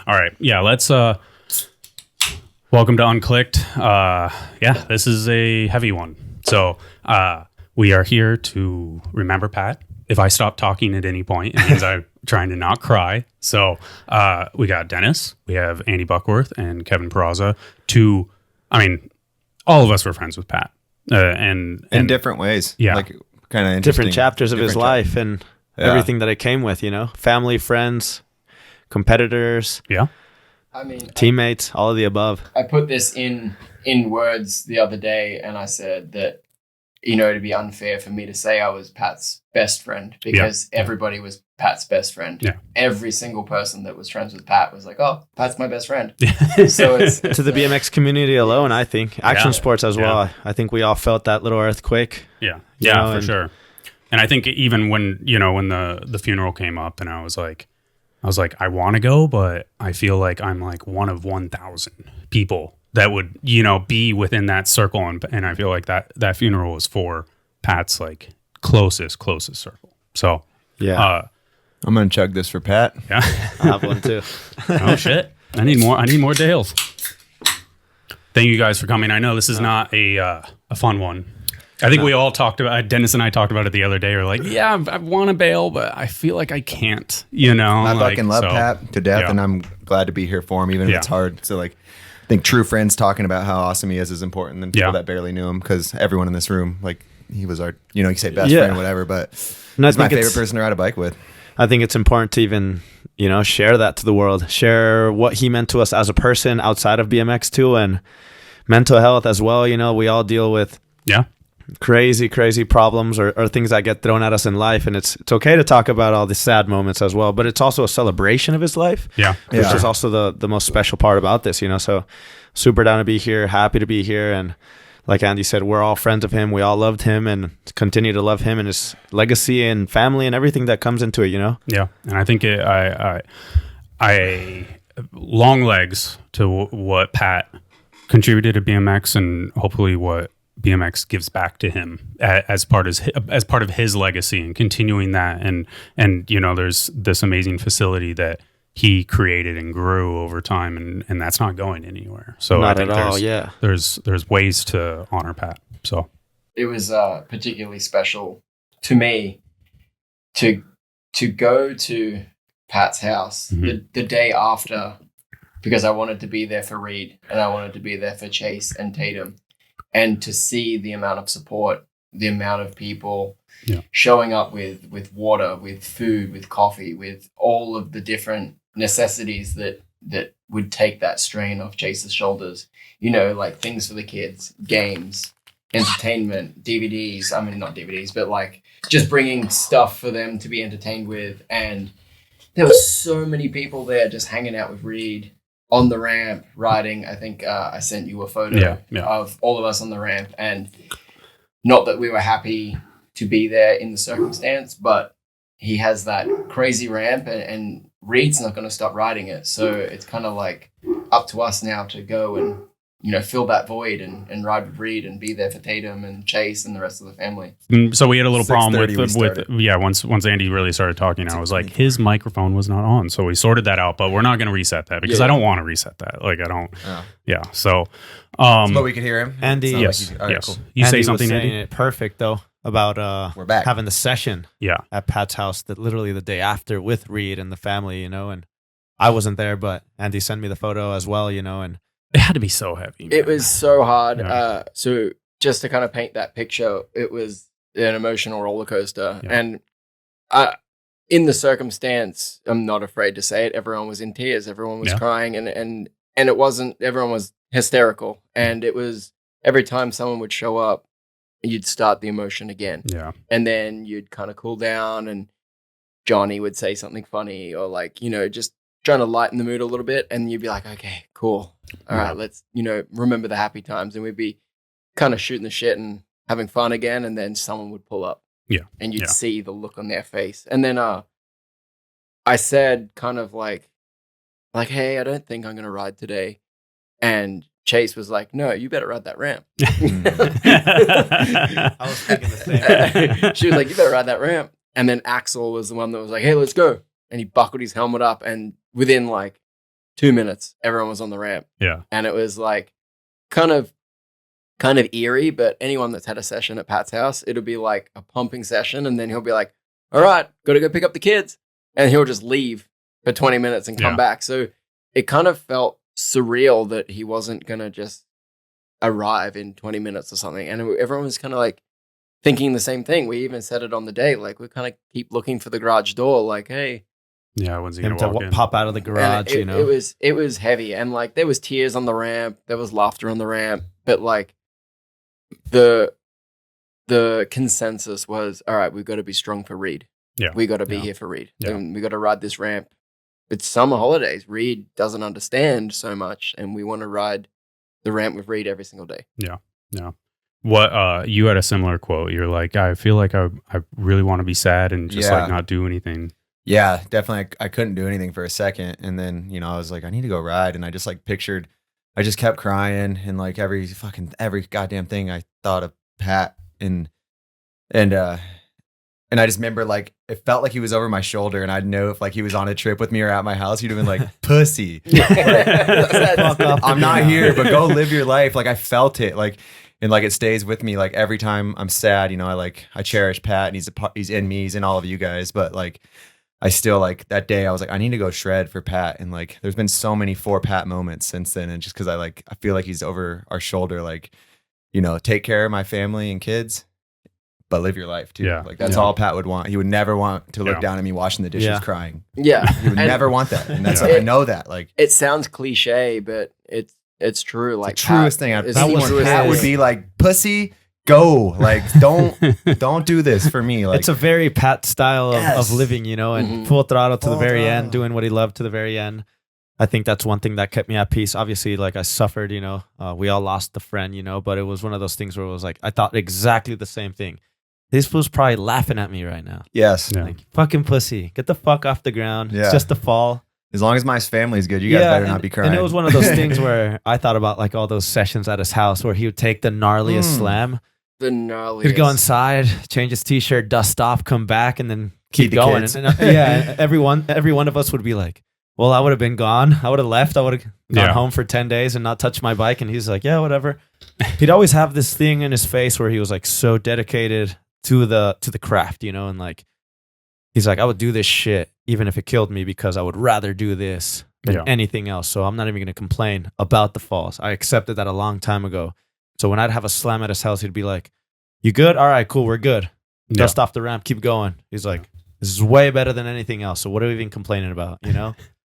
All right. Yeah, let's welcome to Unclicked. This is a heavy one. So, we are here to remember Pat. If I stop talking at any point, it means I'm trying to not cry. So, we got Dennis, we have Andy Buckworth, and Kevin Peraza. All of us were friends with Pat. And in different ways. Yeah. Like kind of different chapters of his life and everything that it came with, family, friends, competitors, teammates, all of the above. I put this in words the other day, and I said that, it'd be unfair for me to say I was Pat's best friend because everybody was Pat's best friend. Yeah. Every single person that was friends with Pat was like, oh, Pat's my best friend. So it's to the BMX community alone, I think. Action sports as well. I think we all felt that little earthquake. Yeah. Yeah, for sure. And I think even when the funeral came up and I was like, I want to go, but I feel like I'm like one of 1,000 people that would, be within that circle. And I feel like that funeral was for Pat's like closest circle. So, I'm going to chug this for Pat. Yeah. I have one too. Oh shit. I need more Dales. Thank you guys for coming. I know this is not a fun one. I think we all talked about, Dennis and I talked about it the other day. We're like, yeah, I want to bail, but I feel like I can't, I fucking love Pat to death, and I'm glad to be here for him, even if it's hard. So, I think true friends talking about how awesome he is important than people that barely knew him, because everyone in this room, he was our, you say best friend or whatever, but he's my favorite person to ride a bike with. I think it's important to even, share that to the world, share what he meant to us as a person outside of BMX too, and mental health as well. We all deal with crazy problems or things that get thrown at us in life, and it's okay to talk about all the sad moments as well, but it's also a celebration of his life, which is also the most special part about this. So super down to be here, happy to be here, and like Andy said, we're all friends of him. We all loved him and continue to love him and his legacy and family and everything that comes into it. And I think I long legs to what Pat contributed to BMX, and hopefully what BMX gives back to him as part of his legacy, and continuing that. And there's this amazing facility that he created and grew over time, and that's not going anywhere. So not I think at all. There's ways to honor Pat. So it was particularly special to me to go to Pat's house the day after, because I wanted to be there for Reed and I wanted to be there for Chase and Tatum. And to see the amount of support, the amount of people showing up with water, with food, with coffee, with all of the different necessities that would take that strain off Chase's shoulders, like things for the kids, games, entertainment, DVDs. I mean, not DVDs, but just bringing stuff for them to be entertained with. And there were so many people there just hanging out with Reed on the ramp, riding. I think I sent you a photo of all of us on the ramp, and not that we were happy to be there in the circumstance, but he has that crazy ramp, and Reed's not going to stop riding it. So it's kind of up to us now to go and fill that void and ride with Reed and be there for Tatum and Chase and the rest of the family. So we had a little problem once Andy really started talking, I was like, his microphone was not on. So we sorted that out, but we're not going to reset that because I don't want to reset that. I don't. Oh. Yeah. So, but we could hear him. Andy, yes. Right, cool. You Andy say something, was saying Andy? It perfect though about we're back having the session at Pat's house that literally the day after with Reed and the family, and I wasn't there, but Andy sent me the photo as well, and it had to be so heavy. Man. It was so hard. Yeah. So just to kind of paint that picture, it was an emotional roller coaster. Yeah. And in the circumstance, I'm not afraid to say it, everyone was in tears. Everyone was crying. And it wasn't, everyone was hysterical. And it was every time someone would show up, you'd start the emotion again. Yeah. And then you'd kind of cool down and Johnny would say something funny or just trying to lighten the mood a little bit, and you'd be like, okay, cool. All right, let's, remember the happy times. And we'd be kind of shooting the shit and having fun again. And then someone would pull up. Yeah. And you'd see the look on their face. And then I said kind of like, hey, I don't think I'm going to ride today. And Chase was like, no, you better ride that ramp. I was thinking the same. She was like, you better ride that ramp. And then Axel was the one that was like, hey, let's go. And he buckled his helmet up, and within 2 minutes, everyone was on the ramp. Yeah. And it was like kind of eerie, but anyone that's had a session at Pat's house, it'll be like a pumping session. And then he'll be like, all right, got to go pick up the kids. And he'll just leave for 20 minutes and come back. So it kind of felt surreal that he wasn't going to just arrive in 20 minutes or something. And everyone was kind of like thinking the same thing. We even said it on the day, like we kind of keep looking for the garage door, like, hey. Yeah, when's he going to walk in? Pop out of the garage, you know? It was heavy. And like there was tears on the ramp. There was laughter on the ramp. But like the consensus was, all right, we've got to be strong for Reed. Yeah. We got to be here for Reed. Yeah. And we got to ride this ramp. It's summer holidays. Reed doesn't understand so much, and we want to ride the ramp with Reed every single day. Yeah. Yeah. What you had a similar quote. You're like, I feel like I really want to be sad and just like not do anything. Yeah, definitely. I couldn't do anything for a second. And then, I was like, I need to go ride. And I just like I just kept crying, and like every goddamn thing I thought of Pat and I just remember like it felt like he was over my shoulder, and I'd know if like he was on a trip with me or at my house, he'd have been like, pussy. I'm not here, but go live your life. Like I felt it, like, and like it stays with me. Like every time I'm sad, I cherish Pat, and he's in me, he's in all of you guys. But like I still like that day I was like, I need to go shred for Pat. And like there's been so many for Pat moments since then. And just because I feel like he's over our shoulder, like, take care of my family and kids, but live your life too. Yeah. Like that's all Pat would want. He would never want to look down at me washing the dishes crying. Yeah. He would never want that. And that's I know that. Like it sounds cliche, but it's true. Like the truest thing Pat would be like, pussy, go. Like don't do this for me. Like it's a very Pat style of living, and full throttle to the very end, doing what he loved to the very end. I think that's one thing that kept me at peace. Obviously, like I suffered, we all lost a friend, but it was one of those things where it was like, I thought exactly the same thing. This fool's probably laughing at me right now. Yes. Yeah. Like, fucking pussy. Get the fuck off the ground. Yeah. It's just a fall. As long as my family's good, you guys better not be crying. And it was one of those things where I thought about like all those sessions at his house where he would take the gnarliest slam. The gnarliest. He'd go inside, change his t-shirt, dust off, come back, and then keep the going. Kids. And every one of us would be like, well, I would have been gone. I would have left. I would have gone home for 10 days and not touched my bike. And he's like, yeah, whatever. He'd always have this thing in his face where he was like so dedicated to the craft, and like he's like, I would do this shit even if it killed me because I would rather do this than anything else. So I'm not even gonna complain about the falls. I accepted that a long time ago. So when I'd have a slam at his house, he'd be like, you good? All right, cool, we're good. Dust off the ramp, keep going. He's like, this is way better than anything else. So what are we even complaining about?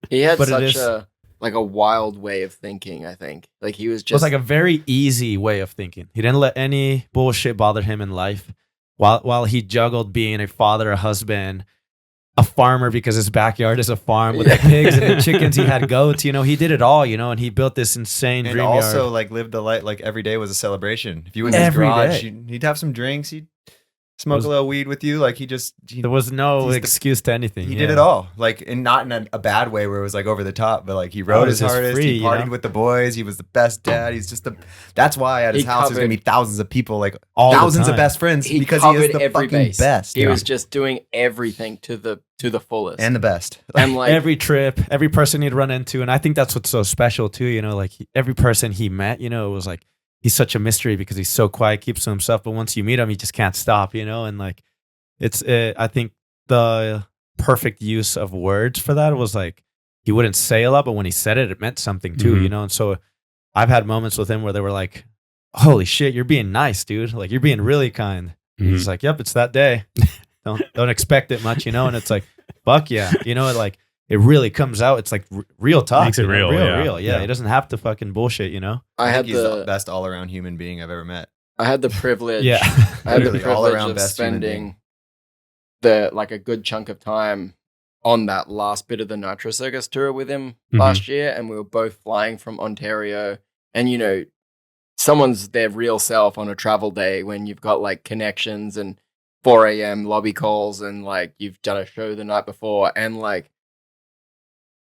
He had such a wild way of thinking, I think. Like he was just it was like a very easy way of thinking. He didn't let any bullshit bother him in life. While he juggled being a father, a husband, a farmer because his backyard is a farm with the pigs and the chickens, he had goats, he did it all, and he built this insane dream yard. And also like lived the life, like every day was a celebration. If you went in his garage, he'd have some drinks, he'd smoke a little weed with you. Like there was no excuse to anything. He did it all, like, and not in a bad way where it was like over the top, but like he rode his hardest. He partied with the boys. He was the best dad. He's just that's why at his house there's gonna be thousands of people, like thousands of best friends, because he is the fucking best. He was just doing everything to the fullest and the best. And like every trip, every person he'd run into, and I think that's what's so special too. Like every person he met, it was like, he's such a mystery because he's so quiet, keeps to himself. But once you meet him, he just can't stop, and like, I think the perfect use of words for that was like, he wouldn't say a lot, but when he said it, it meant something too, And so I've had moments with him where they were like, holy shit, you're being nice, dude. Like you're being really kind. He's like, yep, it's that day. Don't expect it much, and it's like, fuck yeah. Like, it really comes out. It's like real talk. Makes it real. Real. Yeah. He doesn't have to fucking bullshit, He's the best all around human being I've ever met. I had the privilege. I had the privilege of spending a good chunk of time on that last bit of the Nitro Circus tour with him last year, and we were both flying from Ontario. And someone's their real self on a travel day when you've got like connections and 4 a.m. lobby calls, and like you've done a show the night before, and like.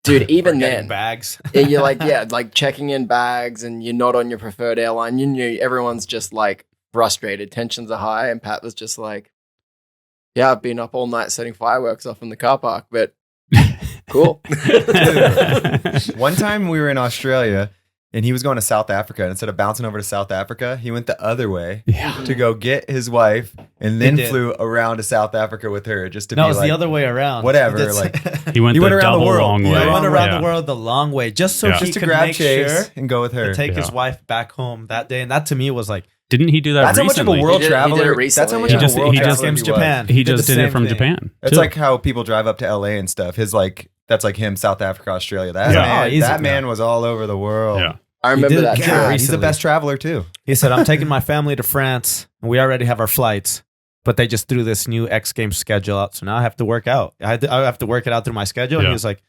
Dude, even then, bags. You're like, like checking in bags, and you're not on your preferred airline. Everyone's just like frustrated. Tensions are high, and Pat was just like, "Yeah, I've been up all night setting fireworks off in the car park, but Cool. One time we were in Australia and he was going to South Africa. And instead of bouncing over to South Africa, he went the other way to go get his wife and then flew around to South Africa with her just to be like. No, it was the other way around. Whatever. He went around the world. Long way. He went around the world the long way just so he could grab Chase and go with her. To take his wife back home that day. And that to me was like. Didn't he do that That's recently? How much of a world traveler. That's how much of a world traveler he Japan. He just did it from Japan. That's like how people drive up to LA and stuff. That's like him, South Africa, Australia. That man was all over the world. Yeah. I remember that. God, he's the best traveler too. He said, I'm taking my family to France and we already have our flights, but they just threw this new X Games schedule out. So now I have to work out. I have to work it out through my schedule. And he was like,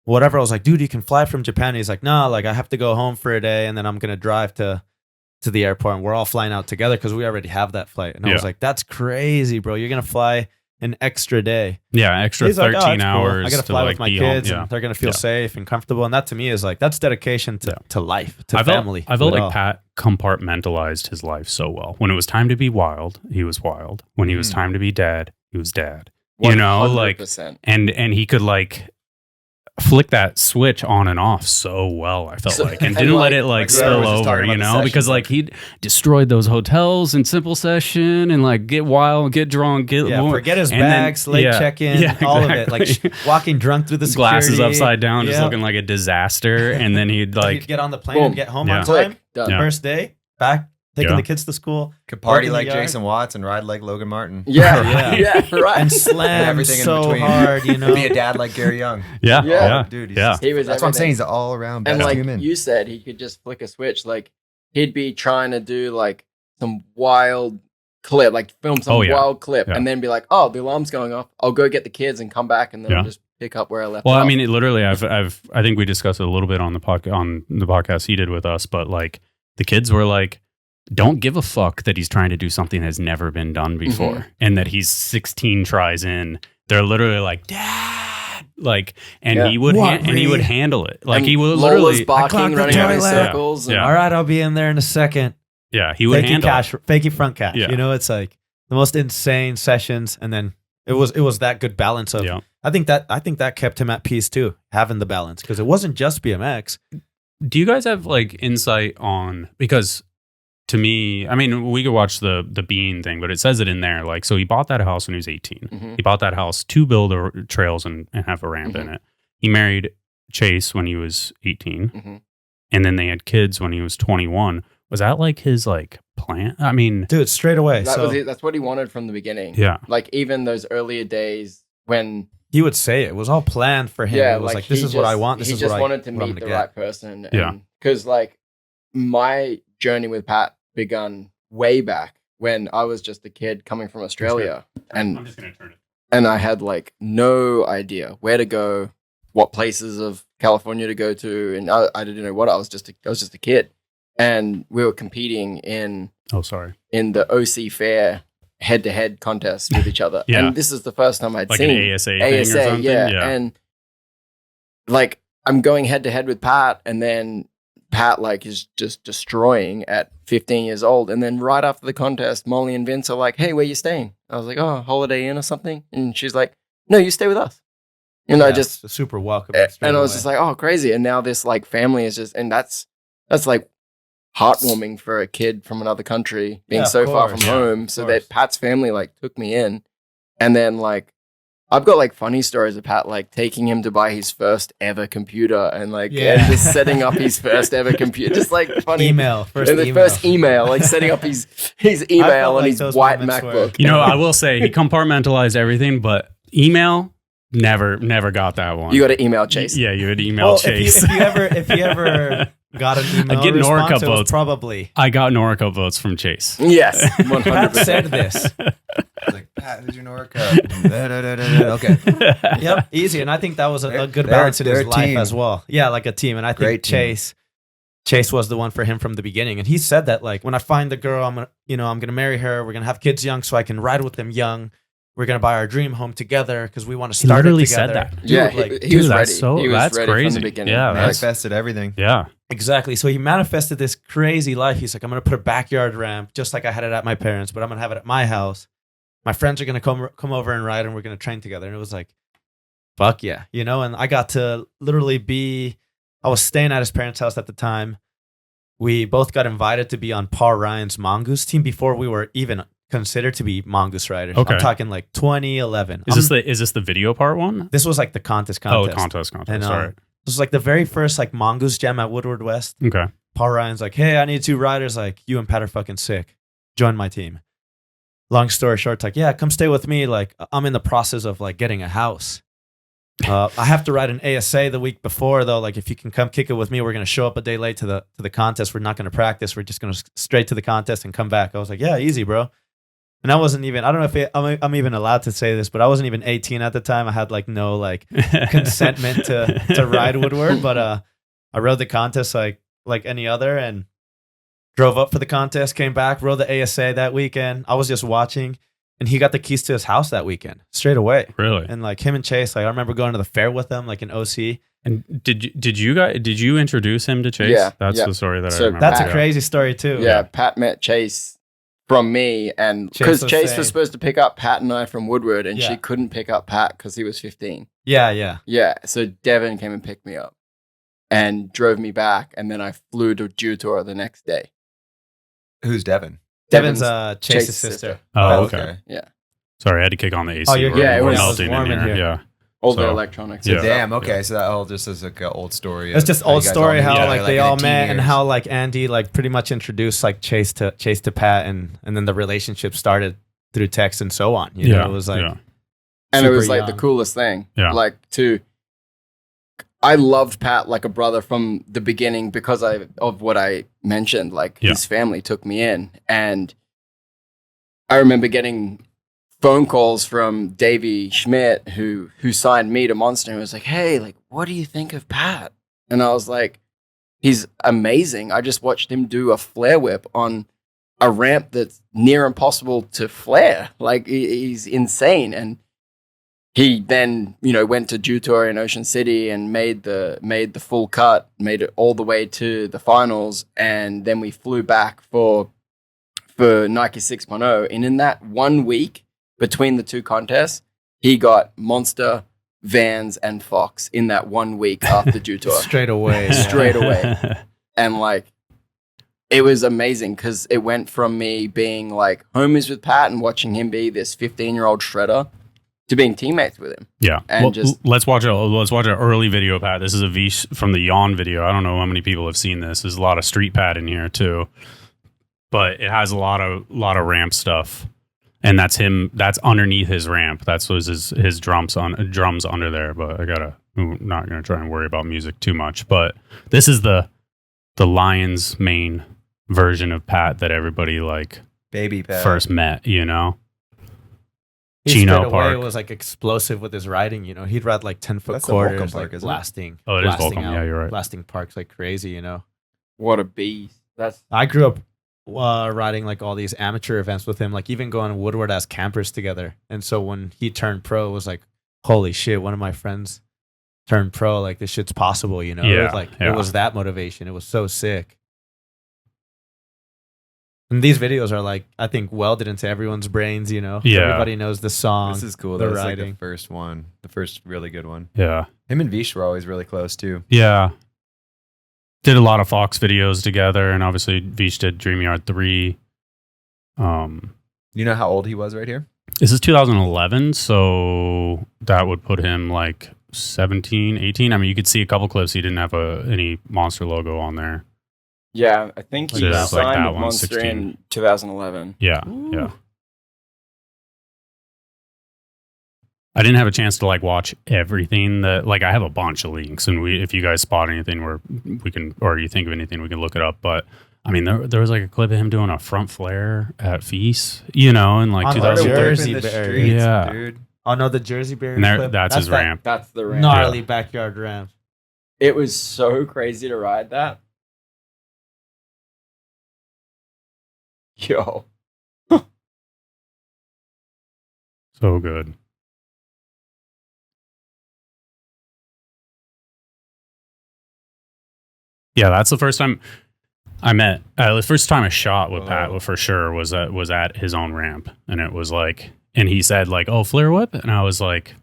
whatever. I was like, dude, you can fly from Japan. He's like, no, like I have to go home for a day and then I'm going to drive to the airport and we're all flying out together because we already have that flight. And I was like, that's crazy, bro. You're going to fly an extra day. Yeah, extra 13 hours. Cool. I got to fly with my kids and they're going to feel safe and comfortable. And that to me is like, that's dedication to life, to family. I felt like Pat compartmentalized his life so well. When it was time to be wild, he was wild. When he was time to be dad, he was dad. 100%. You know, like, and he could like flick that switch on and off so well, I felt like, and didn't let it like spill over, you know, because like he destroyed those hotels in Simple Session and like get wild, get drunk, get more. Forget his bags, late check-in, all of it, like walking drunk through the security. Glasses upside down, just looking like a disaster, and then he'd like get on the plane and get home on time. First day back. Taking the kids to school. Could party like Jason Watts and ride like Logan Martin. Yeah, right. And slam everything so in between. Hard, you know. Be a dad like Gary Young. Yeah. Dude, he was that's everything. What I'm saying. He's all around best like human. You said, he could just flick a switch. Like he'd be trying to do like some wild clip, like film some wild clip, and then be like, "Oh, the alarm's going off. I'll go get the kids and come back, and then I'll just pick up where I left." Well, off. I mean, literally, I think we discussed it a little bit on the podcast he did with us, but like the kids were like, don't give a fuck that he's trying to do something that's never been done before and that he's 16 tries in. They're literally like, Dad, like, and he would he would handle it. Like, he would literally barking, running around in circles. All right, I'll be in there in a second. Yeah, he would handle cash, faking front cash. You know, it's like the most insane sessions, and then it was that good balance of. I think that kept him at peace too, having the balance, because it wasn't just BMX. Do you guys have like insight on, because to me, I mean, we could watch the Bean thing, but it says it in there. Like, so he bought that house when he was 18. He bought that house to build trails and have a ramp in it. He married Chase when he was 18. And then they had kids when he was 21. Was that like his like plan? I mean, dude, straight away. That's what he wanted from the beginning. Yeah. Like even those earlier days when he would say it was all planned for him. Yeah, it was like this is what I want. This is what I wanted to meet the right person. Because like my journey with Pat begun way back when I was just a kid coming from Australia, and I'm just gonna turn it. And I had like no idea where to go, what places of California to go to, and I didn't know what. I was just a kid, and we were competing in in the OC Fair head-to-head contest with each other. And this is the first time I'd seen an ASA thing or something. And like I'm going head-to-head with Pat, and then Pat like is just destroying at 15 years old. And then right after the contest, Molly and Vince are like, "Hey, where you staying?" I was like, "Oh, Holiday Inn or something." And she's like, "No, you stay with us." And I just super welcome. And I was just like, "Oh, crazy." And now this like family is just, and that's like heartwarming for a kid from another country being so far from home. So that Pat's family like took me in. And then like I've got like funny stories of Pat like taking him to buy his first ever computer and like and just setting up his first ever computer. Just like funny first email, like setting up his email on his white MacBook. You know, I will say he compartmentalized everything, but email never got that one. You got to email Chase. Yeah, you would email Chase. If you ever got an email I get response, Norica votes. Probably. I got Norica votes from Chase. Yes, 100%. Pat said this. Like, Pat, who's your Norica? Okay. Yep, easy. And I think that was a good balance in his life as well. Yeah, like a team. And I think Chase was the one for him from the beginning. And he said that like, when I find the girl, I'm gonna marry her. We're gonna have kids young, so I can ride with them young. We're gonna buy our dream home together because we want to start it together. Said that. Dude, yeah, like, he was ready. He was ready crazy. From the beginning. Yeah, manifested everything. Yeah, exactly. So he manifested this crazy life. He's like, I'm gonna put a backyard ramp just like I had it at my parents, but I'm gonna have it at my house. My friends are gonna come over and ride, and we're gonna train together. And it was like, fuck yeah, you know. And I got to literally I was staying at his parents' house at the time. We both got invited to be on Paul Ryan's Mongoose team before we were even considered to be Mongoose riders. Okay. I'm talking like 2011. Is this the video part one? This was like the contest. Oh, contest. And, Sorry. This was like the very first like Mongoose jam at Woodward West. Okay. Paul Ryan's like, hey, I need 2 riders. Like, you and Pat are fucking sick. Join my team. Long story short, it's like, yeah, come stay with me. Like, I'm in the process of like getting a house. I have to ride an ASA the week before though. Like, if you can come kick it with me, we're gonna show up a day late to the contest. We're not gonna practice. We're just gonna straight to the contest and come back. I was like, yeah, easy, bro. And I wasn't even. I don't know if I'm even allowed to say this, but I wasn't even 18 at the time. I had like no like consentment to ride Woodward, but I rode the contest like any other and drove up for the contest. Came back, rode the ASA that weekend. I was just watching. And he got the keys to his house that weekend, straight away. Really? And like him and Chase, like I remember going to the fair with them, like in OC. And did you introduce him to Chase? Yeah, That's the story that I So remember. That's a crazy story too. Yeah, Pat met Chase from me, and because Chase was supposed to pick up Pat and I from Woodward, and she couldn't pick up Pat because he was 15. Yeah. So Devin came and picked me up and drove me back, and then I flew to Jutor the next day. Who's Devin? Devin's Chase's sister. Oh, okay. Yeah. Sorry, I had to kick on the AC. Oh, it was melting warm in here. Yeah. All the electronics. Yeah. Damn. Okay, so that all just is like an old story. It's just old story how like they all met years. and how like Andy like pretty much introduced like Chase to Pat and then the relationship started through text and so on. You know, it was like, and it was like young. the coolest thing. Yeah. Like I loved Pat like a brother from the beginning because of what I mentioned. Like his family took me in, and I remember getting phone calls from Davey Schmidt who signed me to Monster and was like, hey, like, what do you think of Pat? And I was like, he's amazing. I just watched him do a flare whip on a ramp that's near impossible to flare. Like he's insane. And he then, went to Jutor in Ocean City and made the full cut, made it all the way to the finals. And then we flew back for Nike 6.0. And in that 1 week between the 2 contests, he got Monster, Vans, and Fox in that 1 week after Jutor. Straight away. And like, it was amazing because it went from me being like homies with Pat and watching him be this 15-year-old shredder to being teammates with him. Yeah. And let's watch an early video, Pat. This is a Vish from the Yawn video. I don't know how many people have seen this. There's a lot of street Pat in here too. But it has a lot of ramp stuff. And that's him. That's underneath his ramp. That's his drums under there. But I'm not gonna try and worry about music too much. But this is the Lions main version of Pat that everybody like baby Pat first met. He Chino straight away Park was like explosive with his riding. He'd ride like 10-foot quarters, Park, like blasting. Oh, it is blasting Volcom. Yeah, you're right. Blasting parks like crazy. What a beast. I grew up riding like all these amateur events with him, like even going to Woodward as campers together. And so when he turned pro, it was like, holy shit, one of my friends turned pro. Like this shit's possible, It was that motivation. It was so sick. And these videos are like, I think, welded into everyone's brains, Yeah. Everybody knows the song. This is cool. The That was riding. like the first one, the first really good one. Yeah. Him and Vish were always really close too. Yeah. Did a lot of Fox videos together, and obviously Vish did Dream Yard 3. You know how old he was right here? This is 2011, so that would put him like 17, 18. I mean, you could see a couple clips. He didn't have any Monster logo on there. Yeah, I think he So signed like that with one, Monster 16. in 2011. Yeah, Ooh. yeah. I didn't have a chance to like watch everything that like I have a bunch of links, and if you guys spot anything where we can, or you think of anything, we can look it up. But I mean, there was like a clip of him doing a front flare at Feast, in like On 2013. Jersey Bear. Yeah. Dude. Oh no, the Jersey Bear. And clip. that's his ramp. That's the ramp. Gnarly backyard ramp. It was so crazy to ride that. Yo. So good. Yeah, that's the first time I met. The first time I shot with Pat for sure was at his own ramp, and it was like, and he said like, "Oh, flare whip," and I was like,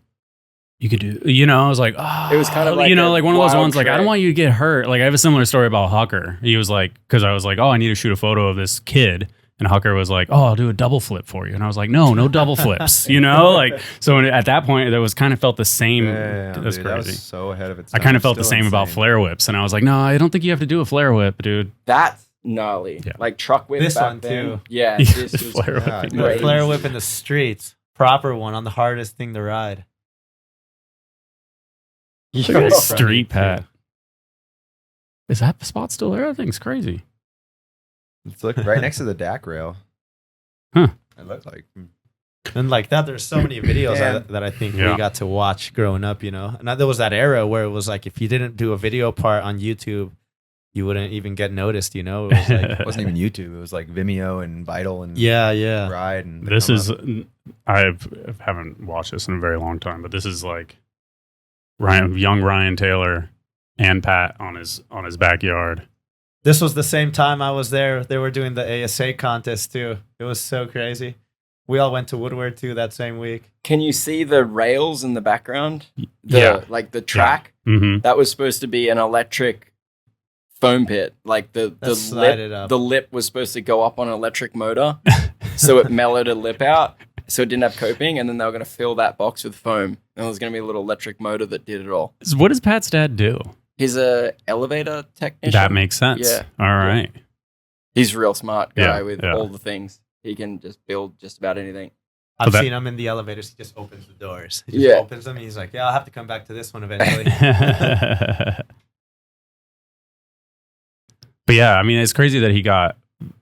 you could do, you know, I was like, oh, it was kind of like, you know, like one of those ones, trick. like, I don't want you to get hurt. Like, I have a similar story about Hucker. He was like, because I was like, oh, I need to shoot a photo of this kid. And Hucker was like, oh, I'll do a double flip for you. And I was like, no double flips, you know? Like, so at that point, that was kind of felt the same. That's crazy. That was so ahead of its time. I kind of felt the same about flare whips. And I was like, no, I don't think you have to do a flare whip, dude. That's gnarly. Yeah. Like truck whip this back one then. too. Yeah, this was flare whip. Flare whip in the streets. Proper one on the hardest thing to ride. Street Pat. Is that spot still there? That thing's crazy. It's like right next to the DAC rail. Huh. It looked like. And like that, there's so many videos that I think we got to watch growing up, you know. And there was that era where it was like, if you didn't do a video part on YouTube, you wouldn't even get noticed, you know. It was like, it wasn't even YouTube. It was like Vimeo and Vital and Ride. And this is, I haven't watched this in a very long time, but this is like young Ryan Taylor and Pat on his backyard. This was the same time I was there. They were doing the ASA contest too. It was so crazy. We all went to Woodward too that same week. Can you see the rails in the background? Like the track? Yeah. Mm-hmm. That was supposed to be an electric foam pit. Like the lip was supposed to go up on an electric motor. So it mellowed a lip out. So it didn't have coping. And then they were going to fill that box with foam. And there was going to be a little electric motor that did it all. So what does Pat's dad do? He's a elevator technician. That makes sense. Yeah. All right. He's a real smart guy with all the things. He can just build just about anything. I've seen him in the elevators. He just opens the doors. He just opens them. And he's like, I'll have to come back to this one eventually. But yeah, I mean, it's crazy that he got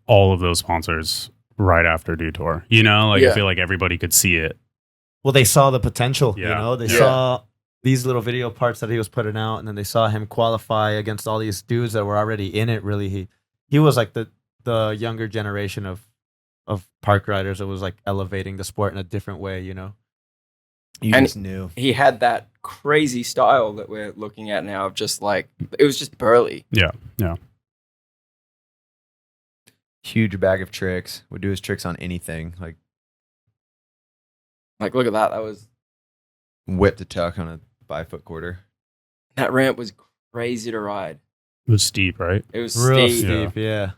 all of those sponsors right after Detour. You know, like I feel like everybody could see it. Well, they saw the potential, you know? They saw these little video parts that he was putting out, and then they saw him qualify against all these dudes that were already in it. Really, he was like the younger generation of park riders that was like elevating the sport in a different way, you know. You just knew he had that crazy style that we're looking at now of just like, it was just burly. Yeah. Huge bag of tricks. Would do his tricks on anything. Like look at that. That was whip to tuck on a 5-foot quarter. That ramp was crazy to ride. It was steep, right? It was real steep, yeah.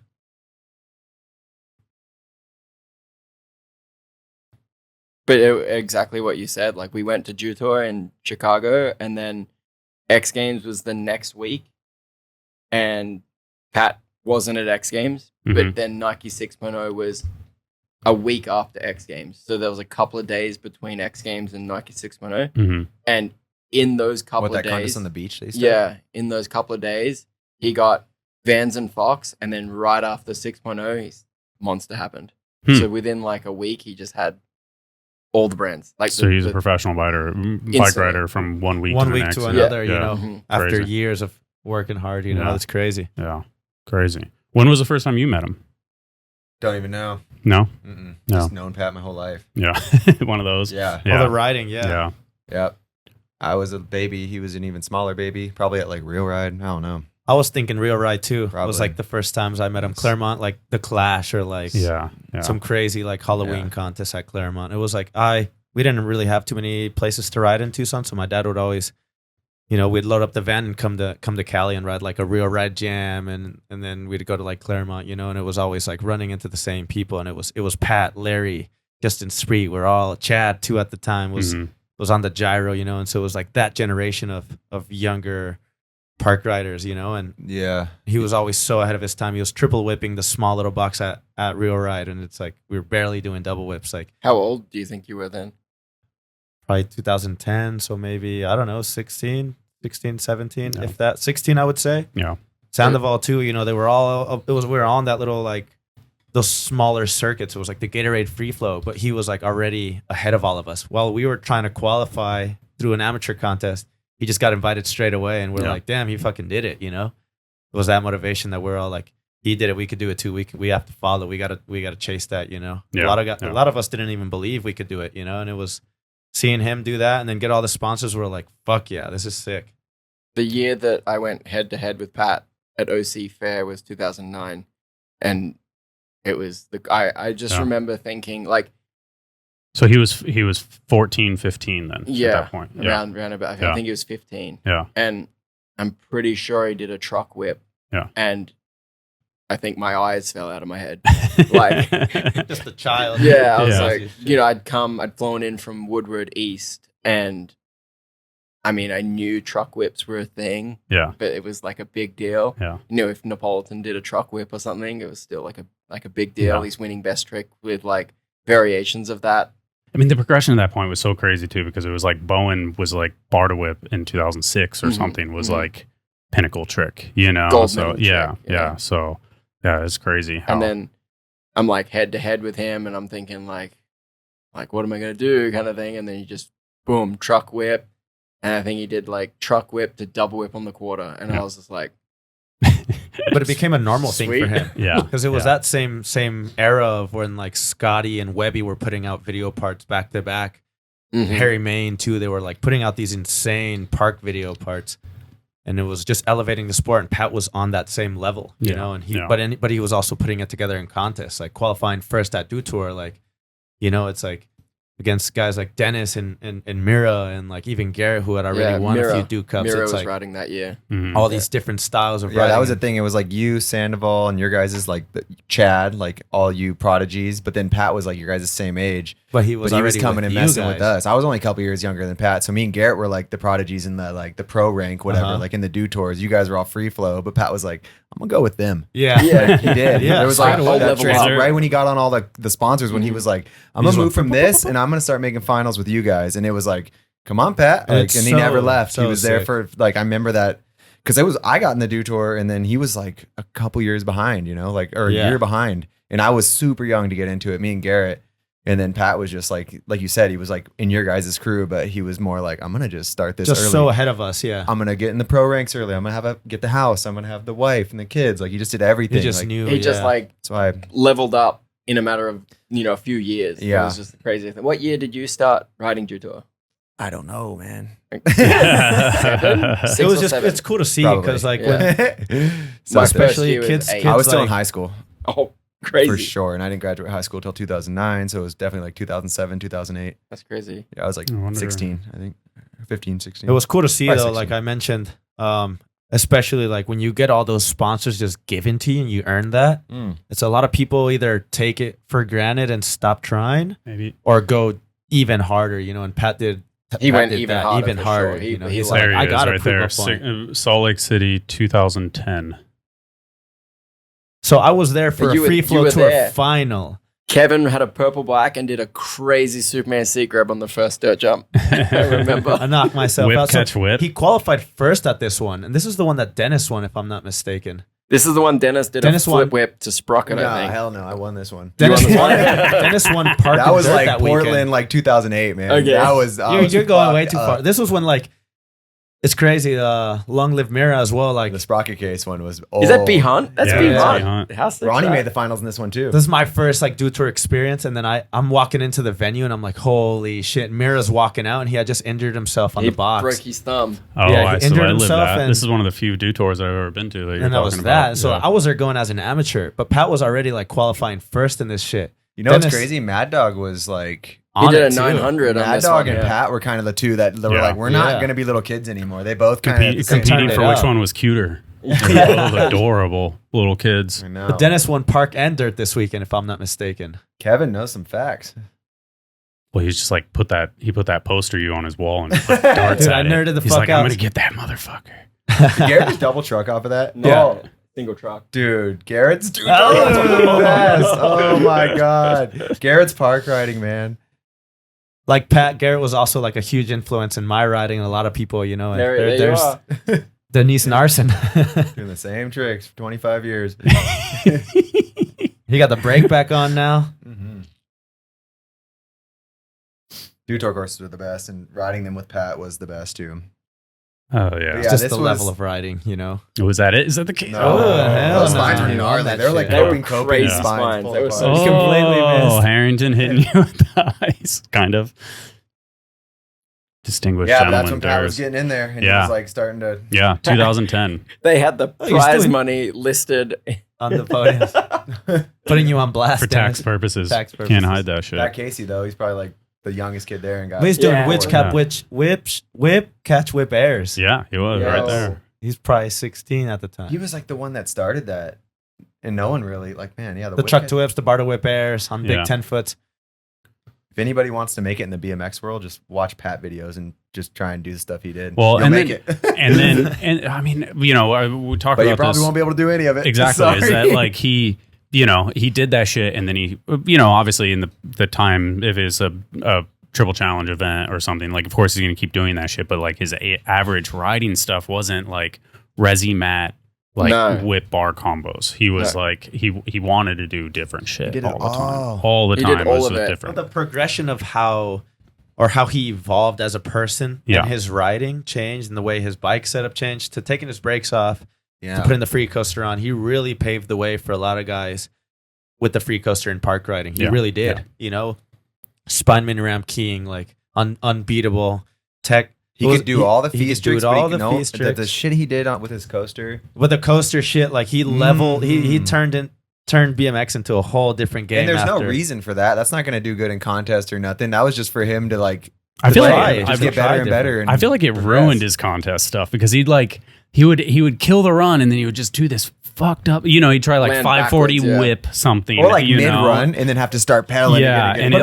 But exactly what you said. Like, we went to Detour in Chicago, and then X Games was the next week, and Pat wasn't at X Games, but then Nike 6.0 was a week after X Games. So there was a couple of days between X Games and Nike 6.0. And in those couple of days... contest on the beach they started? Yeah, in those couple of days, he got Vans and Fox, and then right after 6.0, Monster happened. So within like a week, he just had all the brands. Like, so he's a professional bike rider from 1 week to another, you know, after years of working hard, you know, it's crazy. Yeah, crazy. When was the first time you met him? Don't even know. No? No. Just known Pat my whole life. Yeah. One of those. Yeah. All the riding, yeah. Yep. I was a baby. He was an even smaller baby. Probably at like Real Ride. I don't know. I was thinking Real Ride too. Probably. It was like the first times I met him. Claremont, like the Clash or like some crazy like Halloween contest at Claremont. It was like we didn't really have too many places to ride in Tucson, so my dad would always, you know, we'd load up the van and come to Cali and ride like a Real Ride Jam, and then we'd go to like Claremont, you know, and it was always like running into the same people, and it was Pat, Larry, Justin Spreet, we're all Chad too at the time was on the gyro, you know, and so it was like that generation of younger park riders, you know, and he was always so ahead of his time. He was triple whipping the small little box at Real Ride, and it's like we were barely doing double whips. Like, how old do you think you were then? Probably 2010, so maybe, I don't know, 16, 17, if that. 16, I would say. Yeah. Sandoval too, you know, they were all, we were on that little, like, those smaller circuits. It was like the Gatorade Free Flow, but he was like already ahead of all of us. While we were trying to qualify through an amateur contest, he just got invited straight away, and we're like, damn, he fucking did it, you know? It was that motivation that we're all like, he did it, we could do it too. We have to follow. We gotta chase that, you know? Yeah. A lot of us didn't even believe we could do it, you know? And it was seeing him do that and then get all the sponsors were like, fuck yeah, this is sick. The year that I went head to head with Pat at OC Fair was 2009, and it was I just remember thinking, like, So he was 14, 15 then. Yeah, at that point. Around about. I think he was 15. Yeah, and I'm pretty sure he did a truck whip. Yeah, and I think my eyes fell out of my head. Like just a child. Yeah, I was like, I'd flown in from Woodward East, and I mean, I knew truck whips were a thing. Yeah, but it was like a big deal. Yeah, you know, if Napolitan did a truck whip or something, it was still like a big deal. Yeah. He's winning best trick with like variations of that. I mean, the progression at that point was so crazy too, because it was like Bowen was like bar to whip in 2006 or something was like pinnacle trick, you know? Gold so medal yeah, trick, yeah. So yeah, it's crazy. And then I'm like head to head with him, and I'm thinking like what am I gonna do, kind of thing. And then he just boom, truck whip, and I think he did like truck whip to double whip on the quarter, and I was just like. But it became a normal thing for him. Yeah. Because it was that same era of when like Scotty and Webby were putting out video parts back to back. Harry Main too. They were like putting out these insane park video parts. And it was just elevating the sport, and Pat was on that same level, you know, and but he was also putting it together in contests, like qualifying first at Do Tour, like, you know, it's like against guys like Dennis and Mira and like even Garrett, who had already won a few Duke Cups. Mira it's was like riding that year. all these different styles of riding. Yeah, that was the thing. It was like you, Sandoval, and your guys' like Chad, like all you prodigies. But then Pat was like your guys' same age. But he was coming and messing with us. I was only a couple years younger than Pat. So me and Garrett were like the prodigies in the like the pro rank, whatever, like in the Do Tours. You guys were all free flow, but Pat was like, I'm gonna go with them. Yeah. Like, he did. Yeah. There was like right when he got on all the sponsors, when he was like, I'm gonna move from this and I'm gonna start making finals with you guys. And it was like, come on, Pat. Like, and he never left. He was there for like, I remember that. Because I got in the Do Tour, and then he was like a couple years behind, you know, like or a year behind, and I was super young to get into it. Me and Garrett, and then Pat was just like you said, he was like in your guys' crew, but he was more like, I'm gonna just start this early. So ahead of us. Yeah, I'm gonna get in the pro ranks early. I'm gonna get the house. I'm gonna have the wife and the kids. Like he just did everything. He just like, knew. He just like that's why leveled up in a matter of a few years. Yeah, it was just the crazy thing. What year did you start riding Do Tour? I don't know, man. It was just it's cool to see because like when especially kids, I was still in high school. Oh, crazy. For sure. And I didn't graduate high school until 2009, so it was definitely like 2007, 2008. That's crazy. Yeah, I was like 16, I think. 15, 16. It was cool to see Probably though, 16. like I mentioned, especially like when you get all those sponsors just given to you and you earn that. It's a lot of people either take it for granted and stop trying, maybe, or go even harder, you know, and Pat did. He went even harder. Sure. You know, he's like, I got right there. Salt Lake City, 2010. So I was there for a free flow tour there. Final. Kevin had a purple black and did a crazy Superman seat grab on the first dirt jump. I remember. I knocked myself out. Catch whip. He qualified first at this one, and this is the one that Dennis won, if I'm not mistaken. This is the one Dennis did a flip whip to Sprocket, I think. Hell no, I won this one. Dennis won park. That was like that Portland, weekend. like 2008, man. Okay. That was you're going way too far. This was when like it's crazy. Long Live Mira as well. Like the Sprocket case one was. Is that B Hunt? That's B Hunt. Ronnie made the finals in this one too. This is my first like Do Tour experience, and then I'm walking into the venue, and I'm like, holy shit! Mira's walking out, and he had just injured himself on the box. Broke his thumb. Oh, yeah, he injured lived himself, that. and This is one of the few Do Tours I've ever been to. And that was that. So I was there going as an amateur, but Pat was already like qualifying first in this shit. You know what's crazy? Mad Dog was like. He did a 900 on Mad this Dog one, and Pat were kind of the two that were like, we're not going to be little kids anymore. They both kind of competing for which one was cuter. They're both adorable little kids. I know. But Dennis won park and dirt this weekend, if I'm not mistaken. Kevin knows some facts. Well, he's just like he put that poster you on his wall and put darts Dude, at I nerded the He's fuck like, out. I'm gonna get that motherfucker. Did Garrett just double truck off of that? No. Single truck. Dude, Garrett's the best. Oh my God. Garrett's park riding, man. Like Pat, Garrett was also like a huge influence in my riding, and a lot of people, you know. And there you are. Denise Narson. Doing the same tricks for 25 years. He got the brake back on now. Do Tour courses are the best, and riding them with Pat was the best too. Oh yeah, It's just the level of riding, you know. Was that it? Is that the case? No, hell those no. spines were gnarly. They were like They were coping crazy spines. spines. They were so completely missed. Harrington hitting you with the ice, kind of. Distinguished Yeah, but gentleman. that's when Pat was getting in there, and he was like starting to. Yeah, 2010. They had the prize money listed on the podium. Putting you on blast. For tax purposes. Can't hide that shit. That Casey, though, he's probably like the youngest kid there. And got he's doing whip, catch, whip airs. Yeah, he was right there. He's probably 16 at the time. He was like the one that started that. And no one really, like, man, yeah. The truck to whips, the bar to whip airs on big 10-foots. If anybody wants to make it in the BMX world, just watch Pat videos and just try and do the stuff he did. Well, and make it. and I mean, we talk about this. But you probably won't be able to do any of it. Exactly. Sorry. Is that like he did that shit, and then he, obviously in the time, if it's a triple challenge event or something, like, of course he's going to keep doing that shit, but like his average riding stuff wasn't like resi mat, like whip bar combos. He was like, he wanted to do different shit all the time. All the time was different. Well, the progression of how he evolved as a person and his riding changed, and the way his bike setup changed, to taking his brakes off, to putting the free coaster on. He really paved the way for a lot of guys with the free coaster in park riding. He really did. Spine mini ramp keying, like unbeatable tech. He could do all the feast tricks, the shit he did with his coaster. With the coaster shit, like he leveled, he turned BMX into a whole different game. And there's no reason for that. That's not going to do good in contest or nothing. That was just for him to like. I feel like get better and better. I feel like it ruined his contest stuff, because he would kill the run, and then he would just do this fucked up. He'd try like 540 whip something, or like mid run, and then have to start pedaling. Yeah, and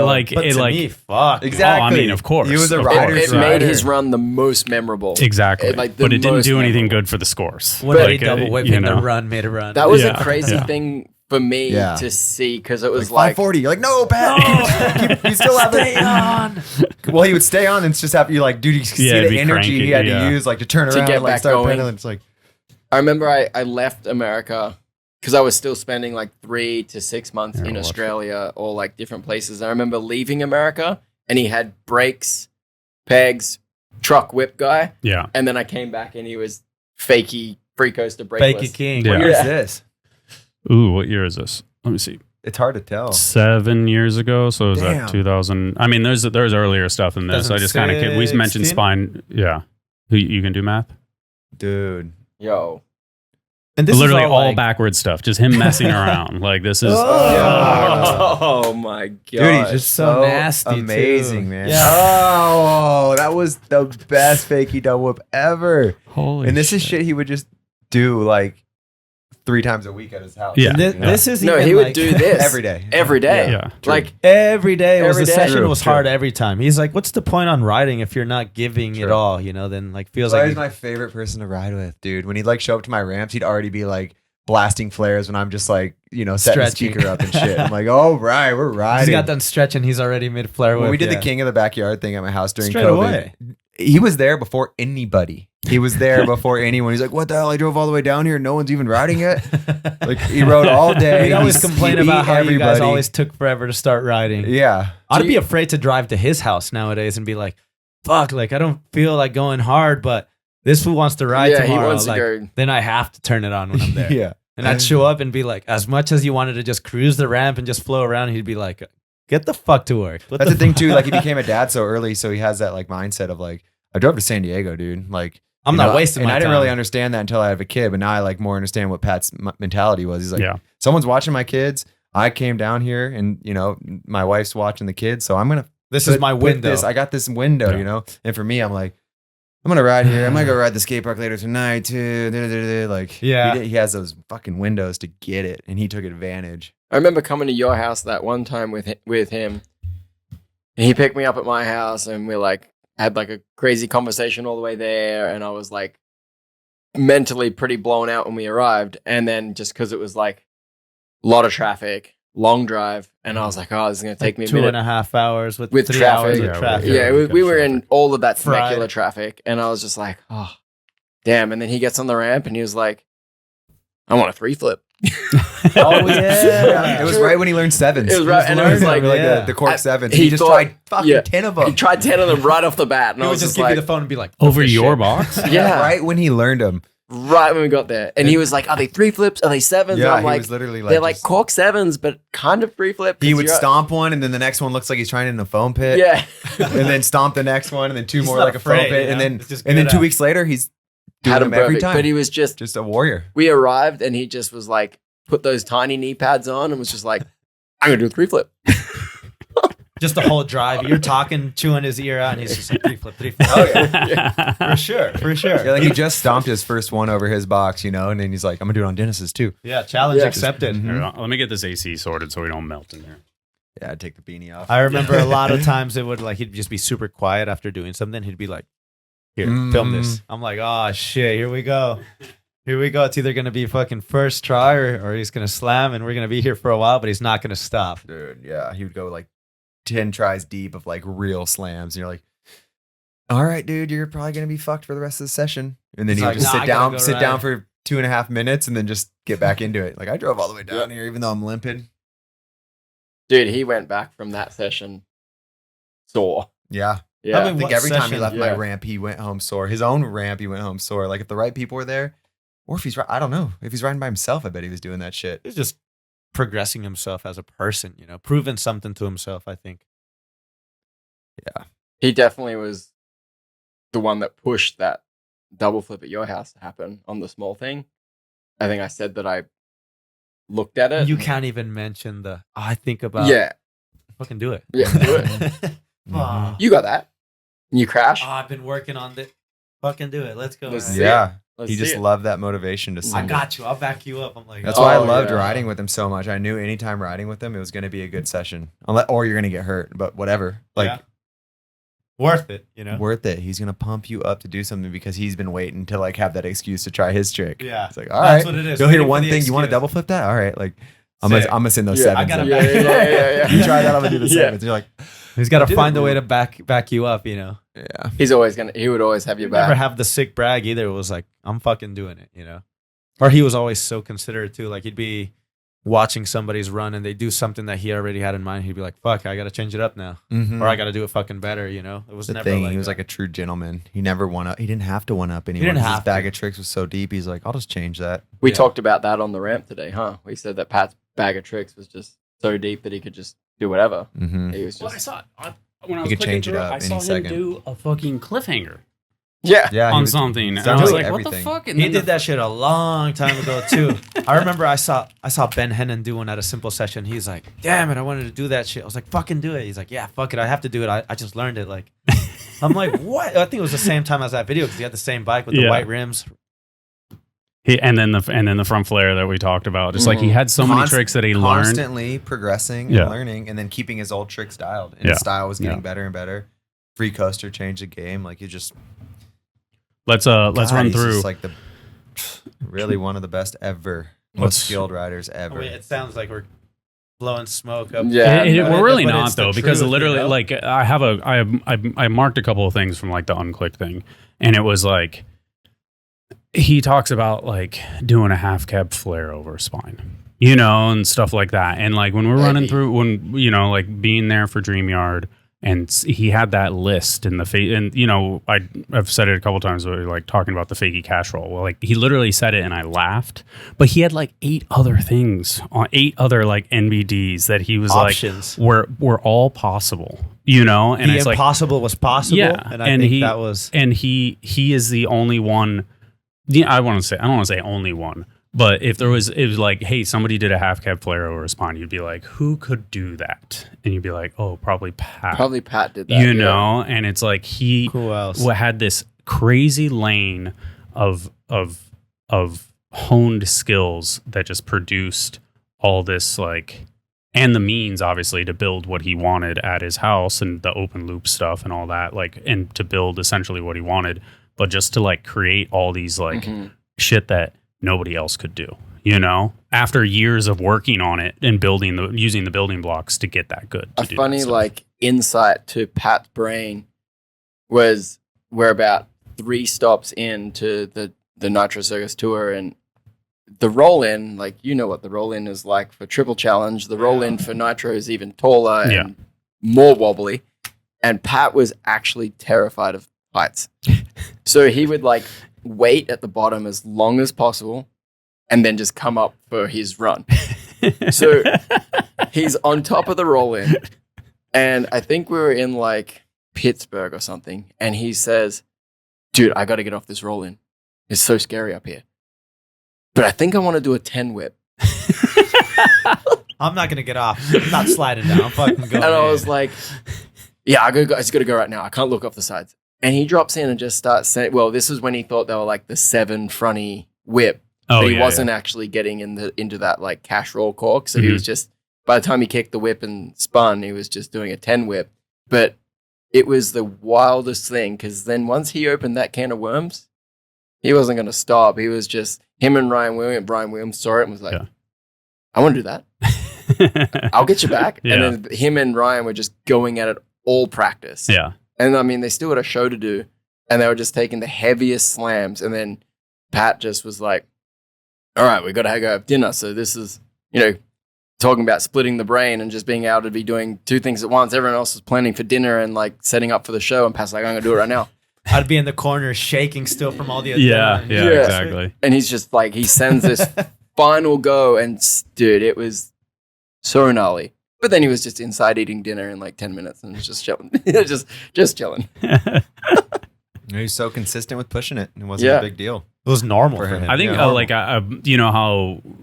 fuck. Exactly. I mean, of course, he was a rider. It made his run the most memorable. Exactly, but it didn't do anything good for the scores. When he double whipped in the run, made a run. That was a crazy thing for me to see, because it was like 540. You're like, no, Pat, you still have stay on. Well, he would stay on, and it's just have you like, dude, you see the energy he had to use, like to turn around, get back start going. pedaling. It's like. I remember I left America because I was still spending like 3 to 6 months in Australia or like different places. I remember leaving America, and he had brakes, pegs, truck whip guy. Yeah. And then I came back, and he was fakey free coaster brakeless. Fakey king. What year is this? Ooh, what year is this? Let me see. It's hard to tell. 7 years ago, so is that 2000? I mean, there's earlier stuff in this. I just kind of we mentioned spine. Yeah, you can do math, dude. Yo. And this literally is all backwards stuff, just him messing around. Like, this is oh my god, dude, he's just so nasty, amazing, man. Yeah. Oh, that was the best fakey double whip ever. Holy and this is shit he would just do like 3 times a week at his house. Yeah, this is he would do this every day. Yeah, like every day. The session was hard every time. He's like, "What's the point on riding if you're not giving it all?" Then like feels like he's my favorite person to ride with, dude. When he'd like show up to my ramps, he'd already be like blasting flares when I'm just like setting the speaker up and shit. I'm like, "Oh right, we're riding." He got done stretching. He's already mid flare. When we did the King of the Backyard thing at my house during COVID, he was there before anybody. He was there before anyone. He's like, "What the hell? I drove all the way down here. No one's even riding it." Like, he rode all day. He always complained about how you guys always took forever to start riding. Yeah, I'd be afraid to drive to his house nowadays and be like, "Fuck! Like, I don't feel like going hard, but this fool wants to ride tomorrow." He wants to go. Then I have to turn it on when I'm there. Yeah, and I'd show up and be like, as much as you wanted to just cruise the ramp and just flow around, he'd be like, "Get the fuck to work." That's the thing too. Like, he became a dad so early, so he has that like mindset of like, I drove to San Diego, dude. Like, I'm not wasting my time. And I didn't really understand that until I have a kid, but now I like more understand what Pat's mentality was. He's like, someone's watching my kids. I came down here, and my wife's watching the kids, so I'm gonna. This is my window. I got this window, And for me, I'm like, I'm gonna ride here. I'm gonna go ride the skate park later tonight too. Like, he has those fucking windows to get it, and he took advantage. I remember coming to your house that one time with him, and he picked me up at my house, and we like had like a crazy conversation all the way there, and I was like mentally pretty blown out when we arrived, and then just because it was like a lot of traffic, long drive, and I was like, oh, this is gonna take me a 2.5 hours with 3 traffic. hours of traffic. Yeah, we were in all of that secular traffic, and I was just like, oh damn. And then he gets on the ramp, and he was like, I want a 3-flip. Oh yeah, it was right when he learned sevens. It was right, and I was like, the cork sevens. He just tried fucking 10 of them. He tried 10 of them right off the bat, and he I would was just give you the phone and be like, over your box. Yeah, right when he learned them. Right when we got there, and he was like, "Are they 3-flips? Are they 7s?" Yeah, and I'm he like, was literally like, "They're like cork 7s, but kind of 3-flip." He would stomp one, and then the next one looks like he's trying in a foam pit. Yeah, and then stomp the next one, and then 2 more like a foam pit, and then 2 weeks later he's doing them every time. But he was just a warrior. We arrived, and he just was like, put those tiny knee pads on and was just like, I'm going to do a 3 flip. Just the whole drive. You're talking, chewing his ear out, and he's just like, 3 flip, 3 flip. Oh, yeah. For sure. Yeah, like he just stomped his first one over his box, and then he's like, I'm going to do it on Dennis's too. Yeah, challenge accepted. Mm-hmm. Let me get this AC sorted so we don't melt in there. Yeah, I'd take the beanie off. I remember a lot of times it would he'd just be super quiet after doing something. He'd be like, here, film this. I'm like, oh shit, here we go. Here we go. It's either going to be fucking first try or he's going to slam and we're going to be here for a while, but he's not going to stop. Dude, yeah. He would go like 10 tries deep of like real slams. And you're like, all right, dude, you're probably going to be fucked for the rest of the session. And then he would just sit down for 2.5 minutes and then just get back into it. Like I drove all the way down here, even though I'm limping. Dude, he went back from that session sore. Yeah. Yeah. I think every time he left my ramp, he went home sore. His own ramp, he went home sore. Like if the right people were there, or if he's, I don't know. If he's riding by himself, I bet he was doing that shit. He's just progressing himself as a person, proving something to himself, I think. Yeah. He definitely was the one that pushed that double flip at your house to happen on the small thing. I think I said that I looked at it. You can't even mention I think about. Yeah. Fucking do it. Yeah, do it. You got that. You crash. I've been working on it. Fucking do it. Let's go. He just loved that motivation to send I got you. I'll back you up. I'm like, that's why I loved riding with him so much. I knew anytime riding with him, it was going to be a good session. Or you're going to get hurt, but whatever. Worth it, Worth it. He's going to pump you up to do something because he's been waiting to have that excuse to try his trick. Yeah. It's like, all right. That's what it is. You'll hear one thing. You want to double flip that? All right. Like, I'm gonna send those sevens. I gotta back You try that, I'm gonna do the sevens. You're like, he's got to find a way to back you up, Yeah. He would always have your back. Never have the sick brag either. It was like, I'm fucking doing it, Or he was always so considerate too. Like he'd be watching somebody's run and they do something that he already had in mind. He'd be like, fuck, I gotta change it up now, or I gotta do it fucking better. It was never thing. Like he was like a true gentleman. He never won up. He didn't have to one up anyone. His bag of tricks was so deep. He's like, I'll just change that. We talked about that on the ramp today, huh? We said that Pat's bag of tricks was just so deep that he could just do whatever. Mm-hmm. He was just. Well, I saw when I was change it up. I saw him do a fucking cliffhanger. Yeah, on something. And I was like, everything. What the fuck? And he did that shit a long time ago too. I remember I saw Ben Hennon do one at a simple session. He's like, damn it, I wanted to do that shit. I was like, fucking do it. He's like, yeah, fuck it, I have to do it. I just learned it. Like, I'm like, what? I think it was the same time as that video because he had the same bike with the white rims. And then the front flare that we talked about. Just like he had so many tricks that he learned. Constantly progressing and learning and then keeping his old tricks dialed. And his style was getting better and better. Free coaster changed the game. Like you just let's run through. Like really one of the best ever. Most skilled riders ever. It sounds like we're blowing smoke up. Yeah, we're really not though, because literally like I marked a couple of things from like the Unclicked thing, and it was like he talks about like doing a half cab flare over a spine, and stuff like that. And like when we're running through, like being there for DreamYard, and he had that list in the and I've said it a couple times, like talking about the fakie cash roll. Well, like he literally said it, and I laughed. But he had like 8 other things on 8 other like NBDs that he was options like were all possible. And the it's impossible was possible. Yeah, and I think that was. And he is the only one. Yeah, I don't want to say only one, but if it was like, hey, somebody did a half cab flare over a spine, you'd be like, who could do that? And you'd be like, oh, probably Pat. Probably Pat did that. And it's like he had this crazy lane of honed skills that just produced all this like, and the means obviously to build what he wanted at his house and the open loop stuff and all that, like, and to build essentially what he wanted. But just to like create all these like shit that nobody else could do, after years of working on it and using the building blocks to get that good. A funny like insight to Pat's brain was we're about 3 stops into the Nitro Circus tour, and the roll in, like what the roll in is like for Triple Challenge. The roll in for Nitro is even taller and more wobbly, and Pat was actually terrified of heights. So he would like wait at the bottom as long as possible and then just come up for his run. So he's on top of the roll in, and I think we were in like Pittsburgh or something, and he says, dude, I got to get off this roll in. It's so scary up here. But I think I want to do a 10 whip. I'm not gonna get off. I'm not sliding down. I'm fucking going. And I was like, yeah, I just gotta go right now. I can't look off the sides. And he drops in and just starts saying, well, this was when he thought they were like the 7 fronty whip. But he wasn't actually getting into that like cash roll cork. So he was just, by the time he kicked the whip and spun, he was just doing a 10 whip. But it was the wildest thing, because then once he opened that can of worms, he wasn't going to stop. He was just, him and Brian Williams saw it and was like, I want to do that. I'll get you back. Yeah. And then him and Ryan were just going at it all practice. Yeah. And I mean, they still had a show to do, and they were just taking the heaviest slams. And then Pat just was like, all right, we got to go have dinner. So this is, talking about splitting the brain and just being able to be doing 2 things at once. Everyone else was planning for dinner and like setting up for the show, and Pat's like, I'm going to do it right now. I'd be in the corner shaking still from all the other Yeah, exactly. And he's just like, he sends this final go, and dude, it was so gnarly. But then he was just inside eating dinner in like 10 minutes and just chilling. just chilling. He's so consistent with pushing it. It wasn't a big deal. It was normal for him. I think how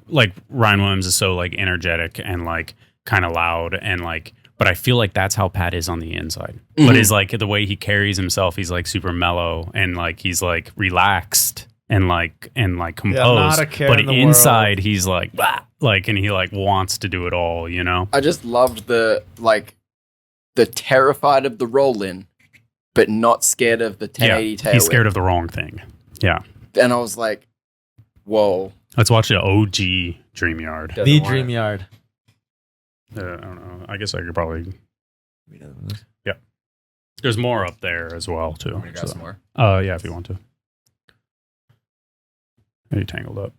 like Ryan Williams is so like energetic and like kind of loud and like, but I feel like that's how Pat is on the inside. Mm-hmm. But is like the way he carries himself, he's like super mellow and like he's like relaxed and composed. But inside he's like blah, like, and he like wants to do it all, I just loved the terrified of the roll in, but not scared of the 1080 tail. He's scared of the wrong thing. Yeah. And I was like, whoa. Let's watch the OG Dream Yard. The Dream Yard. I don't know. I guess I could probably. Yeah. There's more up there as well, too. Want me to grab some more? Yeah, if you want to. Are you tangled up?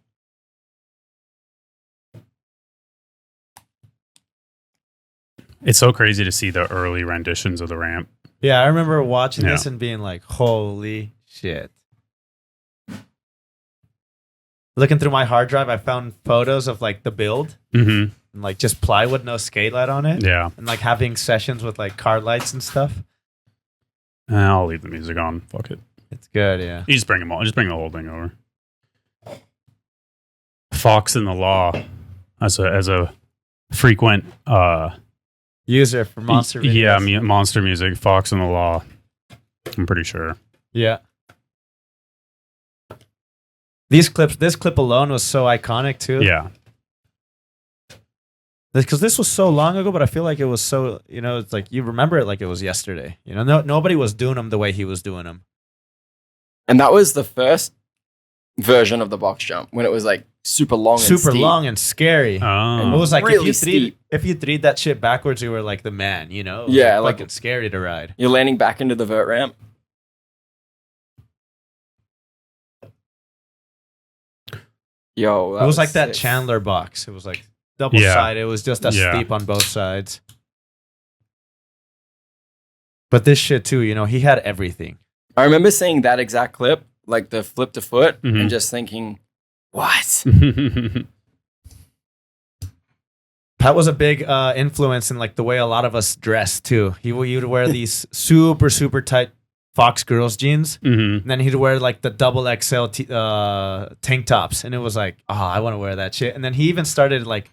It's so crazy to see the early renditions of the ramp. Yeah, I remember watching this and being like, holy shit. Looking through my hard drive, I found photos of like the build and like just plywood, no skate light on it. Yeah. And like having sessions with like car lights and stuff. I'll leave the music on. Fuck it. It's good, yeah. You just bring them all. Just bring the whole thing over. Fox in the Law as a frequent user for monster videos. Yeah, monster music. Fox in the Law. I'm pretty sure. Yeah. This clip alone was so iconic too. Yeah. Because this was so long ago, but I feel like it was so, it's like you remember it like it was yesterday. Nobody was doing them the way he was doing them. And that was the first version of the box jump when it was like super long and scary. Oh. And it was like really if you threed that shit backwards, you were like the man, It was like fucking scary to ride. You're landing back into the vert ramp. Yo, it was like that Chandler box. It was like double sided. It was just as steep on both sides. But this shit too, he had everything. I remember seeing that exact clip, like the flip to foot, and just thinking, what? That was a big influence in like the way a lot of us dress too. He would wear these super, super tight Fox girls jeans. And then he'd wear like the double XL tank tops. And it was like, oh, I want to wear that shit. And then he even started like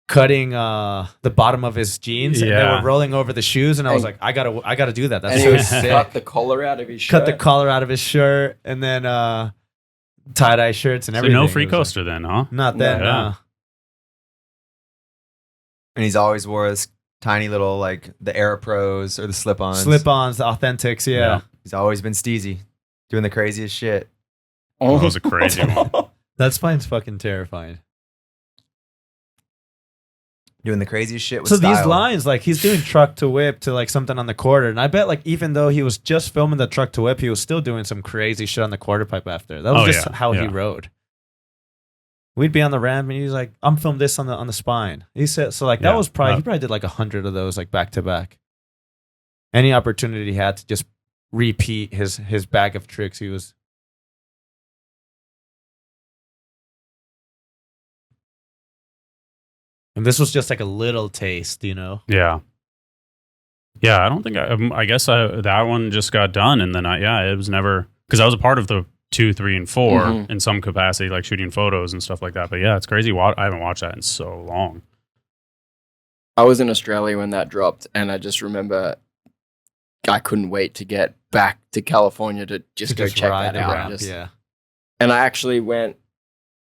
cutting the bottom of his jeans and they were rolling over the shoes. And I was like, I gotta do that. That's so sick. Cut the collar out of his shirt. Cut the collar out of his shirt and then tie-dye shirts and everything. So no free coaster then, huh? Not then, no. And he's always wore his tiny little, like, the Air Pros or the slip-ons. Slip-ons, the Authentics, yeah. He's always been steezy, doing the craziest shit. Oh, that was a crazy one. That spine's fucking terrifying. Doing the craziest shit with style. So these lines, like, he's doing truck to whip to, like, something on the quarter. And I bet, like, even though he was just filming the truck to whip, he was still doing some crazy shit on the quarter pipe after. That was how he rode. We'd be on the ramp and he's like, I'm filming this on the spine. He said, so like, that was probably, he probably did like 100 of those, like back to back. Any opportunity he had to just repeat his bag of tricks, he was. And this was just like a little taste, Yeah. Yeah, I don't think I guess that one just got done. And then it was never, because I was a part of the 2, 3, and 4 in some capacity, like shooting photos and stuff like that. But yeah, it's crazy. I haven't watched that in so long. I was in Australia when that dropped, and I just remember I couldn't wait to get back to California to just go check that out. And I actually went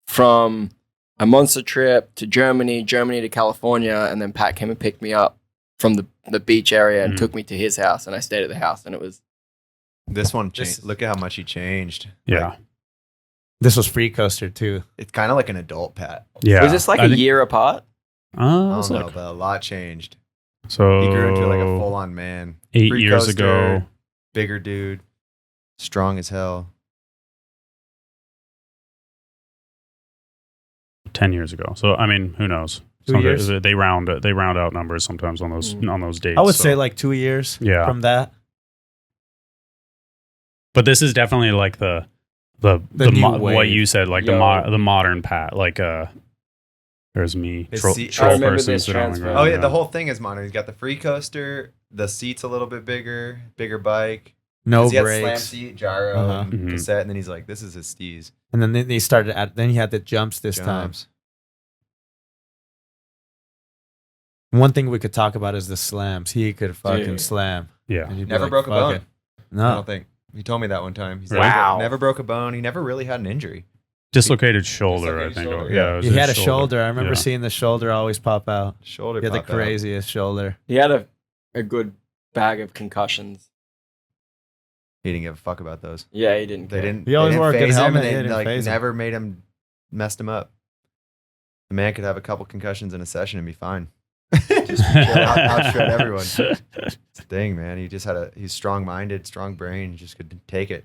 from a monster trip to Germany to California, and then Pat came and picked me up from the beach area and took me to his house, and I stayed at the house, and it was... This one changed. Look at how much he changed. Yeah. Like, this was Free Coaster too. It's kind of like an adult Pat. Yeah. Was this like a year apart? I don't know, but a lot changed. So he grew into like a full-on man. 8 years ago. Bigger dude. Strong as hell. 10 years ago. So I mean, who knows? They round out numbers sometimes on those dates. I would say like 2 years from that. But this is definitely like the what you said, like the modern Pat, like there's me troll person sitting on the ground. Oh yeah, the whole thing is modern. He's got the Free Coaster, the seat's a little bit bigger bike. No brakes. He had slam seat, gyro, cassette, and then he's like, this is his steez. And then they started then he had the jumps this time. One thing we could talk about is the slams. He could fucking slam. Yeah. Never broke a bone. No. I don't think. He told me that one time. He's wow. Like, never broke a bone. He never really had an injury. Dislocated shoulder, I think. Shoulder. Yeah, he had a shoulder. I remember seeing the shoulder always pop out. He had the craziest shoulder. He had a good bag of concussions. He didn't give a fuck about those. Yeah, he didn't. They didn't. He always wore a good helmet. They never made him, messed him up. The man could have a couple concussions in a session and be fine. Just outshred everyone. It's a thing, man. He just he's strong-minded, strong brain. He just could take it.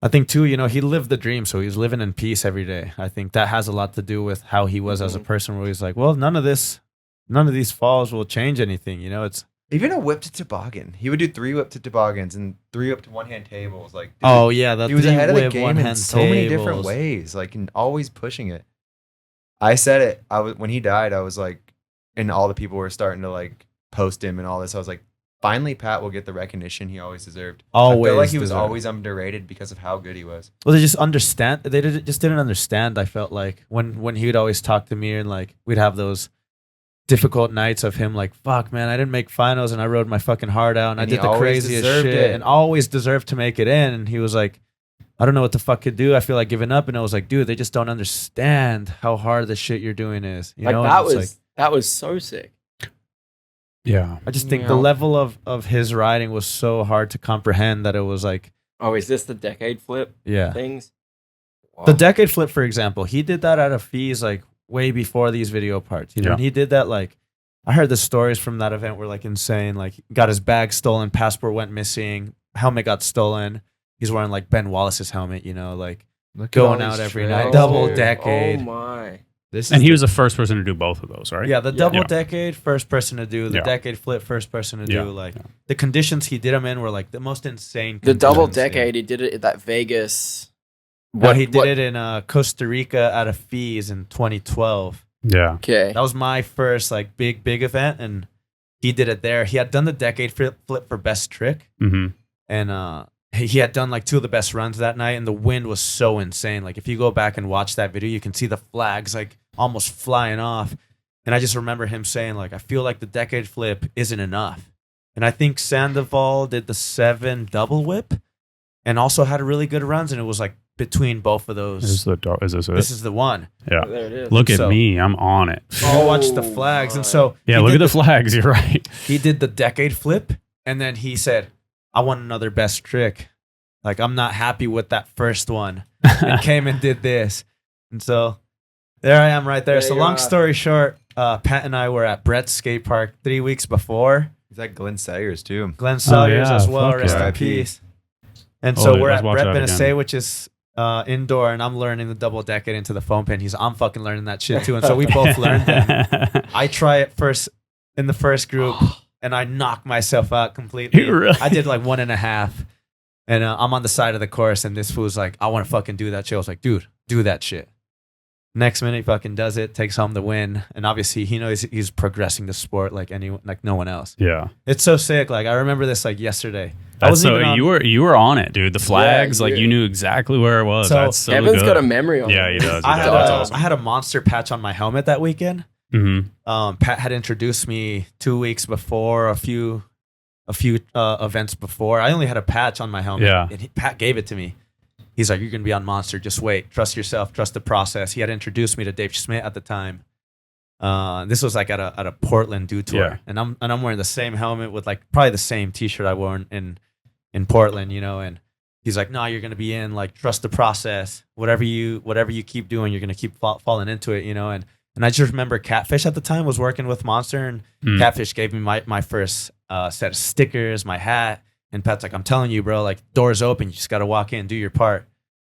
I think too, he lived the dream, so he's living in peace every day. I think that has a lot to do with how he was as a person, where he's like, well, none of these falls will change anything. It's even a whip to toboggan. He would do 3 whip to toboggans and 3 whip to one-hand tables. Like, dude, oh yeah, he was ahead of the game in so many different ways. Like, and always pushing it. I said it. When he died, I was like, and all the people were starting to like post him and all this. I was like, finally, Pat will get the recognition he always deserved. Always, I feel like he was always underrated because of how good he was. Well, they just understand. They just didn't understand. I felt like when he would always talk to me and like we'd have those difficult nights of him like, fuck, man, I didn't make finals and I rode my fucking heart out and I did the craziest shit and always deserved to make it in. And he was like, I don't know what the fuck to do. I feel like giving up. And I was like, dude, they just don't understand how hard the shit you're doing is. You know? That was so sick. Yeah. I just think the level of his riding was so hard to comprehend that it was like... Oh, is this the decade flip things? Wow. The decade flip, for example, he did that out of fees like way before these video parts. And he did that like... I heard the stories from that event were like insane. Like got his bag stolen, passport went missing, helmet got stolen. He's wearing like Ben Wallace's helmet, like going out every night. Double decade. Oh my. He was the first person to do both of those, right? Yeah, the double decade, first person to do. The decade flip, first person to do. Like the conditions he did them in were like the most insane. The double decade, he did it at that Vegas. He did it in Costa Rica out of fees in 2012. Yeah. Okay. That was my first like big event, and he did it there. He had done the decade flip for best trick, and he had done like 2 of the best runs that night, and the wind was so insane. Like if you go back and watch that video, you can see the flags like almost flying off. And I just remember him saying like, I feel like the decade flip isn't enough. And I think Sandoval did the 7 double whip and also had really good runs. And it was like between both of those. Is this it? This is the one. Yeah. Oh, there it is. Look at me. I'm on it. Watch the flags. And so look at the flags. You're right. He did the decade flip. And then he said, I want another best trick. Like, I'm not happy with that first one. And came and did this. And so there I am right there. So long story short, Pat and I were at Brett's skate park 3 weeks before. He's at Glenn Sawyer's too. Glenn Sawyer's as well. Rest in peace. And so we're at Brett Benesse, which is indoor, and I'm learning the double decade into the foam pin. I'm fucking learning that shit too. And so we both learned that. I try it first in the first group, and I knock myself out completely. Really? I did like 1.5. And I'm on the side of the course, and this fool's like, I want to fucking do that shit. I was like, dude, do that shit. Next minute, he fucking does it, takes home the win. And obviously, he knows he's progressing the sport like no one else. Yeah. It's so sick. Like, I remember this like yesterday. That's so you were on it, dude. The flags, like you knew exactly where it was. So that's so Kevin's good. got a memory on it. Yeah, he does. I had a monster patch on my helmet that weekend. Mm-hmm. Pat had introduced me 2 weeks before, a few events before. I only had a patch on my helmet. Yeah. And Pat gave it to me. He's like, "You're gonna be on Monster. Just wait. Trust yourself. Trust the process." He had introduced me to Dave Schmidt at the time. This was like at a Portland Dew tour, and I'm wearing the same helmet with like probably the same T-shirt I wore in Portland, you know. And he's like, "No, you're gonna be in. Like, trust the process. Whatever you keep doing, you're gonna keep falling into it, you know." And I just remember Catfish at the time was working with Monster, and Catfish gave me my first set of stickers, my hat. And Pat's like, "I'm telling you, bro, like, doors open. You just got to walk in, do your part."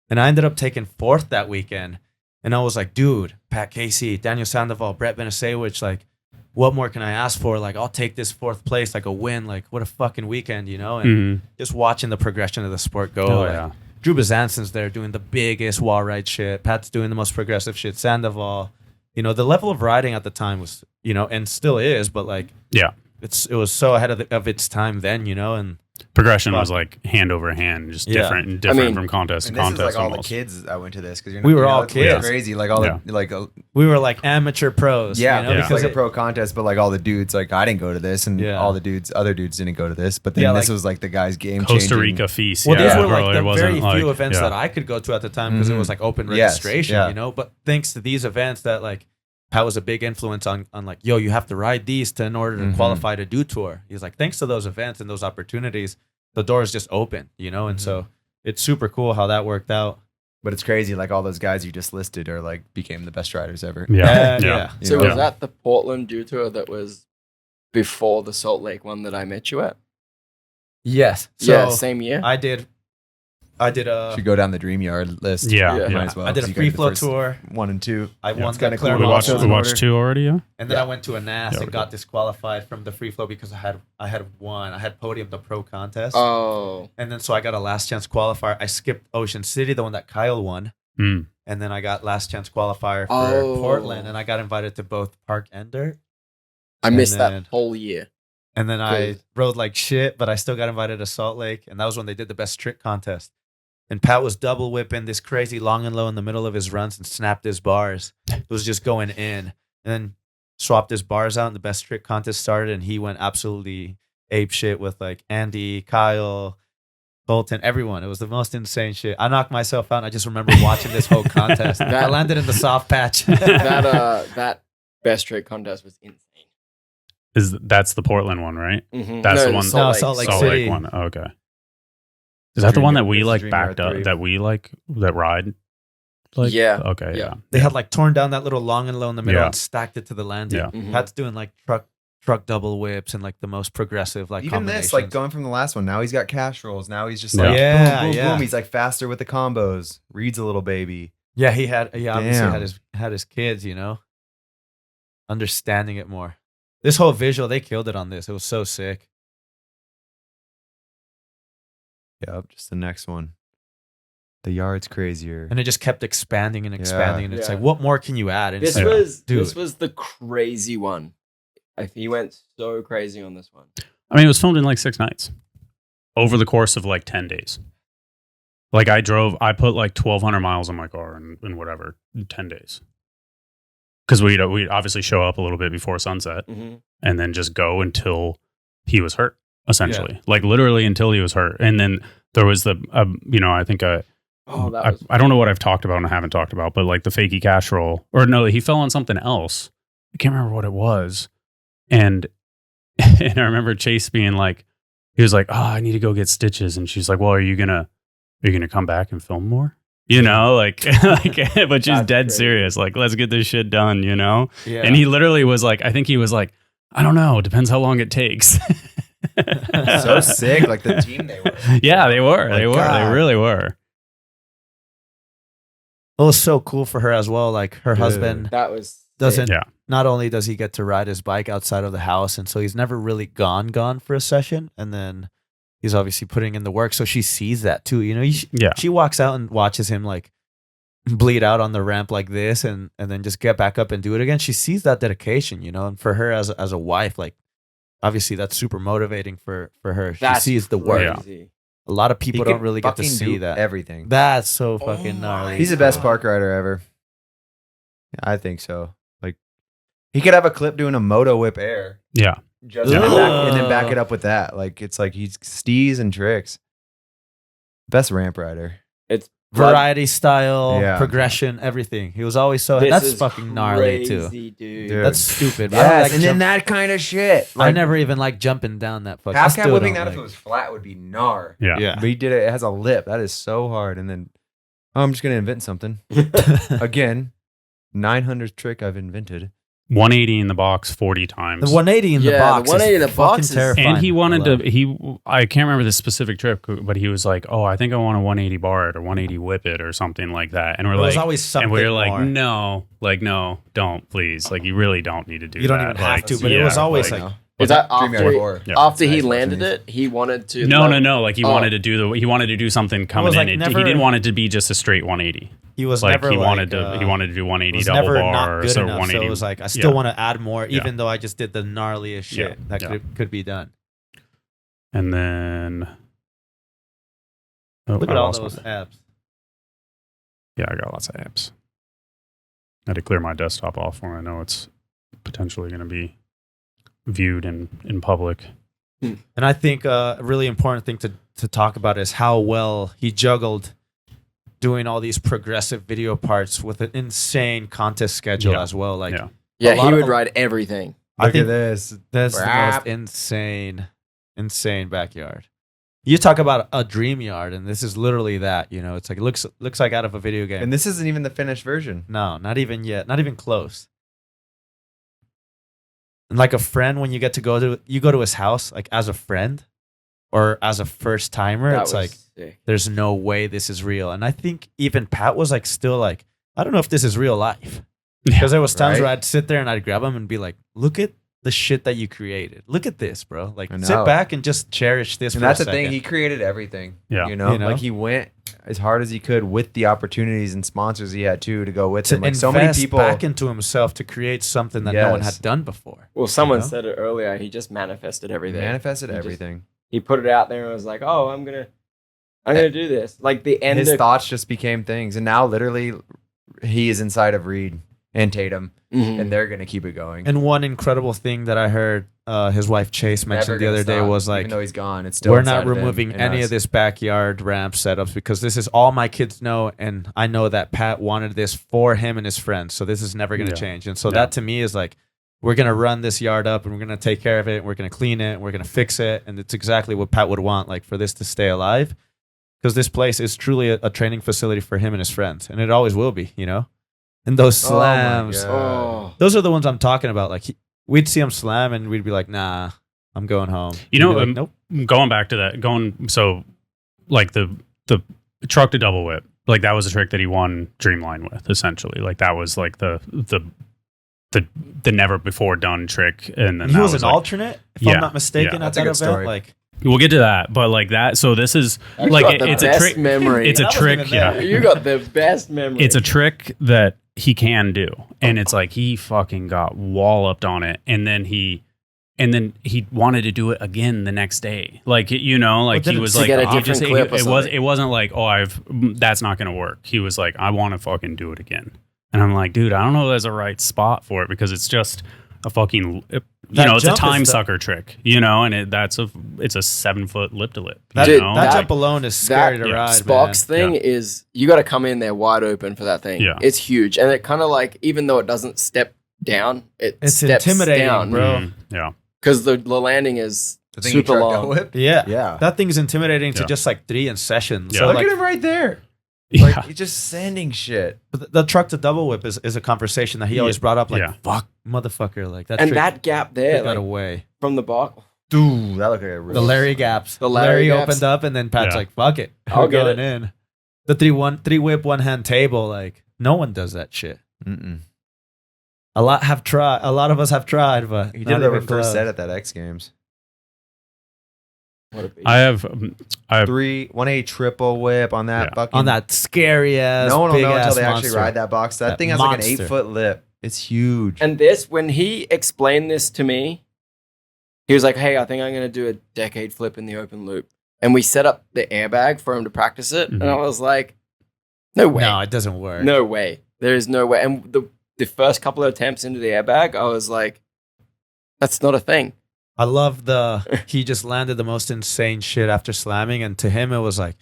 And I ended up taking 4th that weekend. And I was like, dude, Pat Casey, Daniel Sandoval, Brett Benasewicz, like, what more can I ask for? Like, I'll take this 4th place, like a win. Like, what a fucking weekend, you know? And just watching the progression of the sport go. Drew Bezanson's there doing the biggest wall ride shit. Pat's doing the most progressive shit. Sandoval. You know, the level of riding at the time was, you know, and still is, but like, it was so ahead of its time then, you know, and progression was like hand over hand, just different from contest to contest. This is like almost. all the kids that went to this because we were all kids. Crazy, like all the like we were like amateur pros. Yeah, you know, because like a pro contest, but like all the dudes, like I didn't go to this, and all the other dudes didn't go to this. But then this was like the guys' game changing. Costa Rica feast. Well, these were like the very few events that I could go to at the time because it was like open registration, you know. But thanks to these events, that like Pat was a big influence on like, yo, you have to ride these in order to qualify to do tour. He's like, thanks to those events and those opportunities, the doors just open, you know. And so it's super cool how that worked out. But it's crazy, like all those guys you just listed are like became the best riders ever. Yeah. So was that the Portland Dew Tour that was before the Salt Lake one that I met you at? Yes. So yeah, same year. I did should go down the Dream Yard list. Yeah. Might as well. I did a free flow tour. 1 and 2. I won kind of cool. We watched 2 already, yeah. And then I went to a NAS and got disqualified from the free flow because I had podium the pro contest. Oh. And then so I got a last chance qualifier. I skipped Ocean City, the one that Kyle won. And then I got last chance qualifier for Portland, and I got invited to both Park and Dirt. I missed that whole year. And then I rode like shit, but I still got invited to Salt Lake, and that was when they did the best trick contest. And Pat was double whipping this crazy long and low in the middle of his runs and snapped his bars. It was just going in. And then swapped his bars out, and the best trick contest started, and he went absolutely ape shit with like Andy, Kyle, Bolton, everyone. It was the most insane shit. I knocked myself out, and I just remember watching this whole contest. I landed in the soft patch. that best trick contest was insane. That's the Portland one, right? Mm-hmm. That's the one. Salt Lake City one. Oh, okay. Is that the one that we like backed up? That we like that ride? Like, yeah. Okay. Yeah. They had like torn down that little long and low in the middle and stacked it to the landing. Yeah. Mm-hmm. Pat's doing like truck double whips and like the most progressive like even this like going from the last one. Now he's got cash rolls. Now he's just like boom, boom. He's like faster with the combos. Reads a little baby. Yeah, he had obviously had his kids, you know, understanding it more. This whole visual, they killed it on this. It was so sick. Yep, just the next one. The yard's crazier. And it just kept expanding and expanding. And it's like, what more can you add? And this was the crazy one. He went so crazy on this one. I mean, it was filmed in like 6 nights over the course of like 10 days. Like I put like 1,200 miles on my car in whatever, in 10 days. Because we'd obviously show up a little bit before sunset and then just go until he was hurt, essentially. Yeah. Like literally until he was hurt. And then there was I think I don't know what I've talked about and I haven't talked about, but like the fakey cash roll. Or no, he fell on something else. I can't remember what it was. And I remember Chase being like, he was like, "Oh, I need to go get stitches." And she's like, "Well, are you gonna come back and film more?" You know, like but she's dead serious. Like, let's get this shit done, you know? Yeah. And he literally was like, I think he was like, I don't know. Depends how long it takes. So sick. Like the team they were. Yeah, they were. They really were. It was so cool for her as well. Like her husband not only does he get to ride his bike outside of the house, and so he's never really gone for a session. And then he's obviously putting in the work, so she sees that too. You know, she walks out and watches him like bleed out on the ramp like this, and then just get back up and do it again. She sees that dedication, you know. And for her as a wife, like obviously that's super motivating for her. She sees the work. Crazy. A lot of people don't really get to see that. Everything. That's so fucking gnarly. He's the best park rider ever. I think so. Like, he could have a clip doing a moto whip air. Yeah. Just and then back it up with that. Like, it's like he's steez and tricks. Best ramp rider. It's variety style, progression, everything. He was always so. That's fucking gnarly too. Dude. That's stupid. Yes, and then that kind of shit. Like, I never even like jumping down that fucking. Half cat whipping that if it was flat would be gnar. Yeah. But he did it. It has a lip. That is so hard. And then I'm just gonna invent something again. 900th trick I've invented. 180 in the box 40 times. The 180 in the box. The 180 in the box is terrifying. And he wanted to. I can't remember the specific trick, but he was like, "Oh, I think I want a 180 bar it or 180 whip it or something like that." And we're like, always something. And we were like, more. no, don't please. Like, you really don't need to do. You don't that. even have to. But it was always like. Was that after he landed it? He wanted to. No. Like, he wanted to do he wanted to do something coming in. He didn't want it to be just a straight 180. He was like, never he wanted to do 180 double bar or so 180. So it was like, I still want to add more, even though I just did the gnarliest shit that could be done. And then look at all those abs. Yeah, I got lots of abs. I had to clear my desktop off when I know it's potentially going to be viewed in public. And I think a really important thing to talk about is how well he juggled doing all these progressive video parts with an insane contest schedule as well. Like, he would ride everything. Look at this. That's the most insane backyard. You talk about a dream yard, and this is literally that. You know, it's like it looks like out of a video game. And this isn't even the finished version. No, not even yet. Not even close. And like a friend, when you get to go to his house, like as a friend or as a first timer, it's like sick. There's no way this is real. And I think even Pat was like still like, I don't know if this is real life. Because there was times where I'd sit there and I'd grab him and be like, look at the shit that you created. Look at this, bro. Like, sit back and just cherish this. And for that's a the thing. He created everything. Yeah. You know, like he went as hard as he could with the opportunities and sponsors he had too to go with him. Like, so many people back into himself to create something that no one had done before. Well, someone said it earlier. He just manifested everything. Everything. He put it out there and was like, "Oh, I'm gonna do this." Like the end. His thoughts just became things, and now literally, he is inside of Reed and Tatum, and they're gonna keep it going. And one incredible thing that I heard his wife Chase mentioned the other day was like, even though he's gone, it's still we're not removing any of this backyard ramp setups because this is all my kids know, and I know that Pat wanted this for him and his friends, so this is never gonna change. And so that to me is like, we're going to run this yard up and we're going to take care of it. And we're going to clean it. And we're going to fix it. And it's exactly what Pat would want, like, for this to stay alive. Because this place is truly a training facility for him and his friends. And it always will be, you know? And those slams, those are the ones I'm talking about. Like, we'd see him slam and we'd be like, nah, I'm going home. You know, like, nope. Going back to that, so, like, the truck to double whip, like, that was a trick that he won Dreamline with, essentially. Like, that was, like, the never before done trick, and then he was an alternate, if I'm not mistaken, at that event. Story. Like, we'll get to that, but like that. So this is like it's a trick. Memory. It's a trick. Yeah, you got the best memory. It's a trick that he can do, and it's like he fucking got walloped on it, and then he wanted to do it again the next day. Like, you know, like he was like, it wasn't like, that's not gonna work. He was like, I want to fucking do it again. And I'm like, dude, I don't know if there's a right spot for it because it's just a fucking, it's a time sucker trick, you know, and it's a 7-foot lip to lip. That jump alone is scary to ride. Spock's thing is you got to come in there wide open for that thing. Yeah. It's huge. And it kind of like, even though it doesn't step down, it's steps intimidating, down. Bro. Yeah. Because the landing is super long. Yeah. That thing's intimidating to just like 3 in sessions. Yeah. So look at him right there. Like, he's just sending shit. But the truck to double whip is a conversation that he always brought up. Like, fuck, motherfucker. Like that. And that gap there, got away from the box. Dude, that looked like a real. The Larry gaps. The Larry gaps. Opened up, and then Pat's like, "Fuck it, I'll get it in." The 3 whip 1 hand table. Like, no one does that shit. A lot of us have tried, but he did the first set at that X Games. I have 180 triple whip on that fucking, on that scary ass. No one will know until they monster. actually ride that box. That thing has like an 8-foot lip. It's huge. And when he explained this to me, He was like, hey, I think I'm going to do a decade flip in the open loop. And we set up the airbag for him to practice it. And I was like, no way. No, it doesn't work. No way. There is no way. And the first couple of attempts into the airbag, I was like, that's not a thing. I love he just landed the most insane shit after slamming. And to him, it was like,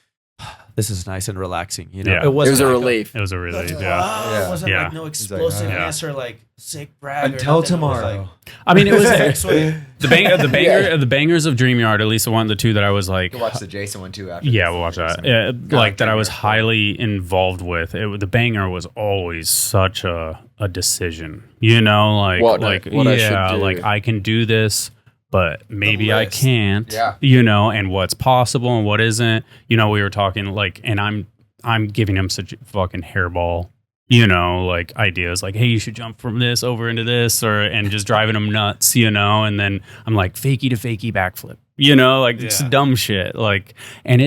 this is nice and relaxing. You know, Yeah. It was a relief. It was a relief. It Yeah. wasn't like no explosiveness or like sick brag until tomorrow. I mean, it was the bangers of DreamYard. At least the one of the two that I was like, you can watch the Jason one too. After yeah, we'll watch that. Like that, I was highly involved with. The banger was always such a decision. You know, what I should do. Like I can do this, but maybe I can't. Yeah. You know, and what's possible and what isn't. You know, we were talking like, and I'm giving him such fucking hairball, you know, like ideas like, hey, you should jump from this over into this, and just driving him nuts, you know. And then I'm like, fakie to fakie backflip, you know, like it's dumb shit. Like, and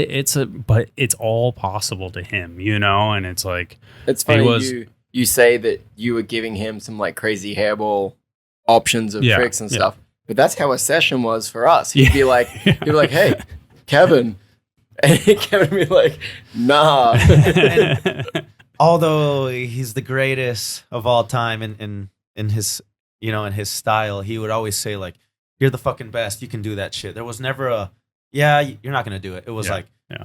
but it's all possible to him, you know. And it's like, it's funny you say that you were giving him some like crazy hairball options of tricks and stuff. But that's how a session was for us. He'd be like, hey, Kevin. And Kevin would be like, nah. Although he's the greatest of all time in his, you know, in his style, he would always say like, you're the fucking best. You can do that shit. There was never you're not going to do it. It was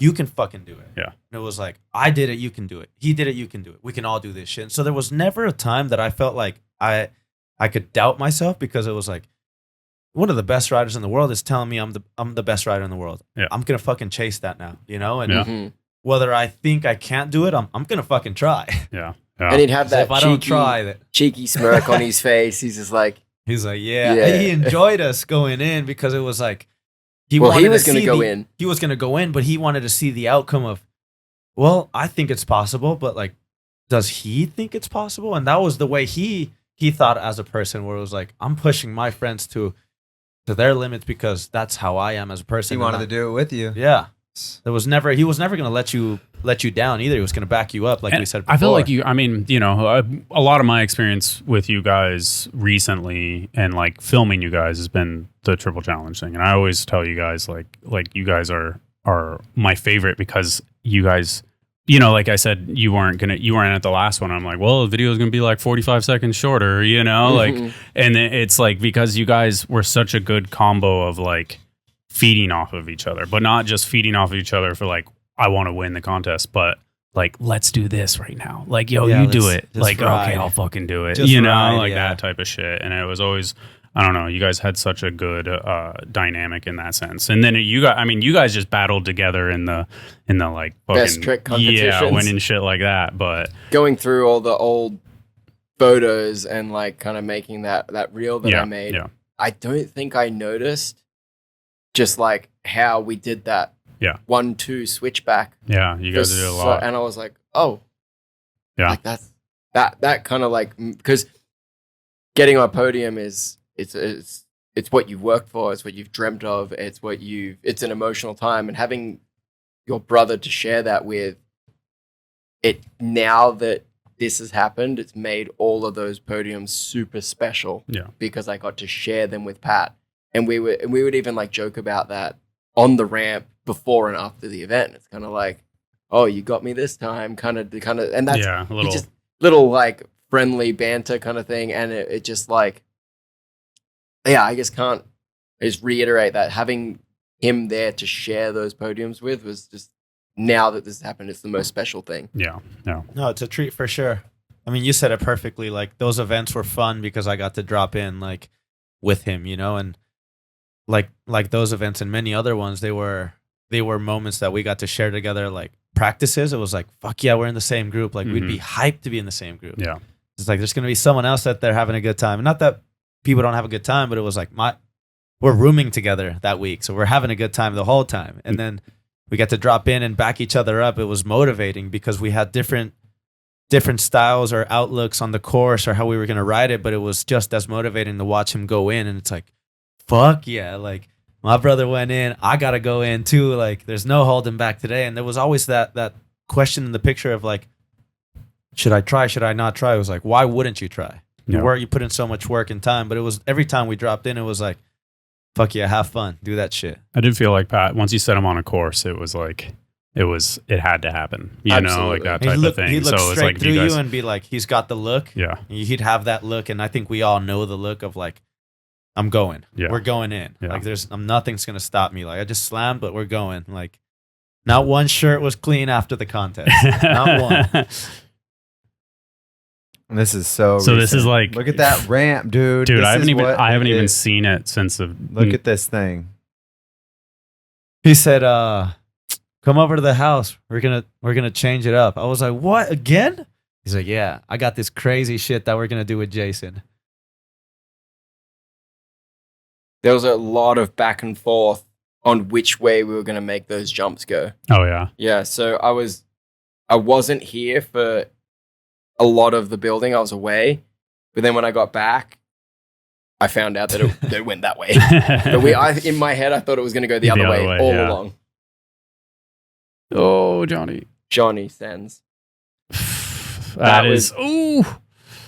you can fucking do it. Yeah. And it was like, I did it. You can do it. He did it. You can do it. We can all do this shit. And so there was never a time that I felt like I could doubt myself, because it was like, one of the best riders in the world is telling me I'm the best rider in the world. Yeah. I'm gonna fucking chase that now, you know. And whether I think I can't do it, I'm gonna fucking try. Yeah. And he'd have that if I don't try that cheeky smirk on his face. He's just like, yeah. He enjoyed us going in because it was like he was gonna go in. He was gonna go in, but he wanted to see the outcome of. Well, I think it's possible, but like, does he think it's possible? And that was the way he thought as a person, where it was like, I'm pushing my friends to their limits because that's how I am as a person. He wanted to do it with you. Yeah. He was never going to let you down either. He was going to back you up, like we said before. I feel like I mean, you know, a lot of my experience with you guys recently and like filming you guys has been the triple challenge thing. And I always tell you guys like you guys are my favorite because you guys, you know, like I said, you weren't at the last one. I'm like, well, the video is going to be like 45 seconds shorter, you know, like, and it's like, because you guys were such a good combo of like feeding off of each other, but not just feeding off of each other for like, I want to win the contest, but like, let's do this right now. Like, yo, you do it. Like, ride. Okay, I'll fucking do it. Just you know, ride, like that type of shit. And it was always, I don't know, you guys had such a good dynamic in that sense. And then you guys just battled together in the like fucking, best trick competitions. Yeah, winning shit like that. But going through all the old photos and like kind of making that reel that I made, I don't think I noticed just like how we did that 1-2 switchback. Yeah, you guys did a lot. And I was like, oh, yeah, like that kind of like, because getting on a podium is it's what you've worked for, it's what you've dreamt of, it's an emotional time, and having your brother to share that with, it now that this has happened, it's made all of those podiums super special. Yeah, because I got to share them with Pat, and we would even like joke about that on the ramp before and after the event. It's kind of like, oh, you got me this time, kind of, and that's just little like friendly banter kind of thing, and it just like, I just can't just reiterate that having him there to share those podiums with was just, now that this happened, it's the most special thing. Yeah, no, it's a treat for sure. I mean, you said it perfectly. Like, those events were fun because I got to drop in like with him, you know, and like those events and many other ones, they were moments that we got to share together. Like practices, it was like, fuck yeah, we're in the same group. Like we'd be hyped to be in the same group. Yeah, it's like there's gonna be someone else that they're having a good time, and not that people don't have a good time, but it was like we're rooming together that week, so we're having a good time the whole time, and then we got to drop in and back each other up. It was motivating because we had different styles or outlooks on the course or how we were going to ride it, but it was just as motivating to watch him go in. And it's like, fuck yeah, like my brother went in, I got to go in too. Like, there's no holding back today. And there was always that question in the picture of like, should I try? Should I not try? It was like, why wouldn't you try? You put in so much work and time, but it was every time we dropped in, it was like, fuck yeah, have fun, do that shit. I did feel like Pat, once you set him on a course, it was like, it had to happen, you know, like that type of thing. He'd look so straight like, through you and be like, he's got the look. Yeah. He'd have that look. And I think we all know the look of like, I'm going. Yeah. We're going in. Yeah. Like nothing's going to stop me. Like I just slammed, but we're going. Like not one shirt was clean after the contest. Not one. This is so recent. This is like, look at that ramp, dude. Dude, I haven't even seen it since look at this thing. He said, come over to the house. We're gonna change it up. I was like, what, again? He's like, yeah, I got this crazy shit that we're gonna do with Jason. There was a lot of back and forth on which way we were gonna make those jumps go. Oh yeah. Yeah, so I wasn't here for a lot of the building. I was away. But then when I got back, I found out that it went that way. But in my head, I thought it was going to go the other way all along. Oh, Johnny Sens. that is. Ooh.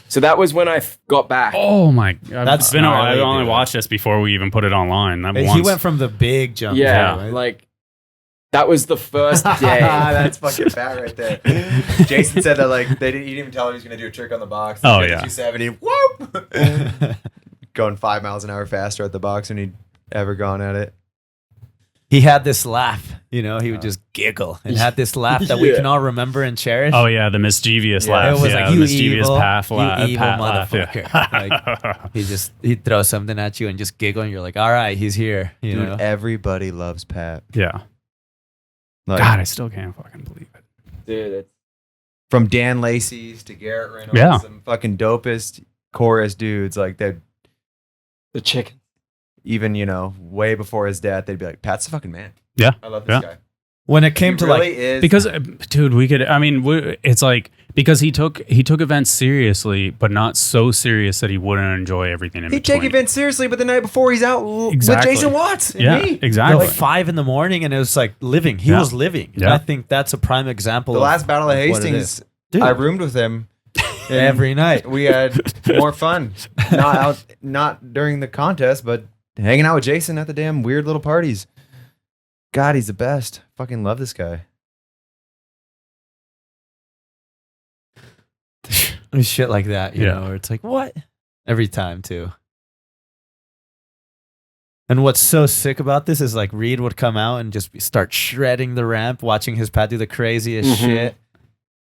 So that was when I got back. Oh my God! I only watched this before we even put it online. He went from the big jump. Yeah, right? Like that was the first day. That's fucking fat right there. Jason said that like he didn't even tell him he was going to do a trick on the box. Oh yeah, 270. Whoop. Going 5 miles an hour faster at the box than he'd ever gone at it. He had this laugh, you know, he would just giggle and had this laugh that we can all remember and cherish. Oh yeah, the mischievous laugh. It was like, the you mischievous evil, laugh, you evil motherfucker. Like, he'd throw something at you and just giggle and you're like, all right, he's here. You know? Everybody loves Pat. Yeah. Like, God, I still can't fucking believe it. Dude, it's... From Dan Lacey's to Garrett Reynolds, some fucking dopest chorus dudes, like the chicken. Even, you know, way before his death, they'd be like, Pat's the fucking man. Yeah. I love this guy. When it came to really like, is. Because, dude, it's like, because he took events seriously, but not so serious that he wouldn't enjoy everything in between. He'd take events seriously, but the night before he's out with Jason Watts. Yeah, exactly. Like 5 a.m. and it was like living. He was living. Yeah. And I think that's a prime example. The last Battle of Hastings, I roomed with him. Every night. We had more fun. Not during the contest, but hanging out with Jason at the damn weird little parties. God, he's the best. Fucking love this guy. Shit like that, you know, where it's like, what? Every time, too. And what's so sick about this is like Reed would come out and just start shredding the ramp, watching his Pat do the craziest shit.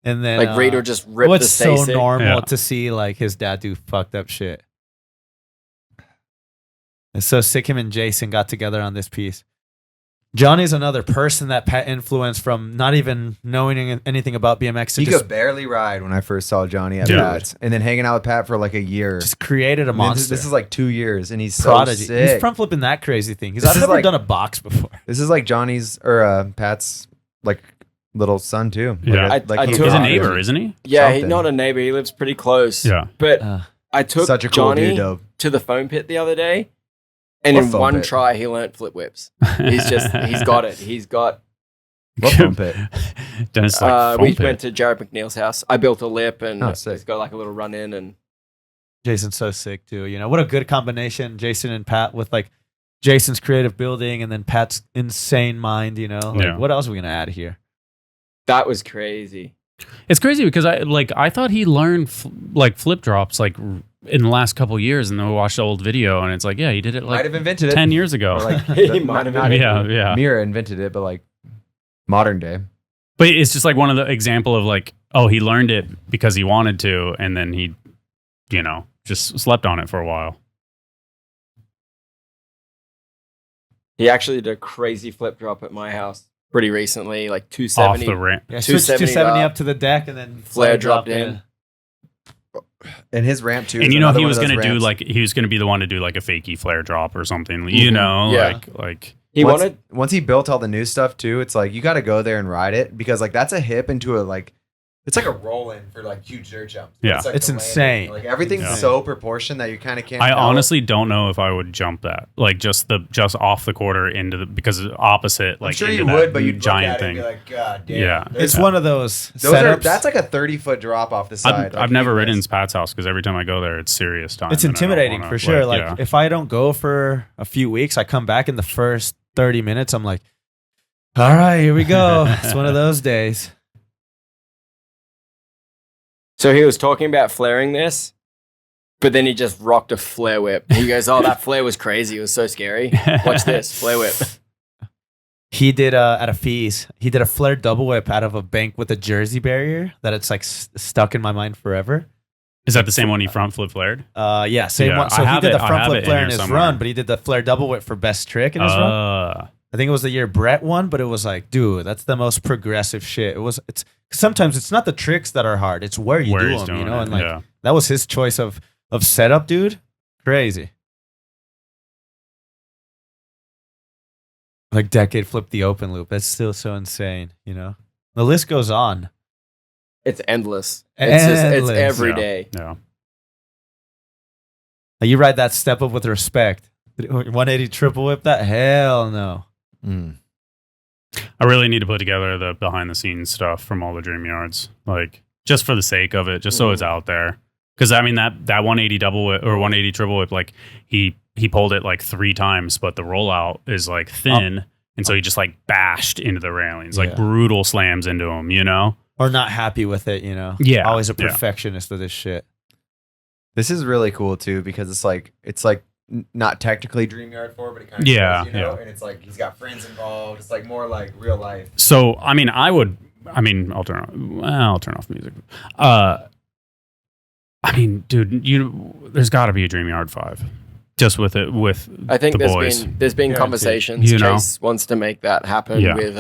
And then like Reed would just rip the Stacy. What's so normal to see like his dad do fucked up shit. It's so sick him and Jason got together on this piece. Johnny's another person that Pat influenced from not even knowing anything about BMX. He could barely ride when I first saw Johnny at Pat's. And then hanging out with Pat for like a year. Just created a monster. This is like 2 years and he's prodigy. So sick. He's front flipping that crazy thing. I've never done a box before. This is like Johnny's or Pat's like little son too. Yeah. Like he's a neighbor, isn't he? Yeah, he's not a neighbor. He lives pretty close. Yeah. But I took such a cool Johnny dude, to the foam pit the other day. And in one try, he learned flip whips. He's got it. He's got... What foam pit? We went to Jared McNeil's house. I built a lip and he's got like a little run in. And Jason's so sick too. You know, what a good combination, Jason and Pat, with like Jason's creative building and then Pat's insane mind, you know? Like, what else are we going to add here? That was crazy. It's crazy because I thought he learned flip drops like in the last couple of years, and then we watched the old video, and it's like, yeah, he did it like might have invented it 10 years ago. Or like, he might have invented it. Yeah. Mira invented it, but like modern day. But it's just like one of the example of like, oh, he learned it because he wanted to, and then he, you know, just slept on it for a while. He actually did a crazy flip drop at my house pretty recently, like 270. Off the ramp. Yeah, 270 up to the deck, and then flare dropped in. And his ramp too. And you know he was going to do like he was going to be the one to do like a fakey flare drop or something. You know, like he wanted. Once he built all the new stuff too, it's like you got to go there and ride it because like that's a hip into a like It's like a roll-in for like huge dirt jumps. Yeah. It's, like It's insane. Like everything's so proportioned that you kind of can't. I honestly don't know if I would jump that, like just off the quarter into the, because it's opposite. Like, I'm sure you would, but you'd giant look at it thing. And be like, God damn. Yeah, it's one of those. That's like a 30-foot drop off the side. I've never ridden in Pat's house because every time I go there, it's serious time. It's intimidating for sure. Like if I don't go for a few weeks, I come back in the first 30 minutes. I'm like, all right, here we go. It's one of those days. So he was talking about flaring this, but then he just rocked a flare whip. He goes, "Oh, that flare was crazy. It was so scary. Watch this flare whip." He did at a fees. He did a flare double whip out of a bank with a jersey barrier that it's like stuck in my mind forever. Is that the same one he front flip flared? Yeah, same one. So he did the front flip flare in his run, but he did the flare double whip for best trick in his run. I think it was the year Brett won, but it was like, dude, that's the most progressive shit. It's sometimes it's not the tricks that are hard; it's where you do them, you know. And like that was his choice of setup, dude. Crazy. Like decade flip the open loop. That's still so insane, you know. The list goes on. It's endless. It's every day. Yeah. You ride that step up with respect. 180 triple whip that? Hell no. I really need to put together the behind the scenes stuff from all the dream yards, like just for the sake of it, just so it's out there. Because I mean that 180 double whip or 180 triple whip, like he pulled it like 3 times, but the rollout is like thin, and so he just like bashed into the railings, like brutal slams into him, you know, or not happy with it, you know. Yeah, always a perfectionist with this shit. This is really cool too because it's like not technically dream yard for, but it kind of is, you know, and it's like he's got friends involved. It's like more like real life. So I mean, I'll turn off music. I mean, dude, there's got to be a dream yard 5, just with I think the boys. There's been conversations. You know? Chase wants to make that happen with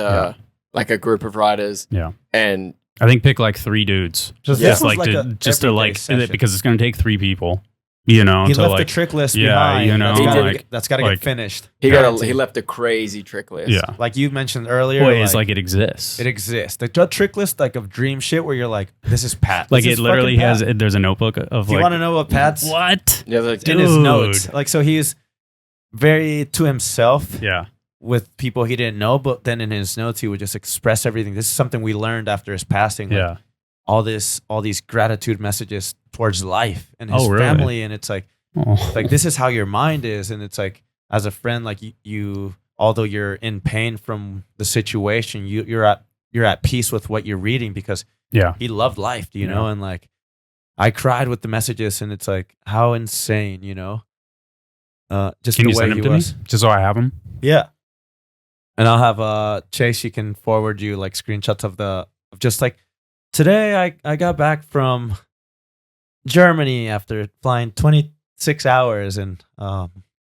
like a group of riders. Yeah, and I think pick like 3 dudes, just because it's going to take 3 people. You know, he left the trick list behind. You know, that's got to get finished. He left a crazy trick list. Yeah, like you mentioned earlier. Well, it's like it exists. It exists. The trick list, like of dream shit, where you're like, this is Pat. Like it literally has. There's a notebook of. You want to know what Pat's? What? Yeah, like, in his notes. Like so, he's very to himself. Yeah. With people he didn't know, but then in his notes he would just express everything. This is something we learned after his passing. Like, all these gratitude messages towards life and his family, and it's like. Like this is how your mind is, and it's like as a friend, like you although you're in pain from the situation, you're at peace with what you're reading because he loved life, you know. And like I cried with the messages, and it's like how insane, you know. Just can the you way send them he to was. me just so I have them? Yeah, and I'll have Chase. You can forward you like screenshots of just like today. I got back from Germany after flying 26 hours, and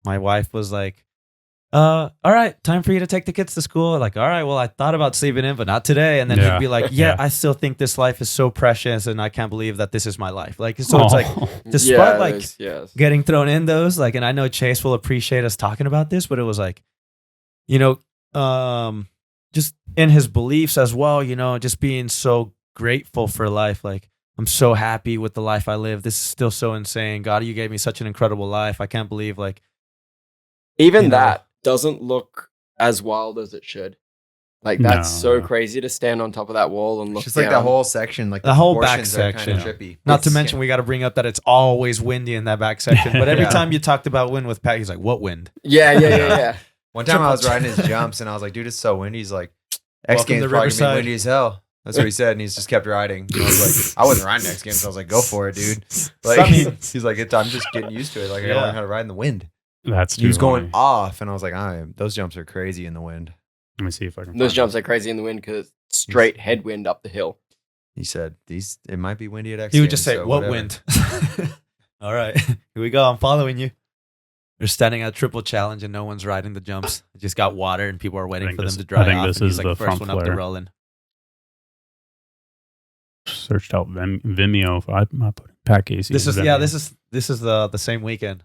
my wife was like, all right, time for you to take the kids to school. Like, all right, well, I thought about sleeping in, but not today. And then he'd be like, I still think this life is so precious, and I can't believe that this is my life. Like, so it's like, despite getting thrown in those, like, and I know Chase will appreciate us talking about this, but it was like, you know, just in his beliefs as well, you know, just being so grateful for life. Like, I'm so happy with the life I live. This is still so insane. God, you gave me such an incredible life. I can't believe, like, even that doesn't look as wild as it should. Like, that's so crazy to stand on top of that wall and look just down. like the whole section, like the whole back section. Kind of trippy. Not to mention, we got to bring up that it's always windy in that back section. But every time you talked about wind with Pat, he's like, "What wind?" Yeah. One time I was riding his jumps, and I was like, "Dude, it's so windy." He's like, "X Games probably gonna be windy as hell." That's what he said, and he's just kept riding. And I was like, I wasn't riding X Games, so I was like, "Go for it, dude!" Like, he's like, "I'm just getting used to it. Like, I gotta learn how to ride in the wind." That's true. He was going off, and I was like, "Those jumps are crazy in the wind." Let me see if I can. Those jumps are crazy in the wind because it's straight headwind up the hill. He said, it might be windy at X Games. He would just say, so "What whatever." wind?" All right, here we go. I'm following you. They're standing at triple challenge, and no one's riding the jumps. It just got water, and people are waiting for them to dry off. I think this is like the first front one up flare. to rolling. Searched out Vimeo. I put Pat Casey. This is the same weekend.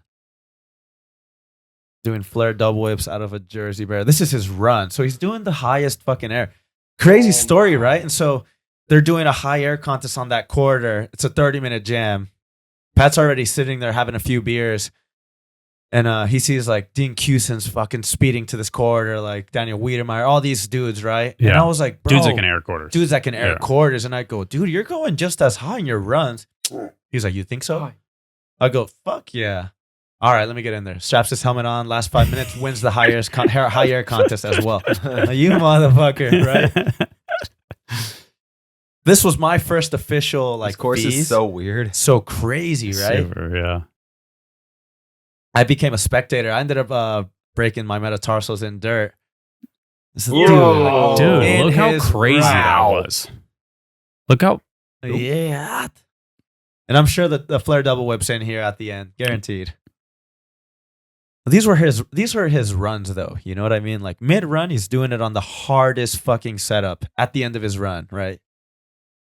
Doing flare double whips out of a Jersey Bear. This is his run. So he's doing the highest fucking air. Crazy story, right? And so they're doing a high air contest on that corridor. It's a 30-minute jam. Pat's already sitting there having a few beers. And he sees like Dean Cuson's fucking speeding to this corridor, like Daniel Wiedemeyer, all these dudes, right? Yeah. And I was like, bro. Dudes that can air quarters. Dudes that can air quarters. And I go, dude, you're going just as high in your runs. He's like, you think so? I go, fuck yeah. All right, let me get in there. Straps his helmet on. Last 5 minutes, wins the high air contest as well. You motherfucker, right? This was my first official like. This course is so weird, so crazy, right? Super, yeah. I became a spectator. I ended up breaking my metatarsals in dirt. Dude, look how crazy that was. Look how. Yeah. And I'm sure that the flare double whip's in here at the end, guaranteed. These were his runs though. You know what I mean? Like mid run, he's doing it on the hardest fucking setup at the end of his run, right?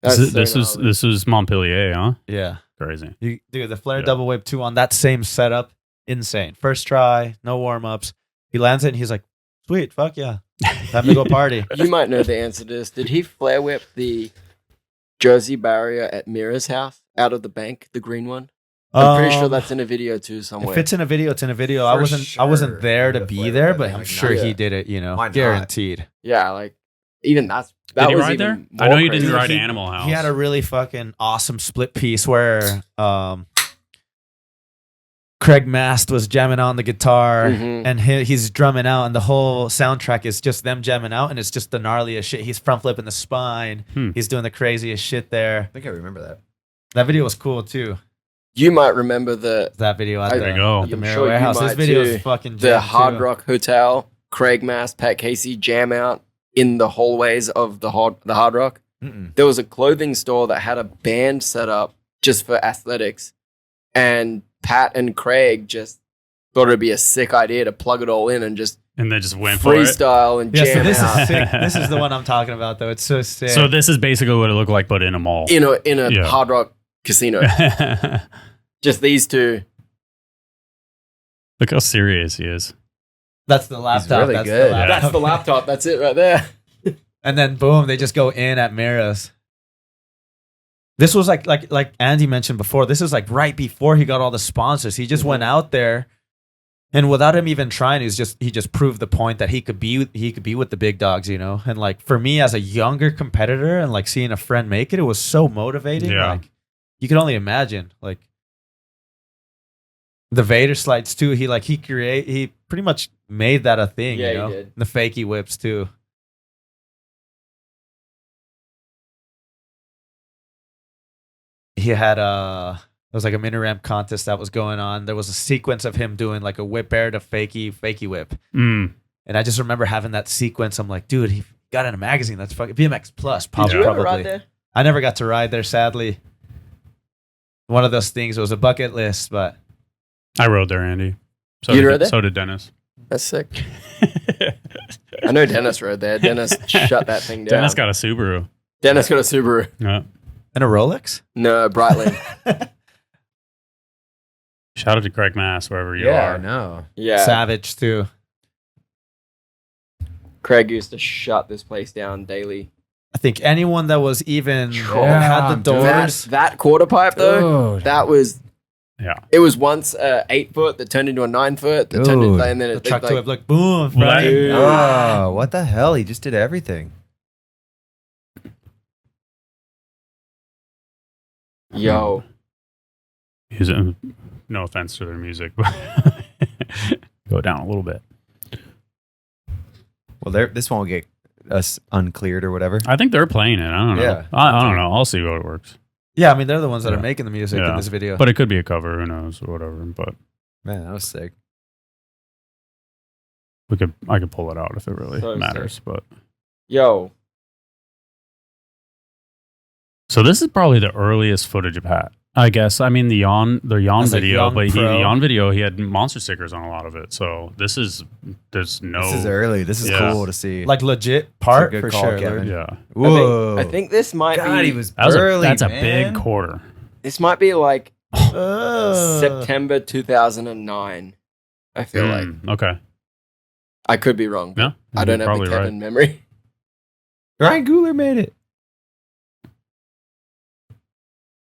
This is Montpellier, huh? Yeah. Crazy. Dude, the flare double whip 2 on that same setup. Insane. First try, no warm-ups. He lands it and he's like, sweet, fuck yeah. Time to go party. You might know the answer to this. Did he flare whip the Jersey barrier at Mira's house out of the bank, the green one? I'm pretty sure that's in a video too somewhere. If it's in a video, it's in a video. I wasn't there to be there, but I'm sure he did it, guaranteed. Yeah, like even that did he was ride even there? I know you crazy. didn't ride Animal House. He had a really fucking awesome split piece where Craig Mast was jamming on the guitar and he's drumming out, and the whole soundtrack is just them jamming out, and it's just the gnarliest shit. He's front flipping the spine. He's doing the craziest shit there. I think I remember that. That video was cool too. You might remember that video at the Mirror sure Warehouse. This video is fucking the Hard too. Rock Hotel, Craig Mast, Pat Casey jam out in the hallways of the Hard Rock. There was a clothing store that had a band set up just for athletics, and Pat and Craig just thought it'd be a sick idea to plug it all in and they just went for it. Freestyle and jam so this out. is sick. This is the one I'm talking about, though. It's so sick. So this is basically what it looked like, but in a mall. In a Hard Rock casino. Just these two. Look how serious he is. That's the laptop. Really good. That's the laptop. That's it right there. And then boom, they just go in at Mira's. This was like Andy mentioned before. This is like right before he got all the sponsors. He just went out there, and without him even trying, he just proved the point that he could be with the big dogs, And like for me as a younger competitor, and like seeing a friend make it was so motivating. Yeah. Like you could only imagine. Like the Vader slides too. He pretty much made that a thing. Yeah, he did. The fakie whips too. He had it was like a mini ramp contest that was going on. There was a sequence of him doing like a whip air to fakie whip. And I just remember having that sequence. I'm like, dude, he got in a magazine. That's fucking BMX Plus. Probably. Did you ever ride there? I never got to ride there, sadly. One of those things. It was a bucket list, but I rode there, Andy. So did Dennis. That's sick. I know Dennis rode there. Dennis shut that thing down. Dennis got a Subaru. Yeah. And a Rolex? No, Breitling. Shout out to Craig Mass, wherever you are. Yeah, I know. Yeah. Savage, too. Craig used to shut this place down daily. I think anyone that was even had the doors. That quarter pipe, though, that was... Yeah. It was once 8 foot that turned into a 9 foot. That turned into, and then the truck to it, like, boom. Right? Oh, what the hell? He just did everything. Yo. No offense to their music, but go down a little bit. Well, this won't get us uncleared or whatever. I think they're playing it. I don't know. Yeah. I don't know. I'll see how it works. Yeah, I mean, they're the ones that are making the music in this video. But it could be a cover. Who knows? Or whatever. But man, that was sick. I could pull it out if it really matters. Sick. But yo. So this is probably the earliest footage of Pat. I guess. I mean, the Yawn video, but the Yawn video, he had monster stickers on a lot of it. So this is early. This is cool to see. Like legit part for call, sure. Kevin. Yeah. Whoa. I think this might be. He was early. That's a big quarter. This might be like September 2009. I feel like. Okay. I could be wrong. Yeah. I don't have the Kevin memory. Ryan Guler made it.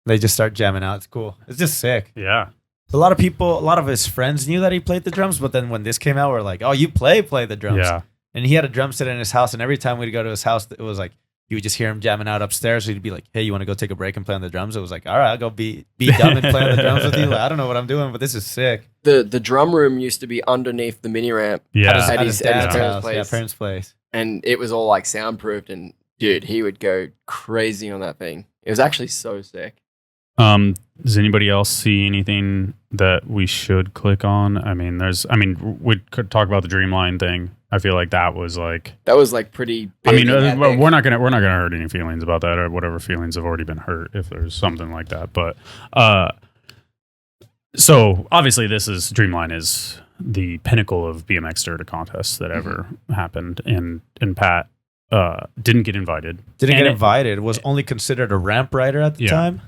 They just start jamming out. It's cool. It's just sick. Yeah. A lot of his friends knew that he played the drums, but then when this came out, we're like, oh, you play the drums. Yeah. And he had a drum set in his house, and every time we'd go to his house, it was like, you would just hear him jamming out upstairs. So he'd be like, hey, you want to go take a break and play on the drums? It was like, all right, I'll go be dumb and play on the drums with you. Like, I don't know what I'm doing, but this is sick. The drum room used to be underneath the mini ramp. Yeah. At his parents' place. Yeah, parents' place. And it was all like soundproofed, and dude, he would go crazy on that thing. It was actually so sick. Does anybody else see anything that we should click on? We could talk about the Dreamline thing. I feel like that was pretty big. We're not gonna hurt any feelings about that, or whatever feelings have already been hurt if there's something like that. But so obviously Dreamline is the pinnacle of BMX dirt contests that ever happened, and Pat didn't get invited. Was only considered a ramp rider at the time.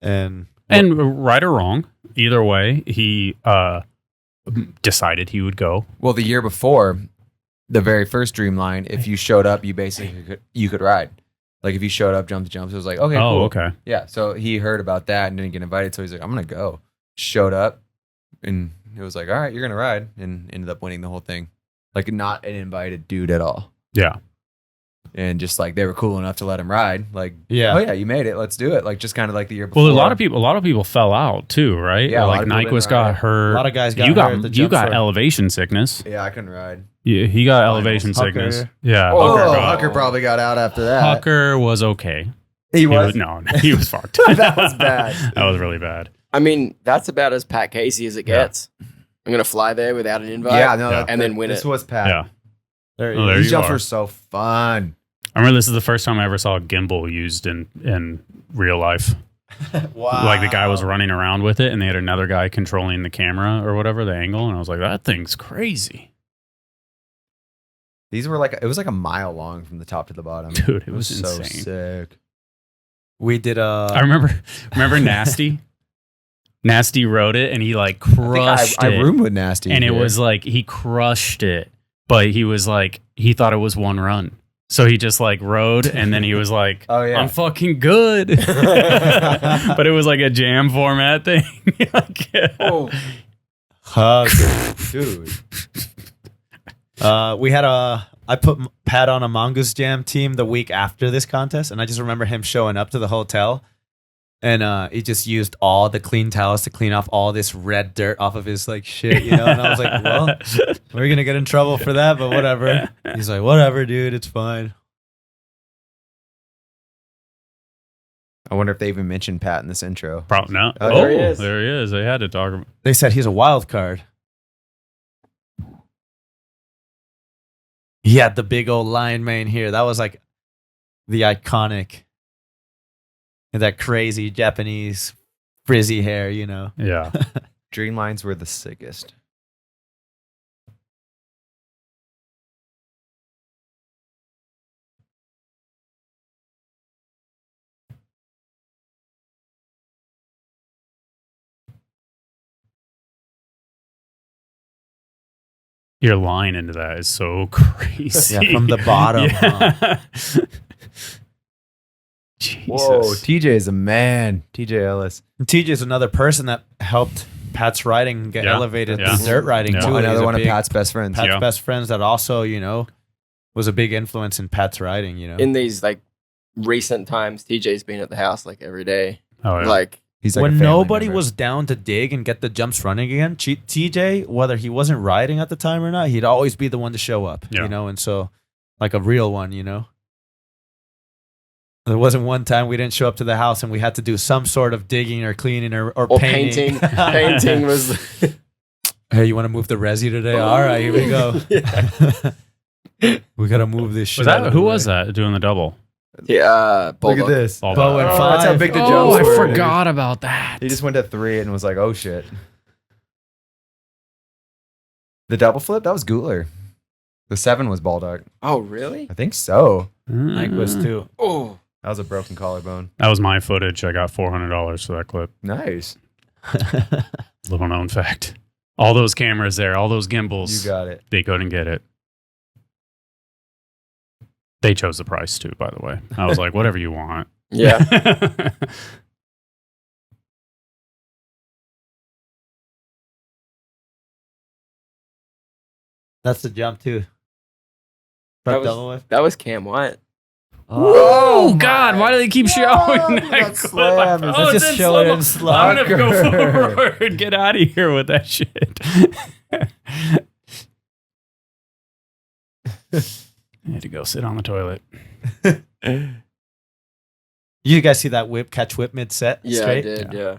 And right or wrong, either way, he decided he would go. Well, the year before, the very first Dreamline, if you showed up, you basically could ride. Like if you showed up, jumped the jumps, it was like, okay, cool. Oh, okay. Yeah, so he heard about that and didn't get invited, so he's like, I'm going to go. Showed up, and it was like, all right, you're going to ride, and ended up winning the whole thing. Like not an invited dude at all. Yeah. And just like they were cool enough to let him ride. Like, oh yeah, you made it. Let's do it. Like just kind of like the year before. Well, a lot of people fell out too, right? Yeah, like Nyquist got hurt. A lot of guys got hurt. You got elevation sickness. Yeah, I couldn't ride. Yeah, he got elevation sickness. Hucker. Yeah. Hucker probably got out after that. Hucker was okay. He was he was fucked. That was bad. That was really bad. I mean, that's about as Pat Casey as it gets. I'm gonna fly there without an invite. And then win it. This was Pat. Yeah. These jumps were so fun. I remember this is the first time I ever saw a gimbal used in real life. Wow. Like the guy was running around with it and they had another guy controlling the camera or whatever, the angle. And I was like, that thing's crazy. These were it was like a mile long from the top to the bottom. Dude, it was so insane. Sick. We did I remember Nasty? Nasty wrote it and he like crushed it. I roomed with Nasty. And it was like, he crushed it. But he was like, he thought it was one run. So he just like rode and then he was like, oh, yeah. I'm fucking good. But it was like a jam format thing. Oh. Hug. Dude. I put Pat on a Mongoose Jam team the week after this contest. And I just remember him showing up to the hotel. And he just used all the clean towels to clean off all this red dirt off of his like shit, you know? And I was like, well, we're going to get in trouble for that, but whatever. He's like, whatever, dude, it's fine. I wonder if they even mentioned Pat in this intro. Probably not. Oh, there he is. There he is. They had to talk about. They said he's a wild card. He had the big old lion mane here. That was like the iconic. And that crazy Japanese frizzy hair, you know. Yeah. Dreamlines were the sickest. Your line into that is so crazy. Yeah, from the bottom. Yeah. Huh? Jesus. Whoa, TJ is a man. TJ Ellis. TJ is another person that helped Pat's riding get elevated to dirt riding too. Another one of Pat's best friends. Pat's best friends that also, you know, was a big influence in Pat's riding, you know. In these like recent times, TJ's been at the house like every day. Oh, yeah. Like he's like when nobody was down to dig and get the jumps running again, TJ, whether he wasn't riding at the time or not, he'd always be the one to show up, you know, and so like a real one, you know. There wasn't one time we didn't show up to the house and we had to do some sort of digging or cleaning or painting. Painting was... Hey, you want to move the resi today? All right, here we go. We got to move this shit. Who was that doing the double? Yeah, look at this. Bo and 5. That's how big the jumps were. were. I forgot about that. He just went to 3 and was like, oh shit. The double flip? That was Gutler. The 7 was Baldock. Oh, really? I think so. Nyquist too. Oh. That was a broken collarbone. That was my footage. I got $400 for that clip. Nice. Little known fact. All those cameras there, all those gimbals. You got it. They couldn't get it. They chose the price too, by the way. I was like, whatever you want. Yeah. That's the jump too. That was Cam White. Oh God! Why do they keep showing that? Slam. Oh, just showing him slow. I'm gonna go forward. Get out of here with that shit. I had to go sit on the toilet. You guys see that catch whip mid set? Yeah, straight? I did. Yeah.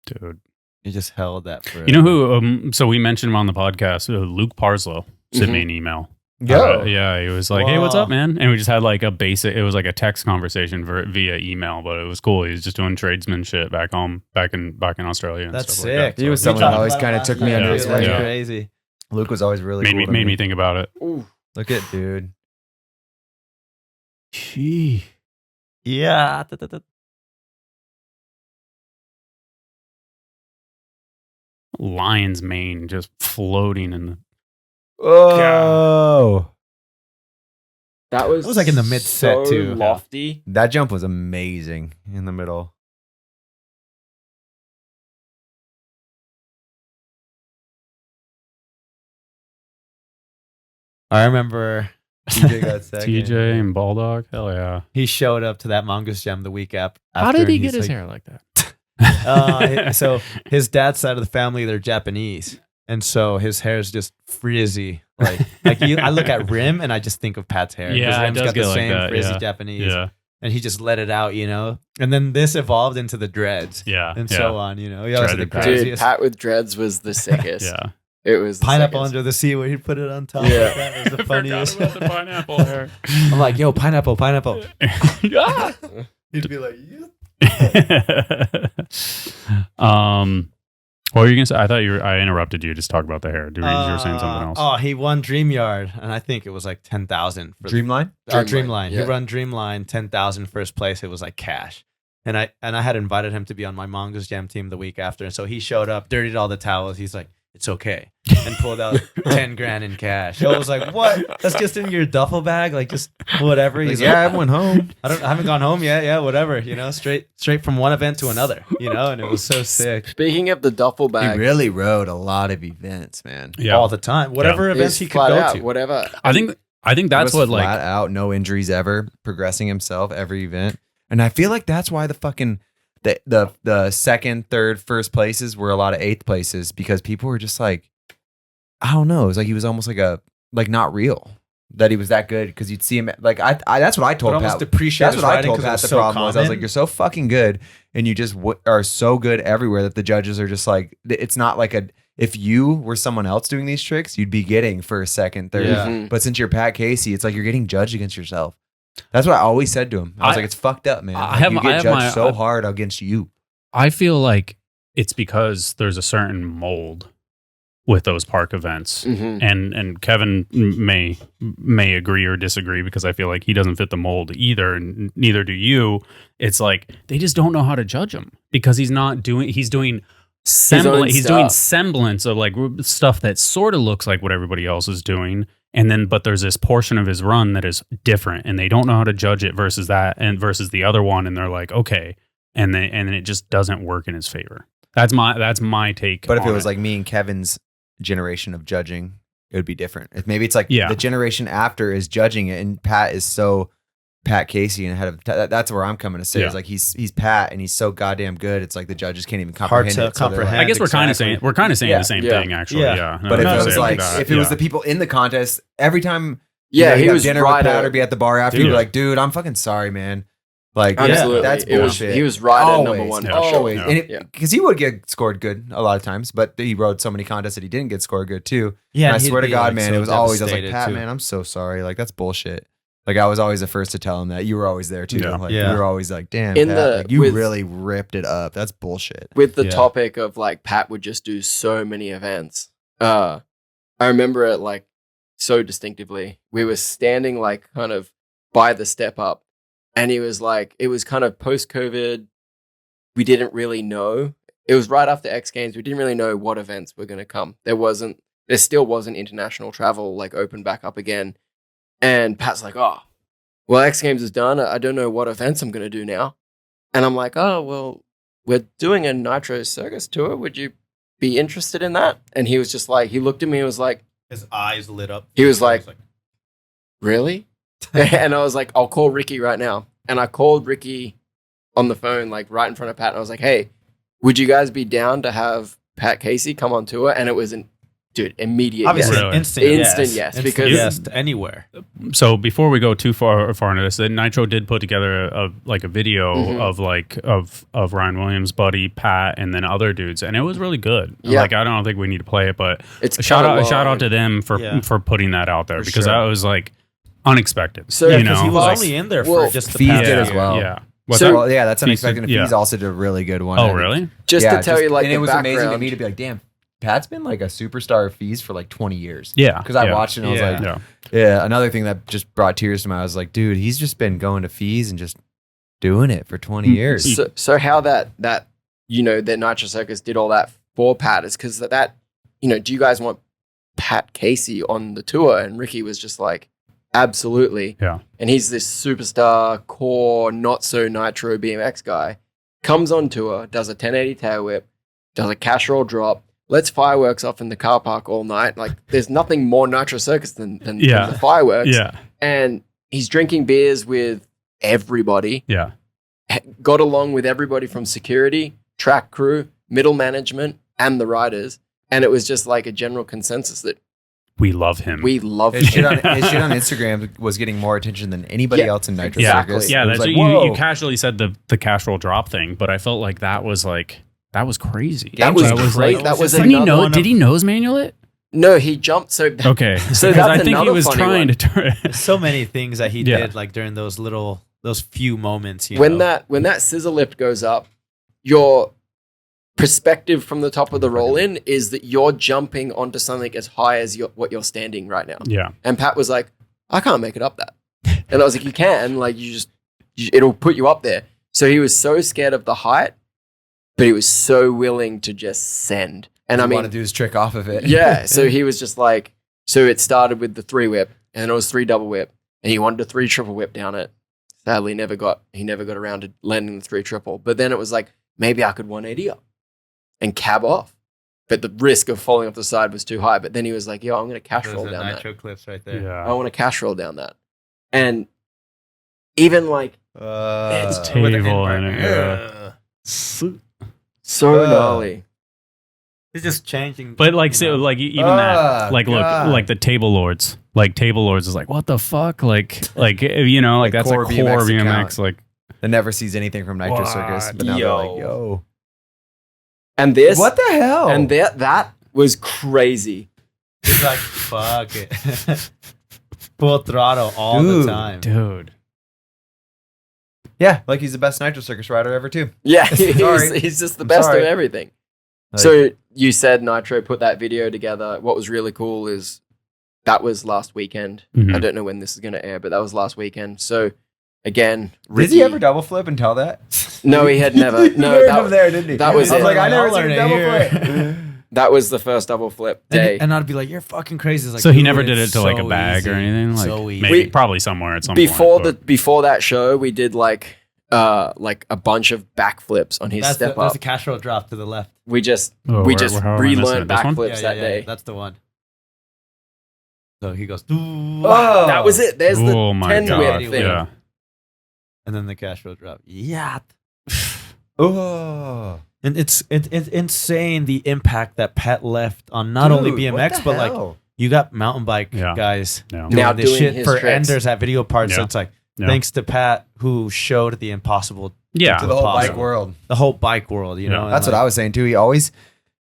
Dude, you just held that for. You know who? So we mentioned him on the podcast. Luke Parslow sent me an email. Yeah, he was like, "Hey, what's up, man?" And we just had like a basic. It was like a text conversation via email, but it was cool. He was just doing tradesman shit back home, back in Australia. And That's stuff sick. Like that. He was someone that always kind of took me under his wing. That's crazy. Luke was always really made me think about it. Ooh. Look at dude. Gee. Yeah. Lion's mane just floating in the. Oh, That was like in the mid set too. Lofty. that jump was amazing in the middle. I remember TJ got second. TJ and Balldog. Hell yeah. he showed up to that Mongoose Jam the week after. How did he and get he's his hair like that? So his dad's side of the family, they're Japanese, and so his hair is just frizzy. I look at Rim and I just think of Pat's hair. Yeah, Rim's it does got get the like same that, frizzy yeah. Japanese. Yeah. And he just let it out, you know. And then this evolved into the dreads, Yeah. and yeah. so on, you know. He always had the Dreaded Pat. Dude, craziest Pat with dreads was the sickest. Yeah. It was the pineapple sickest. under the sea where he put it on top. Yeah. That was the funniest. Forgot about the pineapple hair. I'm like, yo, pineapple. Yeah. He'd be like, yeah. What were you gonna say? I thought I interrupted you. Just talk about the hair. You were saying something else. Oh, he won Dreamyard, and I think it was like 10,000 for Dreamline. Dreamline. yeah. He run Dreamline 10,000 first place. It was like cash, and I had invited him to be on my Mongoose Jam team the week after, and so he showed up, dirtied all the towels. He's like, "It's okay," and pulled out 10 grand in cash. I was like, "What? That's just in your duffel bag, like just whatever." He's Yeah, like, I went home. I haven't gone home yet. Yeah, whatever. You know, straight from one event to another. You know, and it was so sick. Speaking of the duffel He bag, really rode a lot of events, man. Yeah. All the time, whatever events he could flat go out, to. whatever. I think that's He was what like flat out, no injuries ever, progressing himself every event, and I feel like that's why the fucking the second, third, first places were a lot of eighth places because people were just like, I don't know, it was like he was almost like not real. That he was that good because you'd see him like I that's what I told But almost Pat. depreciate That's his what I riding told 'cause it Pat. was The so problem was I was common. like, you're so fucking good, and you just are so good everywhere that the judges are just like, it's not like if you were someone else doing these tricks, you'd be getting first, second, third. Yeah. Mhm. But since you're Pat Casey, it's like you're getting judged against yourself. That's what I always said to him. I was like, it's fucked up, man. Like, you get judged so hard against you. I feel like it's because there's a certain mold with those park events. Mhm. And Kevin may agree or disagree because I feel like he doesn't fit the mold either, and neither do you. It's like they just don't know how to judge him because he's doing semblance of like stuff that sort of looks like what everybody else is doing, but there's this portion of his run that is different, and they don't know how to judge it versus that and versus the other one, and they're like, okay, and then it just doesn't work in his favor. That's my take. But if on it was like me and Kevin's generation of judging, it would be different. If maybe it's like the generation after is judging it, and Pat is so Pat Casey and ahead of that's where I'm coming to say is like he's Pat and he's so goddamn good. It's like the judges can't even comprehend Hard to it. So comprehend. I guess we're kind of saying the same thing actually. Yeah. But if I it would was say like that. if it was the people in the contest, every time Yeah, you he have was dinner right with Pat at- or be at the bar after, you'd be like, dude, I'm fucking sorry, man. Like, Absolutely. that's It was- bullshit. he was right at Always, number one for Always. sure. And Yeah. because he would get scored good a lot of times, but he rode so many contests that he didn't get scored good too. Yeah, And I he'd swear to be, God, like, man, so it was always, I was like, devastated, Pat, too. man, I'm so sorry. Like, that's bullshit. Like, I was always the first to tell him that. You were always there too. Yeah. Like, Yeah. you were always like, damn, In Pat, the- like, you with- really ripped it up. That's bullshit. With the Yeah. topic of like Pat would just do so many events. I remember it like so distinctively. We were standing like kind of by the step up, and he was like, it was kind of post COVID. We didn't really know. It was right after X Games. We didn't really know what events were going to come. There still wasn't international travel like open back up again. And Pat's like, oh, well, X Games is done. I don't know what events I'm going to do now. And I'm like, oh, well, we're doing a Nitro Circus tour. Would you be interested in that? And he was just like, he looked at me and was like, his eyes lit up. He was like, really? And I was like, I'll call Ricky right now. And I called Ricky on the phone, like right in front of Pat. And I was like, hey, would you guys be down to have Pat Casey come on tour? And it was immediate. Obviously, yes. instant yes. Instant because yes to anywhere. So before we go too far into this, Nitro did put together a video of Ryan Williams, Buddy, Pat, and then other dudes, and it was really good. Yeah. Like I don't think we need to play it, but it's shout out to them for putting that out there because that was like unexpected. So because he was only in there for just the Fees past did as well. Yeah. That's unexpected. Fees also did a really good one. Oh, really? Just to tell you, like, and it was amazing to me to be like, damn. Pat's been like a superstar of Fees for like 20 years. Yeah. Because I watched it and I was like, another thing that just brought tears to my eyes. I was like, dude, he's just been going to Fees and just doing it for 20 years. So how that Nitro Circus did all that for Pat is because that, do you guys want Pat Casey on the tour? And Ricky was just like, absolutely. Yeah. And he's this superstar, core, not so Nitro BMX guy. Comes on tour, does a 1080 tail whip, does a cash roll drop, lets fireworks off in the car park all night. Like, there's nothing more Nitro Circus than the fireworks. Yeah. And he's drinking beers with everybody. Yeah. Got along with everybody from security, track crew, middle management, and the riders. And it was just like a general consensus that we love him. We love his him. His shit on Instagram was getting more attention than anybody else in Nitro Circus. Yeah, that's like, you casually said the cash roll drop thing, but I felt like that was crazy. That was great. That was did he nose manual it? No, he jumped. So okay. So that's I think he was trying one. to. So many things that he did, like during those few moments. When that scissor lift goes up, your perspective from the top of the roll in is that you're jumping onto something as high as what you're standing right now. Yeah. And Pat was like, I can't make it up that. And I was like, you can. Like, it'll put you up there. So he was so scared of the height, but he was so willing to just send. And I mean, want to do his trick off of it. Yeah. So he was just like, so it started with the 3 whip, and then it was 3 double whip, and he wanted a 3 triple whip down it. Sadly, he never got around to landing the 3 triple. But then it was like, maybe I could 180 up and cab off. But the risk of falling off the side was too high. But then he was like, yo, I'm going to cash roll down that. Nitro clips right there. Yeah. I want to cash roll down that. And even like, it's table and it. So gnarly. It's just changing. But like, so like even that, like, look, like the table lords, is like, what the fuck? Like, that's core a core BMX. account. Like, that never sees anything from Nitro Circus. But now they're like, yo. And this, what the hell? And that was crazy. It's like, fuck it. Full throttle all the time. Dude. Yeah, like he's the best Nitro Circus rider ever too. Yeah, he's just the best of everything. Like, so you said Nitro put that video together. What was really cool is that was last weekend. Mm-hmm. I don't know when this is going to air, but that was last weekend. So again, Ricky, did he ever double flip and tell that? No, he had never. No, that was there, didn't he? That was I was it. like, I never seen a double flip. That was the first double flip day. And I'd be like, you're fucking crazy. Like, so he never did it to like a bag or anything? Like, so easy. Maybe, probably somewhere at some point. Before that show, we did like a bunch of backflips on his step up. There's a cash roll drop to the left. We just relearned backflips that day. That's the one. So he goes, oh, that was it. There's the 10 whip thing. Yeah. And then the cash roll drop. Yeah. Oh. And it's insane the impact that Pat left on not only BMX, but like you got mountain bike guys now this doing shit his for tricks. enders at video parts. So it's like, thanks to Pat who showed the impossible to the whole bike world. The whole bike world, you know. That's what I was saying too. He always,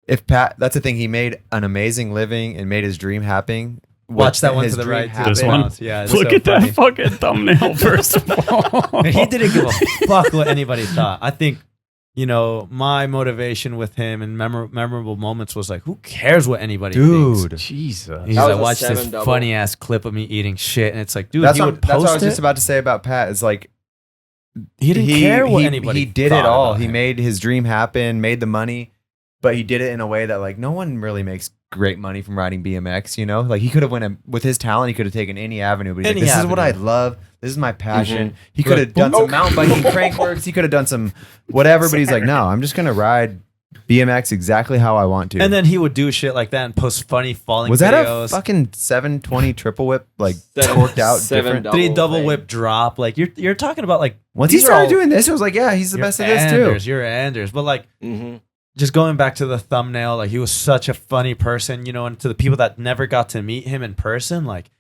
that's the thing. He made an amazing living and made his dream happen. Watch that one to the right. This one. Yeah. Look at that fucking thumbnail. First of all, he didn't give a fuck what anybody thought. I think, my motivation with him and memorable moments was like, who cares what anybody thinks? Jesus. He's like, watch this funny ass clip of me eating shit, and it's like, dude, that's what I was just about to say about Pat. It's like he didn't care what anybody. He did it all. He made his dream happen, made the money, but he did it in a way that like no one really makes great money from riding BMX. Like he could have went with his talent. He could have taken any avenue. But he's like, this is what I love. This is my passion. He could have done some mountain biking crank works. He could have done some whatever. But he's like, no, I'm just gonna ride BMX exactly how I want to. And then he would do shit like that and post funny falling was videos. Was that a fucking 720 triple whip, like torqued out different? 3 double whip drop. Like you're talking about like once he started doing this, it was like, yeah, he's the best at this too. You're Anders. But like just going back to the thumbnail, like he was such a funny person, you know, and to the people that never got to meet him in person, like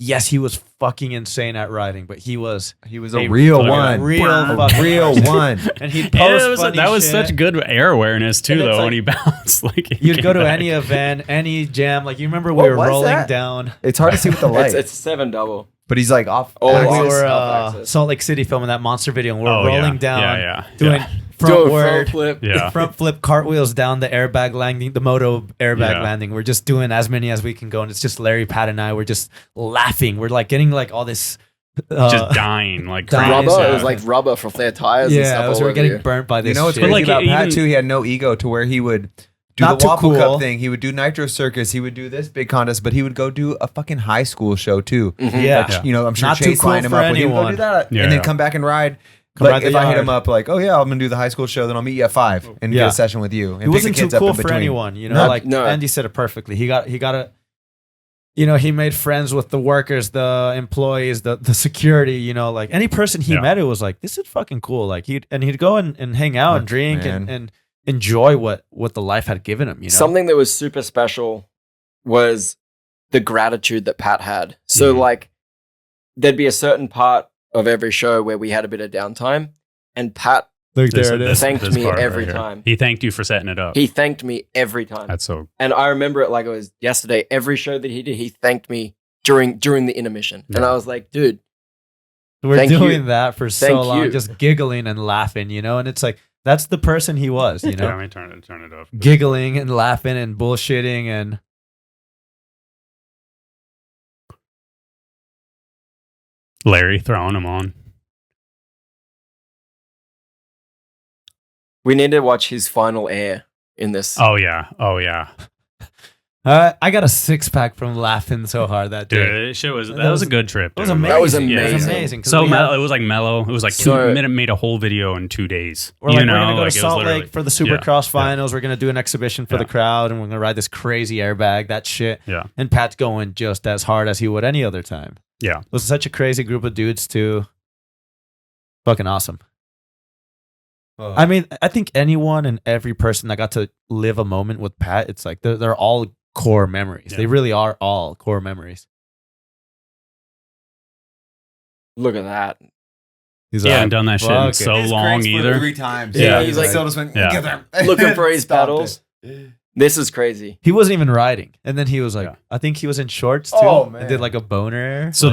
yes, he was fucking insane at riding, but he was a real one. A real one. And he'd post that was such good air awareness too, though, when he bounced. Like you'd go to any event, any jam. Like you remember we were rolling down. It's hard to see with the light. It's 7 double. But he's like off. We were Salt Lake City filming that monster video, and we're rolling down, doing front flip cartwheels down the airbag landing, the moto airbag landing. We're just doing as many as we can go, and it's just Larry, Pat, and I. We're just laughing. We're like getting like all this, just dying like rubber. It was like rubber from their tires. and stuff. We were getting burnt by this. You know what's crazy about Pat too? He had no ego to where he would do the Waffle Cup thing. He would do Nitro Circus. He would do this big contest, but he would go do a fucking high school show too. Yeah, you know, I'm sure not Chase too cool lined him for up. He would go do that, and then come back and ride. Like if I hit him up, like, oh yeah, I'm gonna do the high school show, then I'll meet you at 5 and get a session with you. And it wasn't too cool for anyone, you know. Andy said it perfectly. He got a, you know, he made friends with the workers, the employees, the security. You know, like any person he met, it was like, this is fucking cool. Like he'd go and hang out and drink and enjoy what the life had given him. You know, something that was super special was the gratitude that Pat had. So like, there'd be a certain part of every show where we had a bit of downtime, and Pat thanked me every time. He thanked you for setting it up. He thanked me every time. That's so. And I remember it like it was yesterday. Every show that he did, he thanked me during the intermission, and I was like, dude, we're doing that for so long, just giggling and laughing, you know. And it's like that's the person he was, you know. Let me turn it off. Giggling and laughing and bullshitting and. Larry throwing him on. We need to watch his final air in this. Oh yeah. I got a 6-pack from laughing so hard that day. Dude, that was a good trip. It was amazing. That was amazing. Yeah, it was amazing. So it was like mellow. It was like 2 minutes. Made a whole video in 2 days. We're gonna go to Salt Lake for the Supercross finals. We're gonna do an exhibition for the crowd, and we're gonna ride this crazy airbag. That shit. Yeah. And Pat's going just as hard as he would any other time. Yeah. It was such a crazy group of dudes too. Fucking awesome. I mean, I think anyone and every person that got to live a moment with Pat, it's like they're all core memories. Yeah. They really are all core memories. Look at that. He hadn't done that shit in so long either. 3 times. Yeah, he's like, get them. Looking for his pedals. This is crazy. He wasn't even riding, and then he was like, I think he was in shorts too. Oh man, and did like a boner. So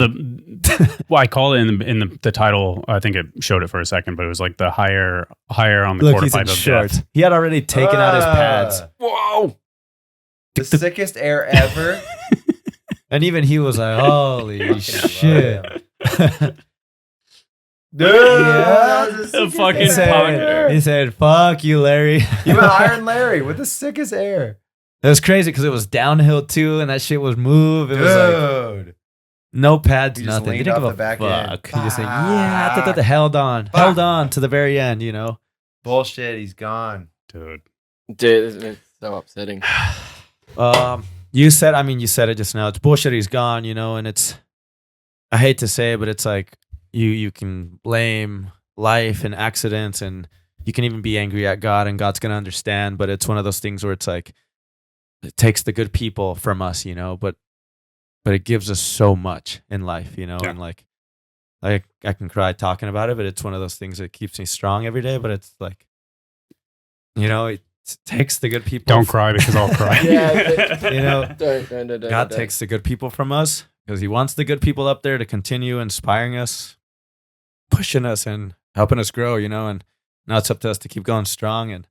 I call it in the title. I think it showed it for a second, but it was like the higher on the quarter pipe of shorts. He had already taken out his pads. Whoa, the sickest air ever. And even he was like, "Holy shit." Dude, the fucking punter. He said, "Fuck you, Larry." You went Iron Larry with the sickest air. It was crazy because it was downhill too, and that shit was move. It was like no pads, nothing. He didn't give a fuck. He just said, "Yeah," held on to the very end. You know, bullshit. He's gone, dude. It's so upsetting. You said it just now. It's bullshit. He's gone. You know, and it's. I hate to say it, but it's like. You can blame life and accidents, and you can even be angry at God, and God's going to understand. But it's one of those things where it's like it takes the good people from us, you know. But it gives us so much in life, you know. Yeah. And like I can cry talking about it, but it's one of those things that keeps me strong every day. But it's like, you know, it takes the good people. Don't cry because I'll cry. Yeah, you know, don't. God takes the good people from us because He wants the good people up there to continue inspiring us. Pushing us and helping us grow, you know, and now it's up to us to keep going strong and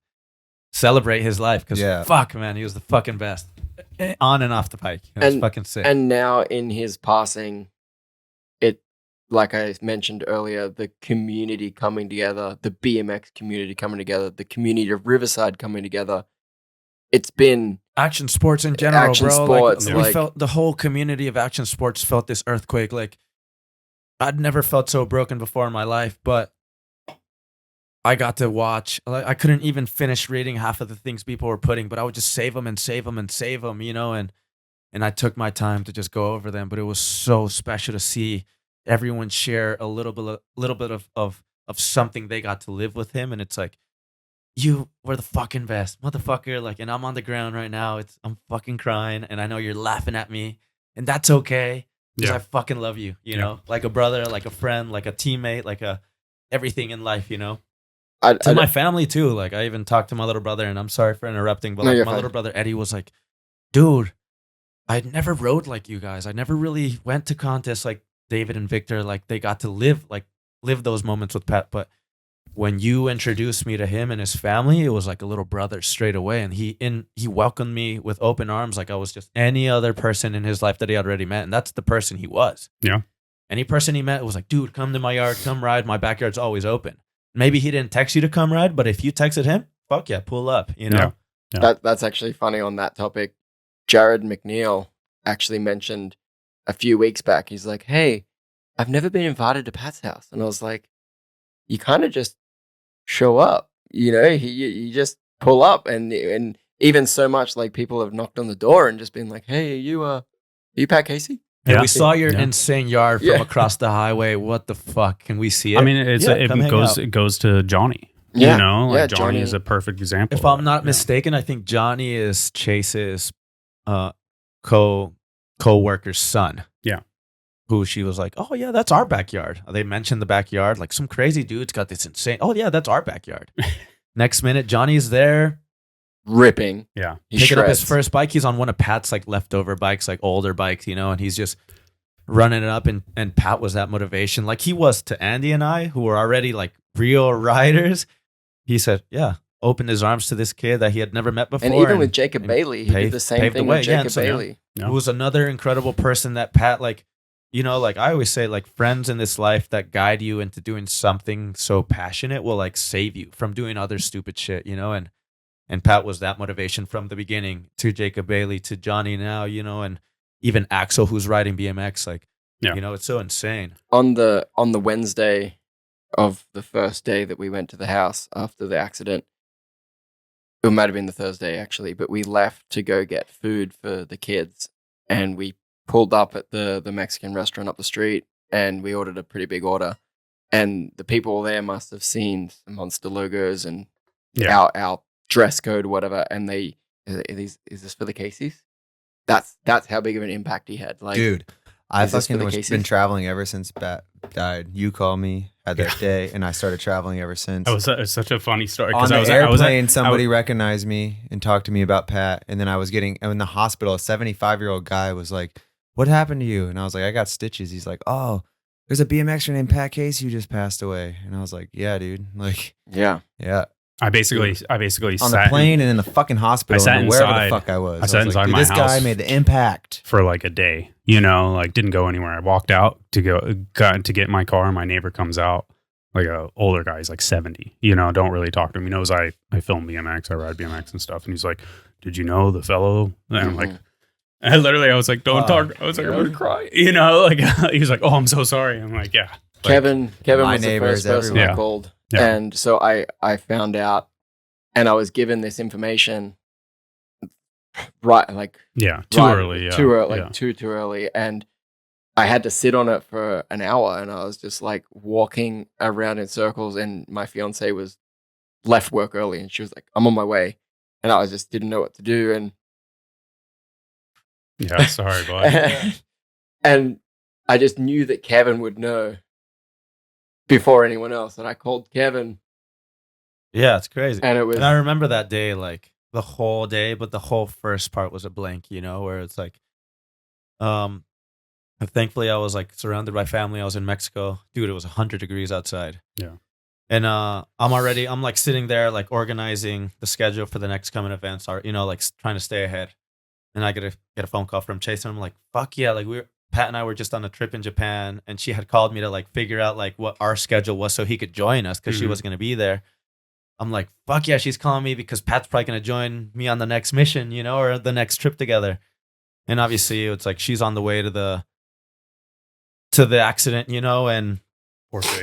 celebrate his life because fuck, man, he was the fucking best on and off the bike. It was fucking sick. And now in his passing, it, like I mentioned earlier, the community coming together, the BMX community coming together, the community of Riverside coming together. It's been action sports in general, action bro. Sports, we felt the whole community of action sports felt this earthquake. Like I'd never felt so broken before in my life, but I got to watch. I couldn't even finish reading half of the things people were putting, but I would just save them and save them and save them, you know, and I took my time to just go over them. But it was so special to see everyone share a little bit of something they got to live with him, and it's like, you were the fucking best, motherfucker. Like, and I'm on the ground right now. I'm fucking crying, and I know you're laughing at me, and that's okay because I fucking love you, you know, like a brother, like a friend, like a teammate, like everything in life, you know. To my family too. Like, I even talked to my little brother, and I'm sorry for interrupting, but like, my little brother Eddie was like, dude, I never rode like you guys. I never really went to contests like David and Victor. Like, they got to live those moments with Pat. But when you introduced me to him and his family, it was like a little brother straight away. And he welcomed me with open arms, like I was just any other person in his life that he had already met. And that's the person he was. Yeah. Any person he met was like, dude, come to my yard, come ride. My backyard's always open. Maybe he didn't text you to come ride, but if you texted him, fuck yeah, pull up, you know? Yeah. That's actually funny on that topic. Jared McNeil actually mentioned a few weeks back, he's like, hey, I've never been invited to Pat's house. And I was like, you kind of just show up, you know, you just pull up. And even so much, like, people have knocked on the door and just been like, hey, are you Pat Casey? Yeah, we saw your insane yard from across the highway. What the fuck? Can we see it? I mean, it goes to Johnny. You know, like Johnny is a perfect example. If I'm not mistaken, I think Johnny is Chase's co-worker's son. Yeah. Who she was like, oh yeah, that's our backyard. They mentioned the backyard. Like, some crazy dude's got this insane. Oh yeah, that's our backyard. Next minute, Johnny's there. Ripping. Yeah. Picking up his first bike. He's on one of Pat's like leftover bikes, like older bikes, you know, and he's just running it up. And Pat was that motivation. Like he was to Andy and I, who were already like real riders. He said, yeah, opened his arms to this kid that he had never met before. And even with Jacob Bailey, he did the same thing with Jacob Bailey. Who was another incredible person that Pat, like, you know, like I always say, like, friends in this life that guide you into doing something so passionate will like save you from doing other stupid shit, you know, and Pat was that motivation from the beginning, to Jacob Bailey, to Johnny now, you know, and even Axel, who's riding BMX. Like, you know, it's so insane. On the Wednesday of the first day that we went to the house after the accident, it might have been the Thursday actually, but we left to go get food for the kids, and we pulled up at the Mexican restaurant up the street, and we ordered a pretty big order. And the people there must have seen the Monster logos and our dress code, whatever, and they is this for the Caseys? That's how big of an impact he had. Like, dude, I fucking been traveling ever since Pat died. You called me, had that day, and I started traveling ever since. It was such a funny story. On the airplane, somebody recognized me and talked to me about Pat, and then I was in the hospital. A 75-year-old guy was like, "What happened to you?" And I was like, "I got stitches." He's like, "Oh, there's a BMXer named Pat Casey who just passed away." And I was like, "Yeah, dude." Like, yeah. I basically on the plane and in the fucking hospital, wherever the fuck I was. I sat inside my house. This guy made the impact for like a day. You know, like didn't go anywhere. I walked out to get in my car. My neighbor comes out, like a older guy. He's like 70. You know, don't really talk to him. He knows I film BMX, I ride BMX and stuff. And he's like, "Did you know the fellow?" And I'm like, I was like, "Don't talk." I was like, "I'm gonna cry." You know, like he was like, "Oh, I'm so sorry." I'm like, "Yeah." Like, Kevin was the first person I called. Yeah. And so I found out, and I was given this information right, like too early, too early, and I had to sit on it for an hour, and I was just like walking around in circles, and my fiance was left work early, and she was like, "I'm on my way," and I just didn't know what to do, and sorry, boy. And I just knew that Kevin would know before anyone else, and I called Kevin. Yeah, it's crazy. And I remember that day, like the whole day, but the whole first part was a blank, you know, where it's like, thankfully I was like surrounded by family. I was in Mexico. Dude, it was 100 degrees outside. Yeah. And I'm like sitting there, like organizing the schedule for the next coming events, or, you know, like trying to stay ahead. And I get a phone call from Chase, and I'm like, fuck yeah. Like Pat and I were just on a trip in Japan, and she had called me to like figure out like what our schedule was so he could join us, because she wasn't going to be there. I'm like, fuck yeah, she's calling me because Pat's probably going to join me on the next mission, you know, or the next trip together. And obviously it's like she's on the way to the accident, you know, and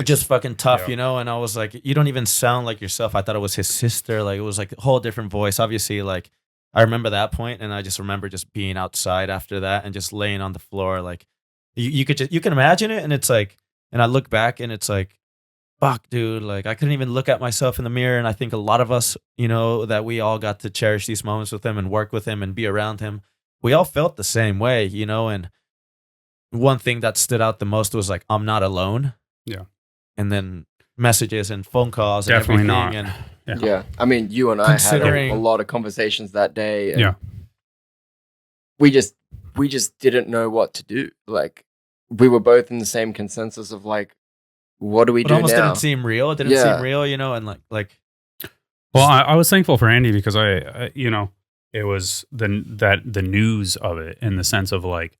just fucking tough, Yeah. you know. And I was like, you don't even sound like yourself. I thought it was his sister. Like it was like a whole different voice. Obviously, like I remember that point, and I just remember just being outside after that and just laying on the floor. Like you can imagine it, and it's like, and I look back, and it's like, fuck, dude. Like I couldn't even look at myself in the mirror. And I think a lot of us, you know, that we all got to cherish these moments with him and work with him and be around him. We all felt the same way, you know. And one thing that stood out the most was like, I'm not alone. Yeah. And then messages and phone calls and Definitely everything. not. And Yeah. I mean, you and I had a lot of conversations that day. And Yeah. We just didn't know what to do. Like, we were both in the same consensus of like, what do we do now? It almost didn't seem real. It didn't seem real, you know, and like. Well, I was thankful for Andy because I you know, it was the news of it in the sense of like,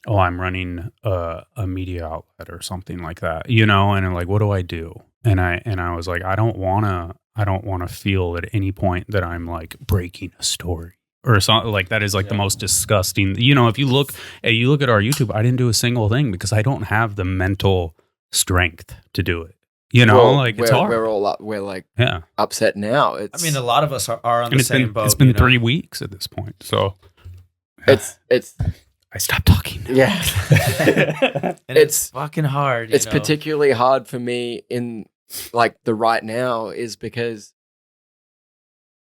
oh, I'm running a media outlet or something like that, you know, and I'm like, what do I do? And I was like, I don't want to feel at any point that I'm like breaking a story or something like that is like the most disgusting. You know, if you look at our YouTube, I didn't do a single thing because I don't have the mental strength to do it. You know, like it's hard. We're all we're like upset now. I mean, a lot of us are on the same boat. It's been 3 weeks at this point, so it's. I stopped talking. Yeah, and it's fucking hard. It's particularly hard for me in like the right now is because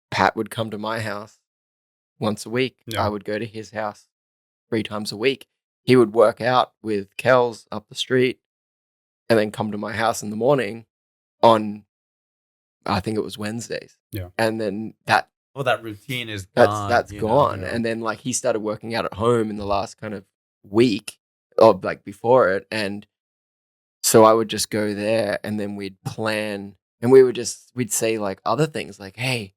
Pat would come to my house once a week. Yeah. I would go to his house 3 times a week. He would work out with Kels up the street and then come to my house in the morning on, I think it was Wednesdays. Yeah. And then that routine is gone. That's gone. And then like he started working out at home in the last kind of week or like before it. And so I would just go there and then we'd plan and we'd say like other things like, hey,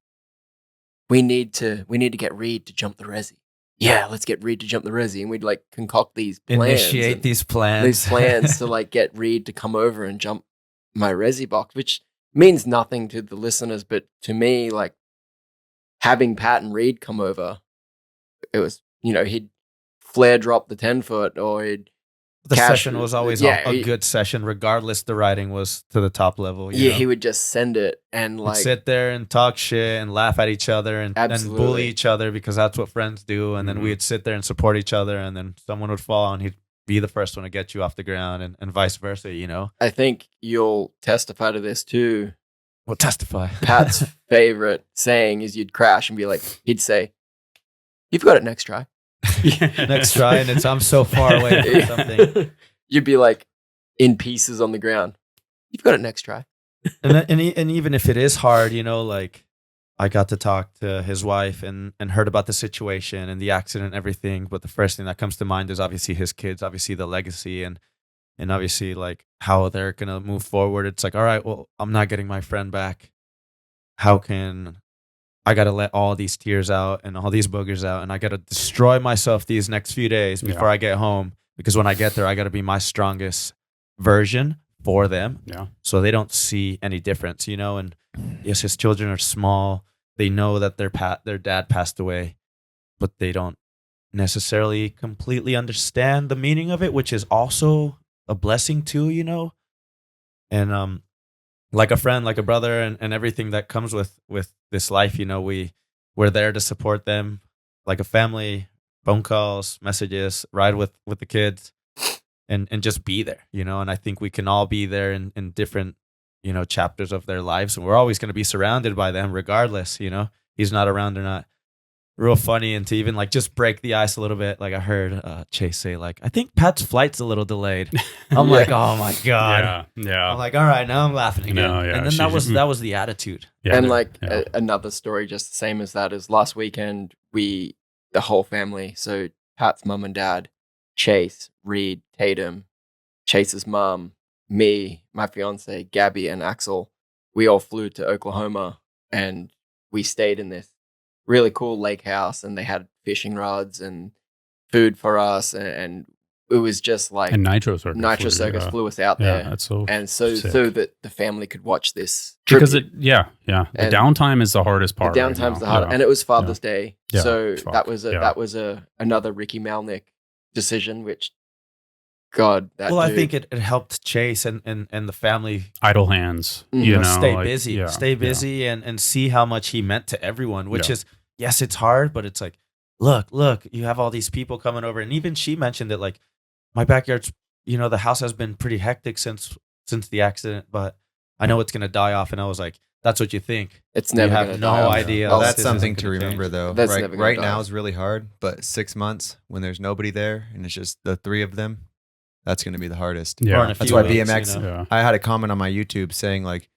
we need to get Reed to jump the resi. Yeah, let's get Reed to jump the resi. And we'd like concoct these plans. Initiate these plans. To like get Reed to come over and jump my resi box, which means nothing to the listeners. But to me, like having Pat and Reed come over, it was, you know, he'd flare drop the 10-foot or he'd the session was always a good session, regardless the riding was to the top level. You know? He would just send it and like we'd sit there and talk shit and laugh at each other and bully each other because that's what friends do. And then we'd sit there and support each other, and then someone would fall and he'd be the first one to get you off the ground and vice versa, you know? I think you'll testify to this too. Well, testify. Pat's favorite saying is you'd crash and be like, he'd say, "You've got it next try." Next try, and I'm so far away from something. You'd be like in pieces on the ground. You've got it next try. And even if it is hard, you know, like I got to talk to his wife and heard about the situation and the accident and everything. But the first thing that comes to mind is obviously his kids, obviously the legacy and obviously like how they're going to move forward. It's like, all right, well, I'm not getting my friend back. How can I got to let all these tears out and all these boogers out, and I got to destroy myself these next few days before I get home, because when I get there, I got to be my strongest version for them. Yeah. So they don't see any difference, you know. And yes, his children are small. They know that their dad passed away, but they don't necessarily completely understand the meaning of it, which is also a blessing too, you know. And like a friend, like a brother, and everything that comes with this life, you know, we're there to support them like a family. Phone calls, messages, ride with the kids, and just be there, you know. And I think we can all be there in different, you know, chapters of their lives, and we're always going to be surrounded by them regardless, you know. He's not around or not. Real funny, and to even like just break the ice a little bit, like I heard Chase say like, I think Pat's flight's a little delayed. I'm like, oh my god. Yeah. I'm like, all right, now I'm laughing again. No, yeah, and then that was the attitude. Yeah, and like another story just the same as that is last weekend the whole family, so Pat's mum and dad, Chase, Reed, Tatum, Chase's mum, me, my fiance, Gabby, and Axel, we all flew to Oklahoma, and we stayed in this really cool lake house, and they had fishing rods and food for us, and it was just like and Nitro Circus flew us out there. That's so that the family could watch this because tribute. the downtime is the hardest part. The downtime's the hardest, and it was Father's Day, so fuck. that was another Ricky Malnick decision, which God, that well, dude. I think it helped Chase and the family idle hands, you know, stay like, busy and see how much he meant to everyone, which is, yes, it's hard, but it's like, look, you have all these people coming over. And even she mentioned that, like, my backyard's, you know, the house has been pretty hectic since the accident, but I know it's going to die off. And I was like, that's what you think. It's never going to die off. Idea. Well, that's something to remember, though. That's right now is really hard, but 6 months when there's nobody there and it's just the three of them, that's going to be the hardest. Yeah. That's why BMX, you know? I had a comment on my YouTube saying, like,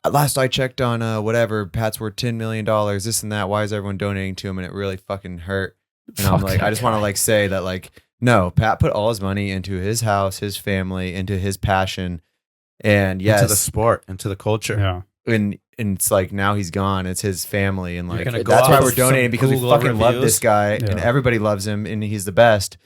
last I checked on whatever, Pat's worth $10 million, this and that. Why is everyone donating to him? And it really fucking hurt. And I'm like, I just want to like say that, like, no, Pat put all his money into his house, his family, into his passion, and yes, into the sport, into the culture. Yeah. And it's like now he's gone. It's his family, and like that's why we're donating, because we fucking love this guy, and everybody loves him, and he's the best.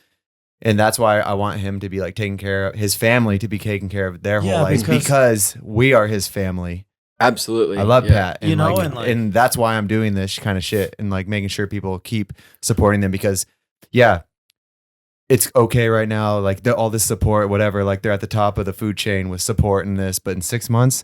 And that's why I want him to be like taken care of, his family to be taken care of their whole life, because we are his family. Absolutely. I love Pat. And, you know, and that's why I'm doing this kind of shit and like making sure people keep supporting them, because it's okay right now. Like all this support, whatever, like they're at the top of the food chain with support in this, but in 6 months,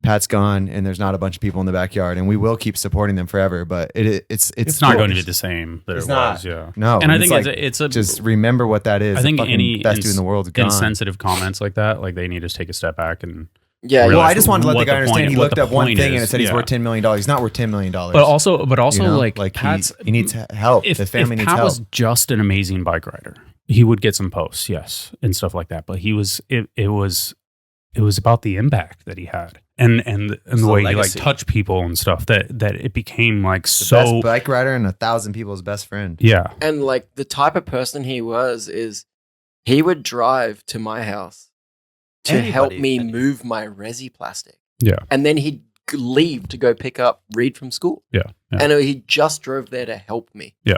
Pat's gone and there's not a bunch of people in the backyard, and we will keep supporting them forever, but it's not going to be the same that it was. Yeah. No. And I think like, it's a just remember what that is. I think any best dude in the world is gone. Insensitive comments like that, like they need to take a step back and well, I just wanted to let the guy understand. He looked up one thing and it said he's worth $10 million. He's not worth $10 million. But also, you know? like Pat's, he needs help. The family needs help. Pat was just an amazing bike rider, he would get some posts, yes, and stuff like that. But he was it was about the impact that he had, and the way he like touched people and stuff, that it became like the best bike rider and 1,000 people's best friend. Yeah, and like the type of person he was is he would drive to my house to help me move my resi plastic. Yeah, and then he'd leave to go pick up Reed from school. Yeah, and he just drove there to help me. Yeah.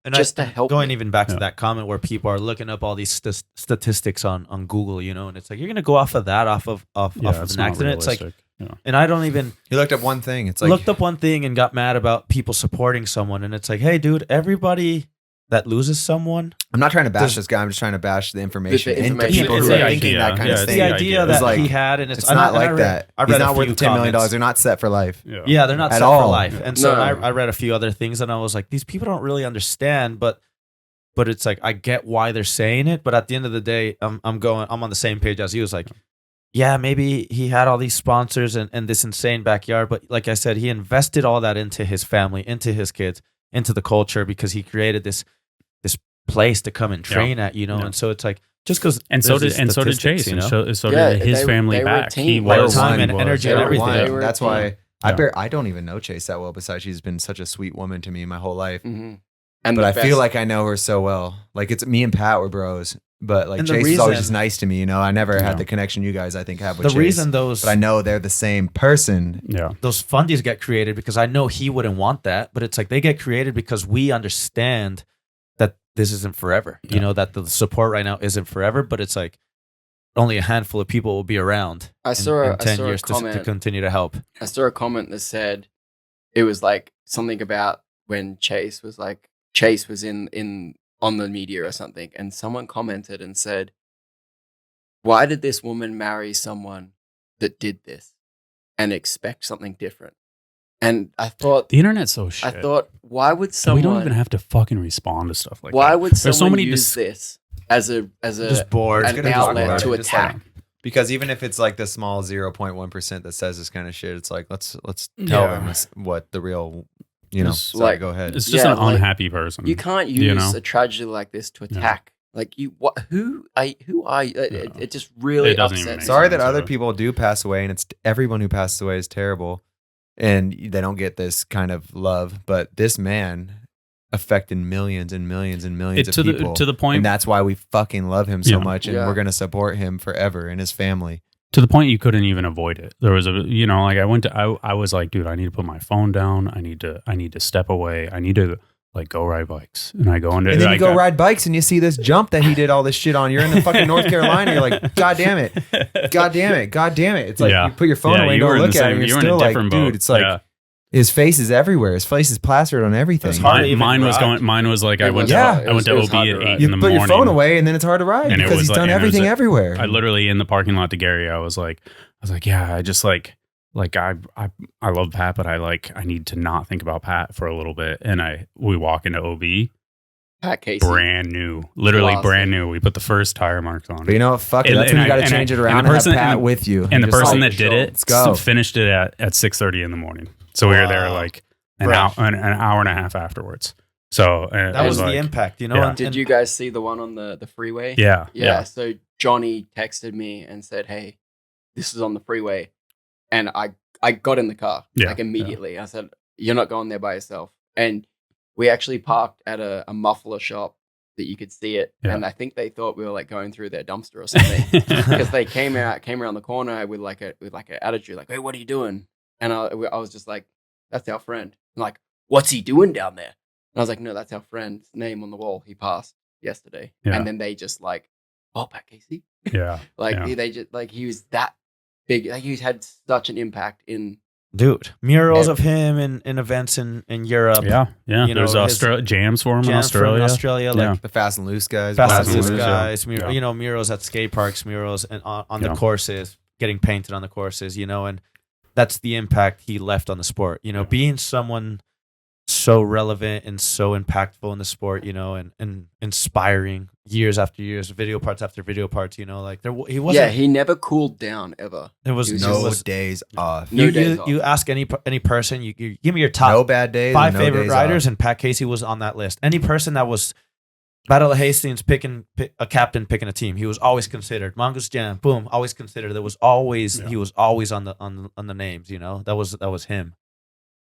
And just to help going me. even back to that comment where people are looking up all these statistics on Google, you know, and it's like, you're going to go off of that, off of an accident. It's like, and I don't even. He looked up one thing. It's like looked up one thing and got mad about people supporting someone, and it's like, hey, dude, everybody that loses someone. I'm not trying to bash this guy. I'm just trying to bash the information into people who are thinking that kind of thing. The idea that he had, and it's not like that. He's not worth $10 million. They're not set for life. Yeah, they're not set for life. And so I read a few other things, and I was like, these people don't really understand, but it's like, I get why they're saying it, but at the end of the day, I'm on the same page as he was like, yeah, maybe he had all these sponsors and this insane backyard, but like I said, he invested all that into his family, into his kids, into the culture, because he created this place to come and train at, you know. And so it's like, just because, and so did Chase, you know? and so did his family back. He was time and energy and everything. That's why I don't even know Chase that well. Besides, she's been such a sweet woman to me my whole life. Mm-hmm. But I feel like I know her so well. Like, it's me and Pat were bros, but like Chase is always just nice to me. You know, I never had the connection you guys I think have with Chase. The reason but I know they're the same person. Yeah, those fundies get created because I know he wouldn't want that, but it's like they get created because we understand that this isn't forever. You know, that the support right now isn't forever, but it's like only a handful of people will be around. I saw 10 years to continue to help. I saw a comment that said it was like something about when Chase was in on the media or something, and someone commented and said, why did this woman marry someone that did this and expect something different? And I thought the internet's so shit. I thought, why would someone? We don't even have to fucking respond to stuff like that. Why would someone use this as a just bored, an outlet to attack? Because even if it's like the small 0.1% that says this kind of shit, it's like let's tell them what the real. You know, sorry, go ahead. It's just an unhappy person. You can't use a tragedy like this to attack. Like who are you? It just really upsets. Sorry that other people do pass away, and it's everyone who passes away is terrible, and they don't get this kind of love. But this man affected millions and millions and millions of people to the point, and that's why we fucking love him so much, and we're gonna support him forever and his family. To the point you couldn't even avoid it. There was like I was like, dude, I need to put my phone down. I need to step away. I need to like go ride bikes. And I go into, and then you go ride bikes and you see this jump that he did all this shit on. You're in the fucking North Carolina. You're like, God damn it. God damn it. God damn it. It's like you put your phone away and don't look at it. And you're still like, dude, it's like, His face is everywhere. His face is plastered on everything. Mine was like I went to OB at 8 in the morning. You put your phone away and then it's hard to ride because he's done everything everywhere. I literally in the parking lot to Gary, I was like, yeah, I just like I love Pat, but I need to not think about Pat for a little bit. And we walk into OB. Pat Casey. Brand new. Literally brand new. We put the first tire marks on. But you know what? Fuck it. That's when you got to change it around and have Pat with you. And the person that did it finished it at 6:30 in the morning. So we were there like an hour and a half afterwards. So that was the impact, you know. Yeah. Did you guys see the one on the freeway? Yeah. So Johnny texted me and said, "Hey, this is on the freeway," and I got in the car like immediately. I said, "You're not going there by yourself." And we actually parked at a muffler shop that you could see it, and I think they thought we were like going through their dumpster or something because they came around the corner with like an attitude, like, "Hey, what are you doing?" And I was just like, "That's our friend." I'm like, "What's he doing down there?" And I was like, "No, that's our friend's name on the wall. He passed yesterday." Yeah. And then they just like, "Oh, Pat Casey." Yeah. They just like he was that big. Like he had such an impact in. Dude, murals of him in events in Europe. Yeah. You know, there's jams for him in Australia. Like the Fast and Loose guys. Yeah. You know, murals at skate parks, murals and on the courses, getting painted on the courses, you know, and that's the impact he left on the sport. You know, being someone so relevant and so impactful in the sport, you know, and inspiring years after years, video parts after video parts, you know, like he wasn't. Yeah, he never cooled down ever. There was no days off. You ask any person, you give me your top no bad days, 5 favorite riders, and Pat Casey was on that list. Any person that was Battle of Hastings picking a captain, picking a team, he was always considered. Mongoose Jam, boom, always considered. There was always he was always on the names, you know. That was him.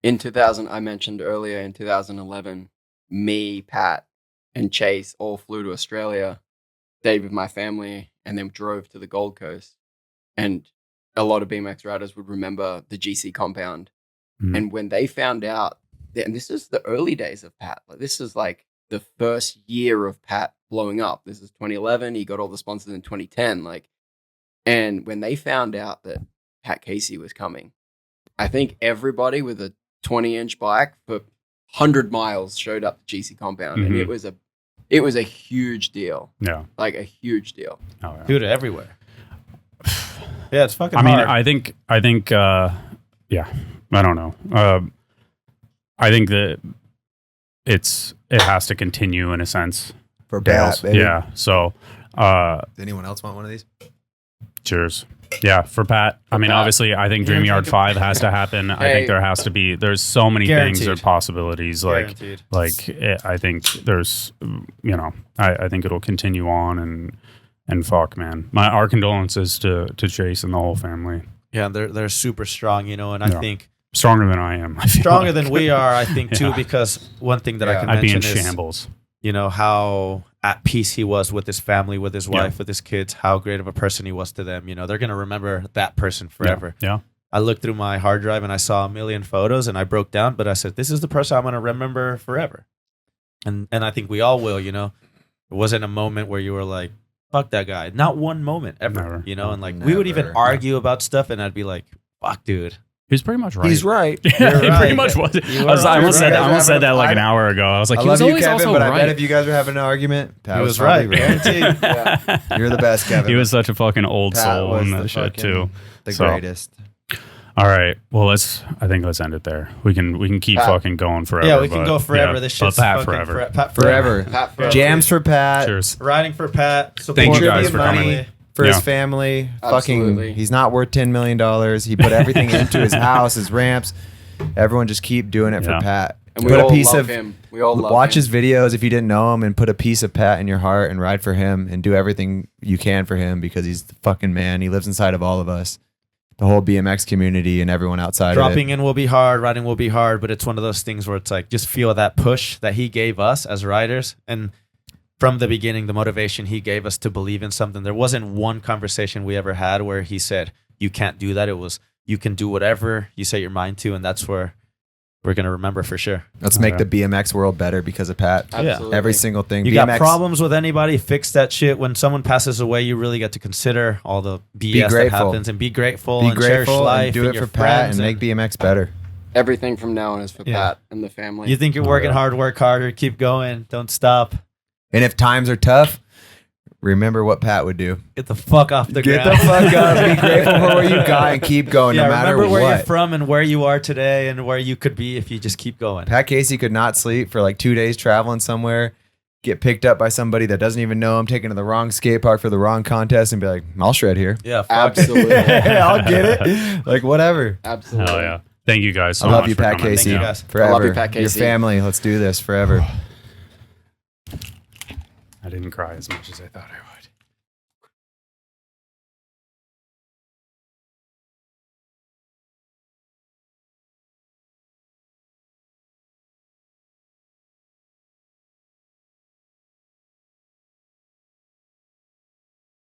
In 2000, I mentioned earlier, in 2011, me, Pat, and Chase all flew to Australia, stayed with my family, and then drove to the Gold Coast. And a lot of BMX riders would remember the GC compound. Mm. And when they found out, and this is the early days of Pat, like this is like the first year of Pat blowing up. This is 2011. He got all the sponsors in 2010. And when they found out that Pat Casey was coming, I think everybody with a 20-inch bike for 100 miles showed up the GC compound, and it was a huge deal. Yeah, like a huge deal. Oh, yeah. Dude, everywhere. Yeah, it's fucking. I mean, hard. I think. Yeah, I don't know. I think that it has to continue in a sense for Pat. Yeah. So, does anyone else want one of these? Cheers. Yeah, for Pat. I mean, obviously, I think Dream Yard 5 has to happen. I think there has to be. There's so many things or possibilities. I think there's. You know, I think it'll continue on and fuck, man. Our condolences to Chase and the whole family. Yeah, they're super strong, you know, and I think stronger than I am. Stronger than we are, I think, too, because one thing that I can mention I'd be in shambles. You know, how at peace he was with his family, with his wife, with his kids, how great of a person he was to them. You know, they're going to remember that person forever. Yeah. I looked through my hard drive and I saw a million photos and I broke down, but I said, this is the person I'm going to remember forever. And I think we all will, you know. It wasn't a moment where you were like, fuck that guy. Not one moment ever, Never. You know, and like we would even argue about stuff and I'd be like, fuck, dude. He's pretty much right. He's right. Yeah, he pretty much was. I almost said that like an hour ago. I was like, I he was love always you, Kevin, also but right. I bet if you guys were having an argument, Pat he was right. Guaranteed. Yeah. You're the best, Kevin. He was such a fucking old Pat soul in that shit too. The greatest. All right. Well, let's end it there. We can keep fucking going forever. Yeah, we can go forever. Yeah, this shit's Pat forever. Pat forever. Pat forever. Jams for Pat. Cheers. Riding for Pat. Thank you guys for coming. For his family. Fucking, he's not worth $10 million. He put everything into his house, his ramps. Everyone just keep doing it for Pat. And we all love him. We all love watch him. his videos if you didn't know him, and put a piece of Pat in your heart and ride for him and do everything you can for him, because he's the fucking man. He lives inside of all of us, the whole BMX community and everyone outside of it. Dropping in will be hard, riding will be hard, but it's one of those things where it's like, just feel that push that he gave us as riders. And from the beginning, the motivation he gave us to believe in something. There wasn't one conversation we ever had where he said, you can't do that. It was, you can do whatever you set your mind to, and that's where we're going to remember for sure. Let's make the BMX world better because of Pat. Absolutely. Every single thing. You got problems with anybody, fix that shit. When someone passes away, you really get to consider all the BS that happens and be grateful and cherish life. And do it for Pat and make BMX better. everything from now on is for Pat and the family. You think you're working hard, work harder, keep going, don't stop. And if times are tough, remember what Pat would do. Get the fuck off the ground. Get the fuck up. Be grateful for where you got and keep going no matter remember where what. you're from and where you are today and where you could be if you just keep going. Pat Casey could not sleep for like 2 days traveling somewhere, get picked up by somebody that doesn't even know him, taken to the wrong skate park for the wrong contest, and be like, I'll shred here. Yeah, fuck. Absolutely. I'll get it. Like, whatever. Absolutely. Hell yeah. Thank you guys so I love much you, for Pat coming. Casey. Thank you guys. Forever. I love you, Pat Casey. Your family. Let's do this forever. I didn't cry as much as I thought I would.